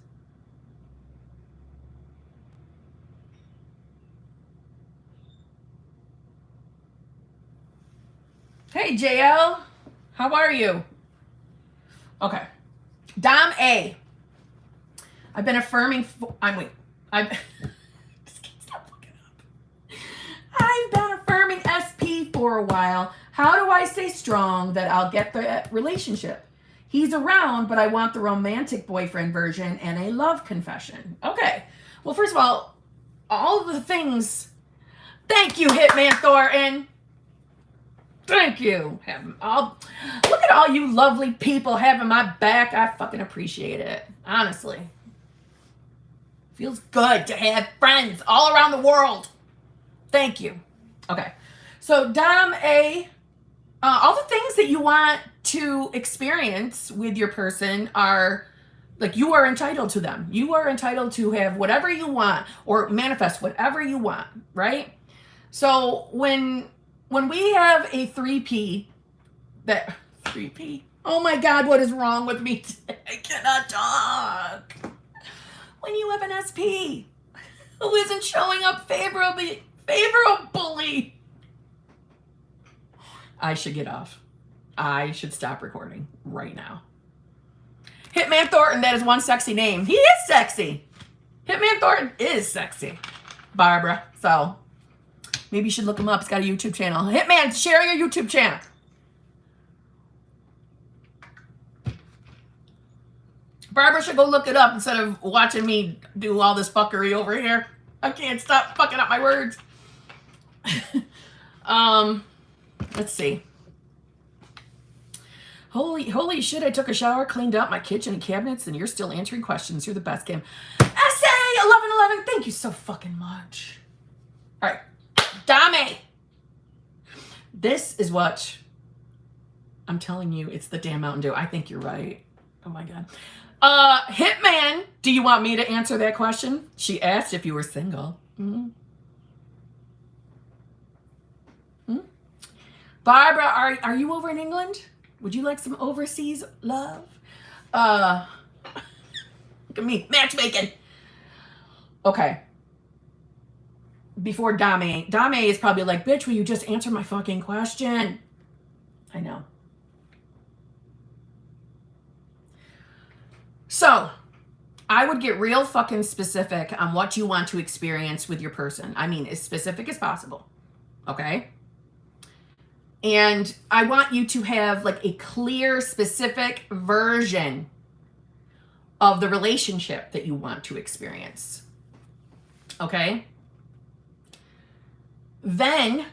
Hey, JL. How are you? Okay. Dom A. I've been affirming... I've just can't stop looking up. I've been affirming SP for a while. How do I stay strong that I'll get the relationship? He's around, but I want the romantic boyfriend version and a love confession. Okay. Well, first of all of the things... Thank you, Hitman Thornton. Thank you. Look at all you lovely people having my back. I fucking appreciate it. Honestly. Feels good to have friends all around the world. Thank you. Okay. So, Dom A, all the things that you want to experience with your person are, like, you are entitled to them. You are entitled to have whatever you want or manifest whatever you want, right? So, when we have a 3P, that 3P, oh my God, what is wrong with me today? I cannot talk. When you have an SP who isn't showing up favorably, I should get off. I should stop recording right now. Hitman Thornton, that is one sexy name. He is sexy. Hitman Thornton is sexy, Barbara. So maybe you should look him up. He's got a YouTube channel. Hitman, share your YouTube channel. Barbara should go look it up instead of watching me do all this fuckery over here. I can't stop fucking up my words. Let's see. Holy shit, I took a shower, cleaned up my kitchen and cabinets, and you're still answering questions. You're the best, Kim. Essay 1111, thank you so fucking much. All right. Dame. This is what I'm telling you. It's the damn Mountain Dew. I think you're right. Oh my God. Hitman, do you want me to answer that question? She asked if you were single. Mm-hmm. Barbara, are you over in England? Would you like some overseas love? Look at me, matchmaking. Okay. Before Dame is probably like, bitch, will you just answer my fucking question? I know. So, I would get real fucking specific on what you want to experience with your person. I mean, as specific as possible. Okay? And I want you to have like a clear, specific version of the relationship that you want to experience. Okay? Then,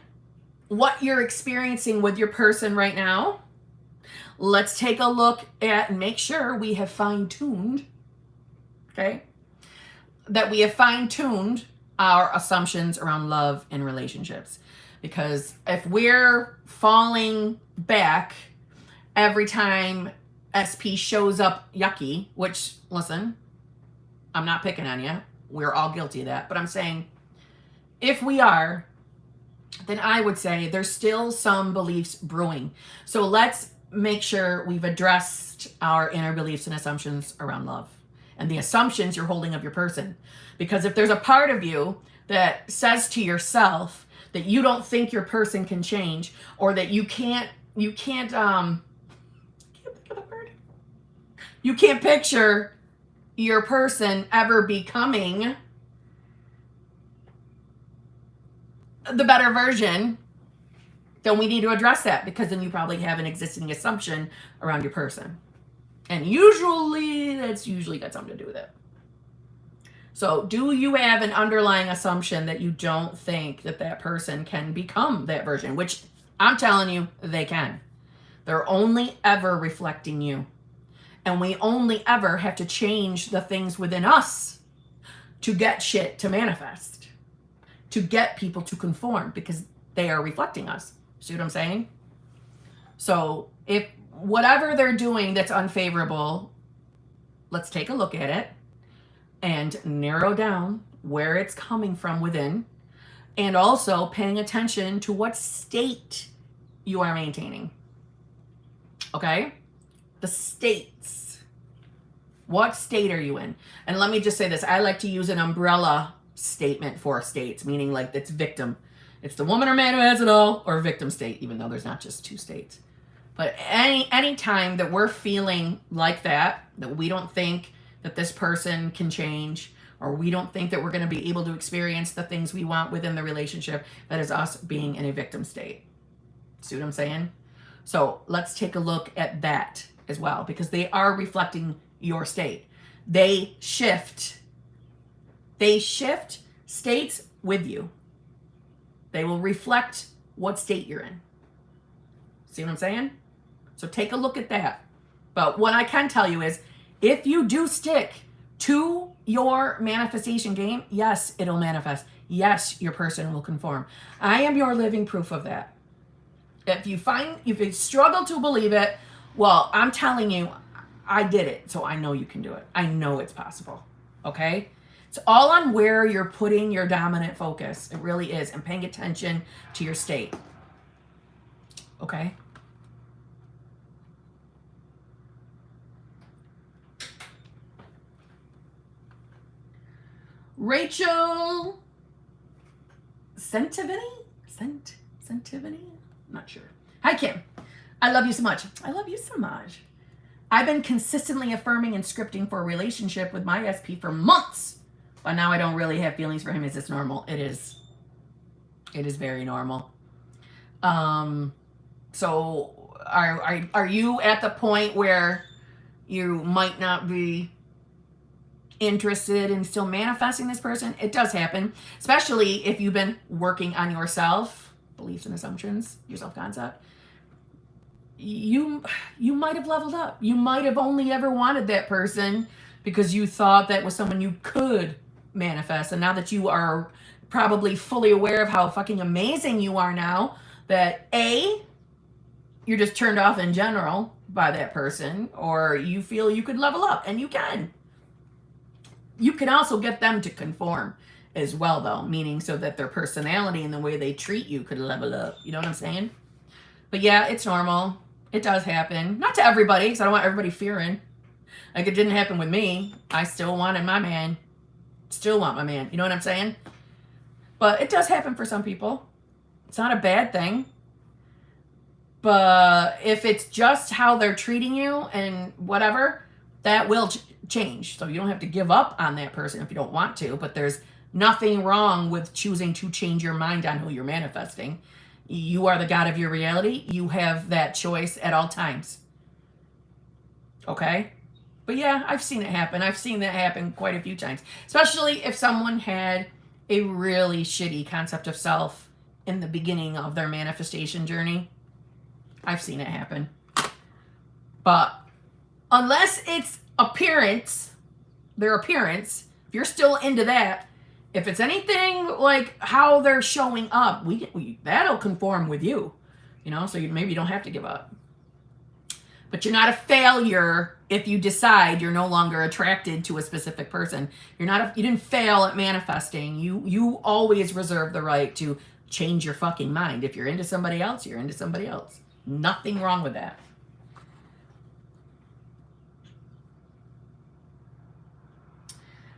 what you're experiencing with your person right now, let's take a look at and make sure we have fine-tuned, okay, that we have fine-tuned our assumptions around love and relationships. Because if we're falling back every time SP shows up yucky, which, listen, I'm not picking on you. We're all guilty of that. But I'm saying, if we are, then I would say there's still some beliefs brewing. So let's make sure we've addressed our inner beliefs and assumptions around love and the assumptions you're holding of your person. Because if there's a part of you that says to yourself that you don't think your person can change, or that you can't think of the word. You can't picture your person ever becoming the better version, then we need to address that, because then you probably have an existing assumption around your person. And usually that's got something to do with it. So do you have an underlying assumption that you don't think that that person can become that version? Which I'm telling you, they can. They're only ever reflecting you. And we only ever have to change the things within us to get shit to manifest, to get people to conform, because they are reflecting us. See what I'm saying? So if whatever they're doing that's unfavorable, let's take a look at it and narrow down where it's coming from within, and also paying attention to what state you are maintaining. Okay? The states. What state are you in? And let me just say this. I like to use an umbrella statement for states, meaning like it's victim. It's the woman or man who has it all, or victim state, even though there's not just two states. But any time that we're feeling like that we don't think that this person can change, or we don't think that we're going to be able to experience the things we want within the relationship, that is us being in a victim state. See what I'm saying? So let's take a look at that as well, because they are reflecting your state. They shift states with you. They will reflect what state you're in. See what I'm saying? So take a look at that. But what I can tell you is, if you do stick to your manifestation game, yes, it'll manifest. Yes, your person will conform. I am your living proof of that. If you struggle to believe it, well, I'm telling you, I did it, so I know you can do it. I know it's possible. Okay? It's all on where you're putting your dominant focus. It really is. And paying attention to your state. Okay? Rachel Sentivini? Sentivini? Not sure. Hi, Kim. I love you so much. I love you so much. I've been consistently affirming and scripting for a relationship with my SP for months, but now I don't really have feelings for him. Is this normal? It is. It is very normal. So are you at the point where you might not be interested in still manifesting this person? It does happen, especially if you've been working on yourself, beliefs and assumptions, your self-concept. You might have leveled up. You might have only ever wanted that person because you thought that was someone you could manifest. And now that you are probably fully aware of how fucking amazing you are now, that A, you're just turned off in general by that person, or you feel you could level up, and you can. You can also get them to conform as well, though, meaning so that their personality and the way they treat you could level up. You know what I'm saying? But yeah, it's normal. It does happen. Not to everybody, because I don't want everybody fearing. Like, it didn't happen with me. I still wanted my man. Still want my man. You know what I'm saying? But it does happen for some people. It's not a bad thing. But if it's just how they're treating you and whatever, that will change. So you don't have to give up on that person if you don't want to. But there's nothing wrong with choosing to change your mind on who you're manifesting. You are the God of your reality. You have that choice at all times. Okay? But yeah, I've seen it happen. I've seen that happen quite a few times. Especially if someone had a really shitty concept of self in the beginning of their manifestation journey. I've seen it happen. But unless it's appearance, their appearance, If you're still into that, if it's anything like how they're showing up, that'll conform with you, you know, so maybe you don't have to give up. But you're not a failure if you decide you're no longer attracted to a specific person. You didn't fail at manifesting. You always reserve the right to change your fucking mind. If you're into somebody else, you're into somebody else. Nothing wrong with that.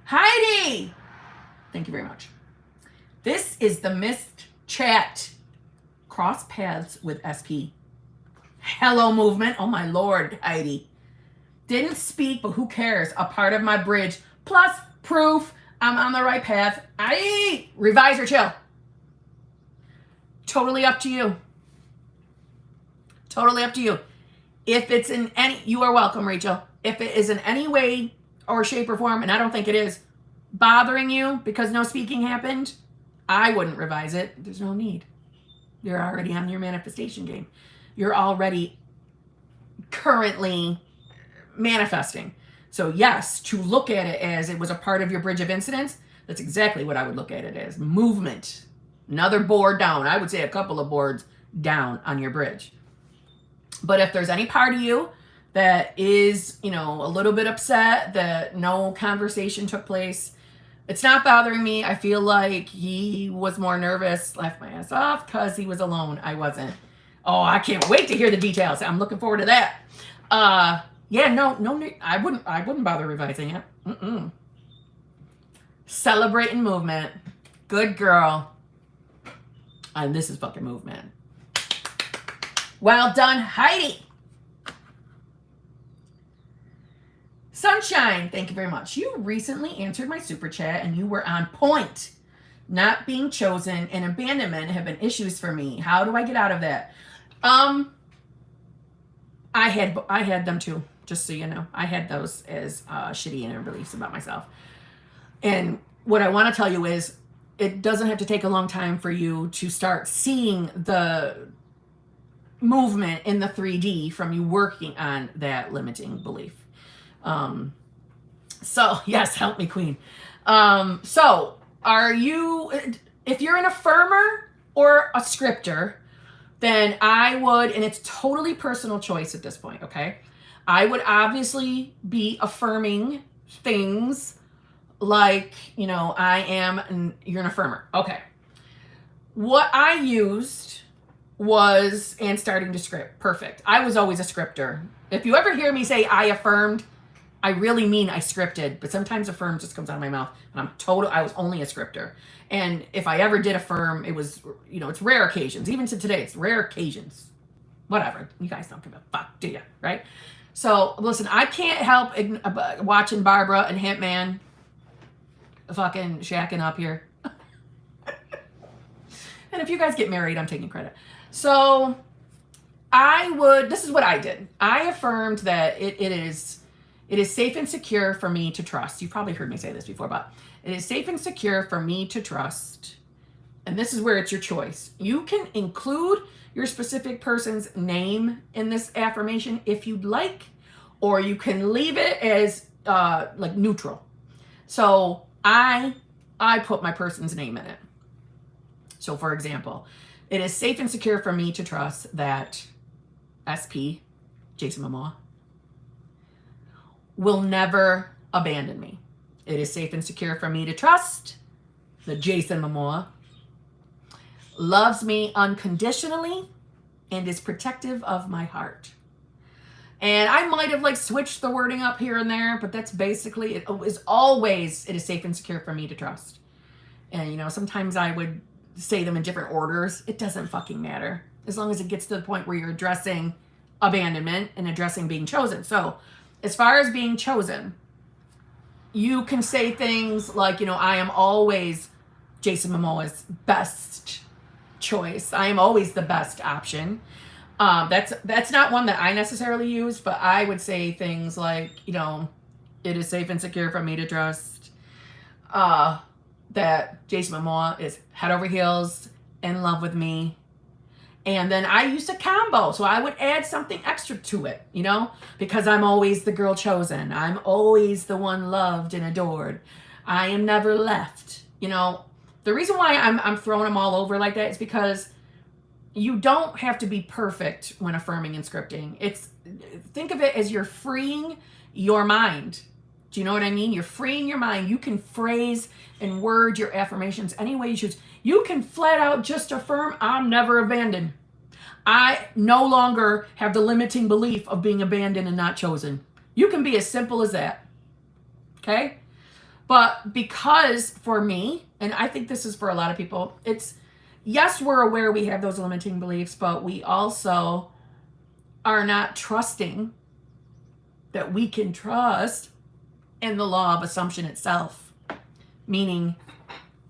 Heidi! Thank you very much. This is the missed chat. Cross paths with SP. Hello movement. Oh my Lord, Heidi. Didn't speak, but who cares? A part of my bridge. Plus proof I'm on the right path. Revise or chill. Totally up to you. Totally up to you. If it's in any, you are welcome, Rachel. If it is in any way or shape or form, and I don't think it is, bothering you because no speaking happened, I wouldn't revise it. There's no need. You're already on your manifestation game. You're already currently manifesting. So yes, to look at it as it was a part of your bridge of incidents, that's exactly what I would look at it as. Movement. Another board down. I would say a couple of boards down on your bridge. But if there's any part of you that is, you know, a little bit upset that no conversation took place, it's not bothering me. I feel like he was more nervous, left my ass off because he was alone. I wasn't. Oh, I can't wait to hear the details. I'm looking forward to that. Yeah, no, I wouldn't bother revising it. Celebrating movement. Good girl. And this is fucking movement. Well done, Heidi. Sunshine, thank you very much. You recently answered my super chat and you were on point. Not being chosen and abandonment have been issues for me. How do I get out of that? I had them too, just so you know. I had those as shitty inner beliefs about myself. And what I want to tell you is it doesn't have to take a long time for you to start seeing the movement in the 3D from you working on that limiting belief. So yes, help me, queen. So are you, if you're an affirmer or a scripter, then I would, and it's totally personal choice at this point, okay? I would obviously be affirming things like, you know, you're an affirmer. Okay. What I used was, and starting to script, perfect. I was always a scripter. If you ever hear me say I affirmed, I really mean I scripted, but sometimes affirm just comes out of my mouth, and I was only a scripter. And if I ever did affirm, it was, you know, it's rare occasions. Even to today, it's rare occasions. Whatever. You guys don't give a fuck, do you? Right? So, listen, I can't help watching Barbara and Hitman fucking shacking up here. And if you guys get married, I'm taking credit. So, this is what I did. I affirmed that it is safe and secure for me to trust. You've probably heard me say this before, but it is safe and secure for me to trust. And this is where it's your choice. You can include your specific person's name in this affirmation if you'd like, or you can leave it as like neutral. So I put my person's name in it. So for example, it is safe and secure for me to trust that SP, Jason Momoa, will never abandon me. It is safe and secure for me to trust that Jason Momoa loves me unconditionally and is protective of my heart. And I might have like switched the wording up here and there, but that's basically it. It is safe and secure for me to trust. And you know, sometimes I would say them in different orders. It doesn't fucking matter as long as it gets to the point where you're addressing abandonment and addressing being chosen. So as far as being chosen, you can say things like, you know, I am always Jason Momoa's best choice. I am always the best option. That's not one that I necessarily use, but I would say things like, you know, it is safe and secure for me to trust that Jason Momoa is head over heels in love with me. And then I used a combo, so I would add something extra to it, you know, because I'm always the girl chosen. I'm always the one loved and adored. I am never left. You know, the reason why I'm throwing them all over like that is because you don't have to be perfect when affirming and scripting. Think of it as you're freeing your mind. Do you know what I mean? You're freeing your mind. You can phrase and word your affirmations any way you choose. You can flat out just affirm, I'm never abandoned. I no longer have the limiting belief of being abandoned and not chosen. You can be as simple as that. Okay? But because for me, and I think this is for a lot of people, it's, yes, we're aware we have those limiting beliefs, but we also are not trusting that we can trust in the law of assumption itself. Meaning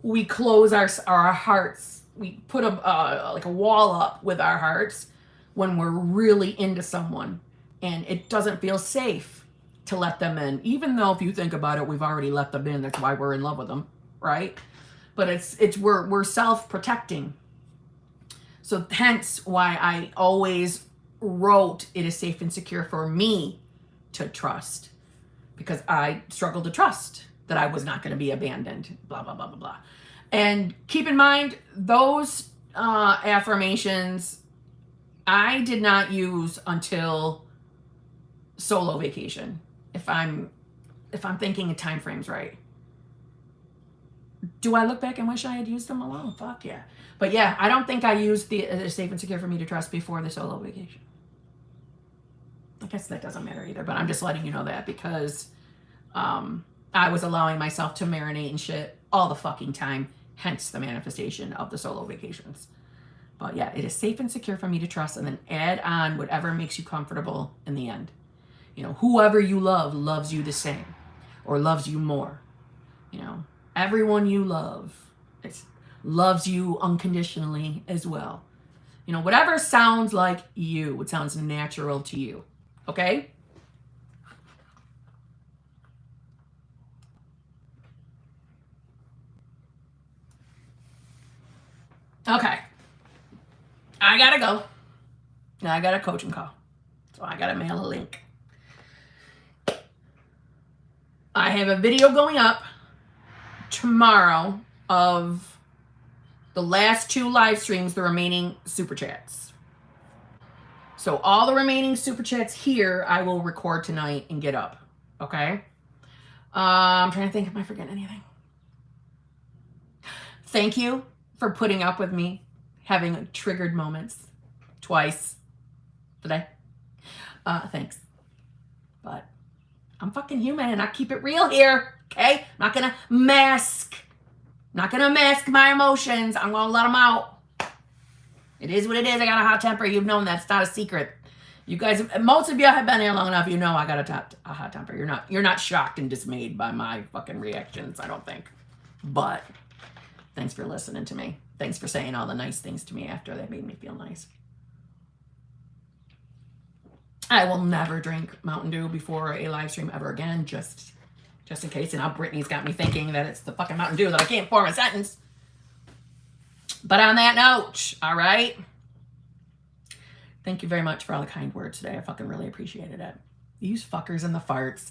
we close our hearts. We put like a wall up with our hearts when we're really into someone. And it doesn't feel safe to let them in. Even though if you think about it, we've already let them in. That's why we're in love with them, right? But we're self-protecting. So hence why I always wrote, it is safe and secure for me to trust. Because I struggled to trust that I was not going to be abandoned, blah, blah, blah, blah, blah. And keep in mind, those affirmations I did not use until solo vacation. If I'm thinking of time frames right. Do I look back and wish I had used them alone? Fuck yeah. But yeah, I don't think I used the safe and secure for me to trust before the solo vacation. I guess that doesn't matter either, but I'm just letting you know that because I was allowing myself to marinate in shit all the fucking time, hence the manifestation of the solo vacations. But yeah, it is safe and secure for me to trust, and then add on whatever makes you comfortable in the end. You know, whoever you love loves you the same or loves you more. You know, everyone you love loves you unconditionally as well. You know, whatever sounds like you, what sounds natural to you. Okay? Okay. I gotta go. Now I got a coaching call. So I gotta mail a link. I have a video going up tomorrow of the last 2 live streams, the remaining super chats. So all the remaining super chats here, I will record tonight and get up. Okay? I'm trying to think if I forget anything. Thank you for putting up with me having triggered moments twice today. Thanks. But I'm fucking human and I keep it real here. Okay? Not gonna mask my emotions. I'm gonna let them out. It is what it is. I got a hot temper. You've known that. It's not a secret. You guys, most of you have been here long enough. You know I got a hot temper. You're not shocked and dismayed by my fucking reactions, I don't think. But thanks for listening to me. Thanks for saying all the nice things to me after they made me feel nice. I will never drink Mountain Dew before a live stream ever again, just in case. And now Brittany's got me thinking that it's the fucking Mountain Dew that I can't form a sentence. But on that note, all right? Thank you very much for all the kind words today. I fucking really appreciated it. These fuckers and the farts.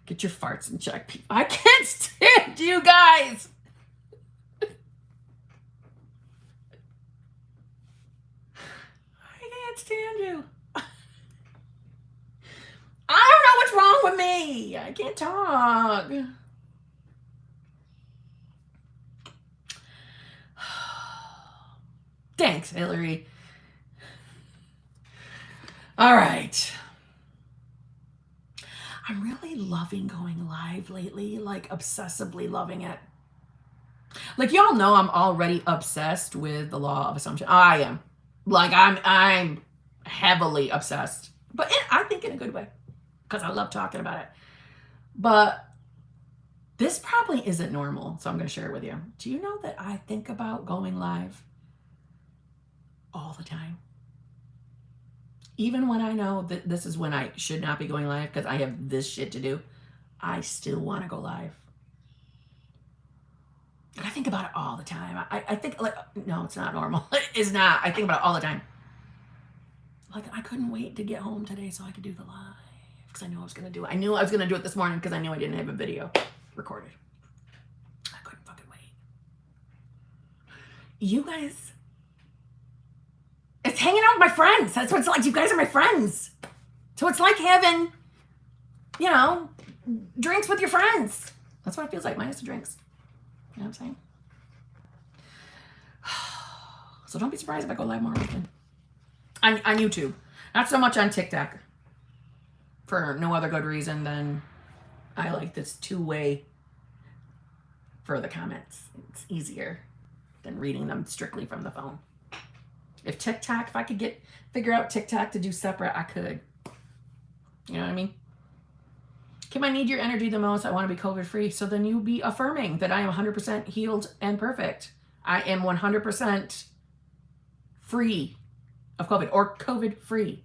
Get your farts in check. I can't stand you guys. I can't stand you. I don't know what's wrong with me. I can't talk. Thanks, Hillary. All right. I'm really loving going live lately, like obsessively loving it. Like y'all know I'm already obsessed with the law of assumption. I am. Like I'm heavily obsessed. But I think in a good way. Because I love talking about it. But this probably isn't normal, so I'm going to share it with you. Do you know that I think about going live all the time? Even when I know that this is when I should not be going live because I have this shit to do, I still want to go live. And I think about it all the time. I think, like, no, it's not normal. It is not. I think about it all the time. Like, I couldn't wait to get home today so I could do the live. Because I knew I was going to do it. I knew I was going to do it this morning because I knew I didn't have a video recorded. you guys, it's hanging out with my friends. That's what it's like. You guys are my friends. So it's like having, you know, drinks with your friends. That's what it feels like, minus the drinks. You know what I'm saying? So don't be surprised if I go live more often. On YouTube. Not so much on TikTok. For no other good reason than I like this two-way for the comments. It's easier than reading them strictly from the phone. If I could figure out TikTok to do separate, I could. You know what I mean? Kim, I need your energy the most. I want to be COVID-free. So then you be affirming that I am 100% healed and perfect. I am 100% free of COVID, or COVID-free.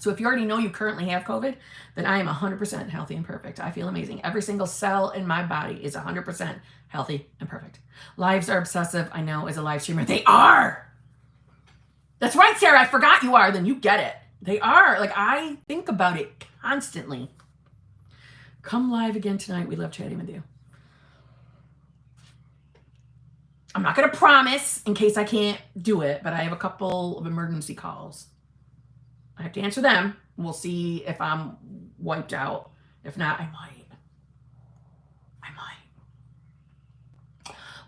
So if you already know you currently have COVID, then I am 100% healthy and perfect. I feel amazing. Every single cell in my body is 100% healthy and perfect. Lives are obsessive, I know, as a live streamer. They are! That's right, Sarah. I forgot you are. Then you get it. They are. Like, I think about it constantly. Come live again tonight. We love chatting with you. I'm not going to promise in case I can't do it, but I have a couple of emergency calls. I have to answer them. We'll see if I'm wiped out. If not, I might.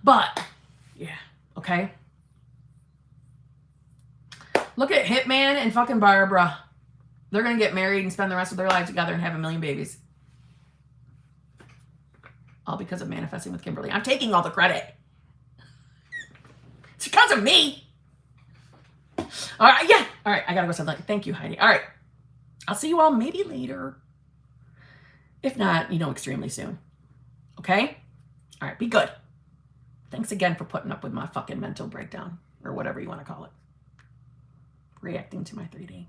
But, yeah, okay? Look at Hitman and fucking Barbara. They're going to get married and spend the rest of their lives together and have 1 million babies. All because of manifesting with Kimberly. I'm taking all the credit. It's because of me. All right, yeah. All right, I got to go something. Thank you, Heidi. All right. I'll see you all maybe later. If not, extremely soon. Okay? All right, be good. Thanks again for putting up with my fucking mental breakdown, or whatever you want to call it. Reacting to my 3D.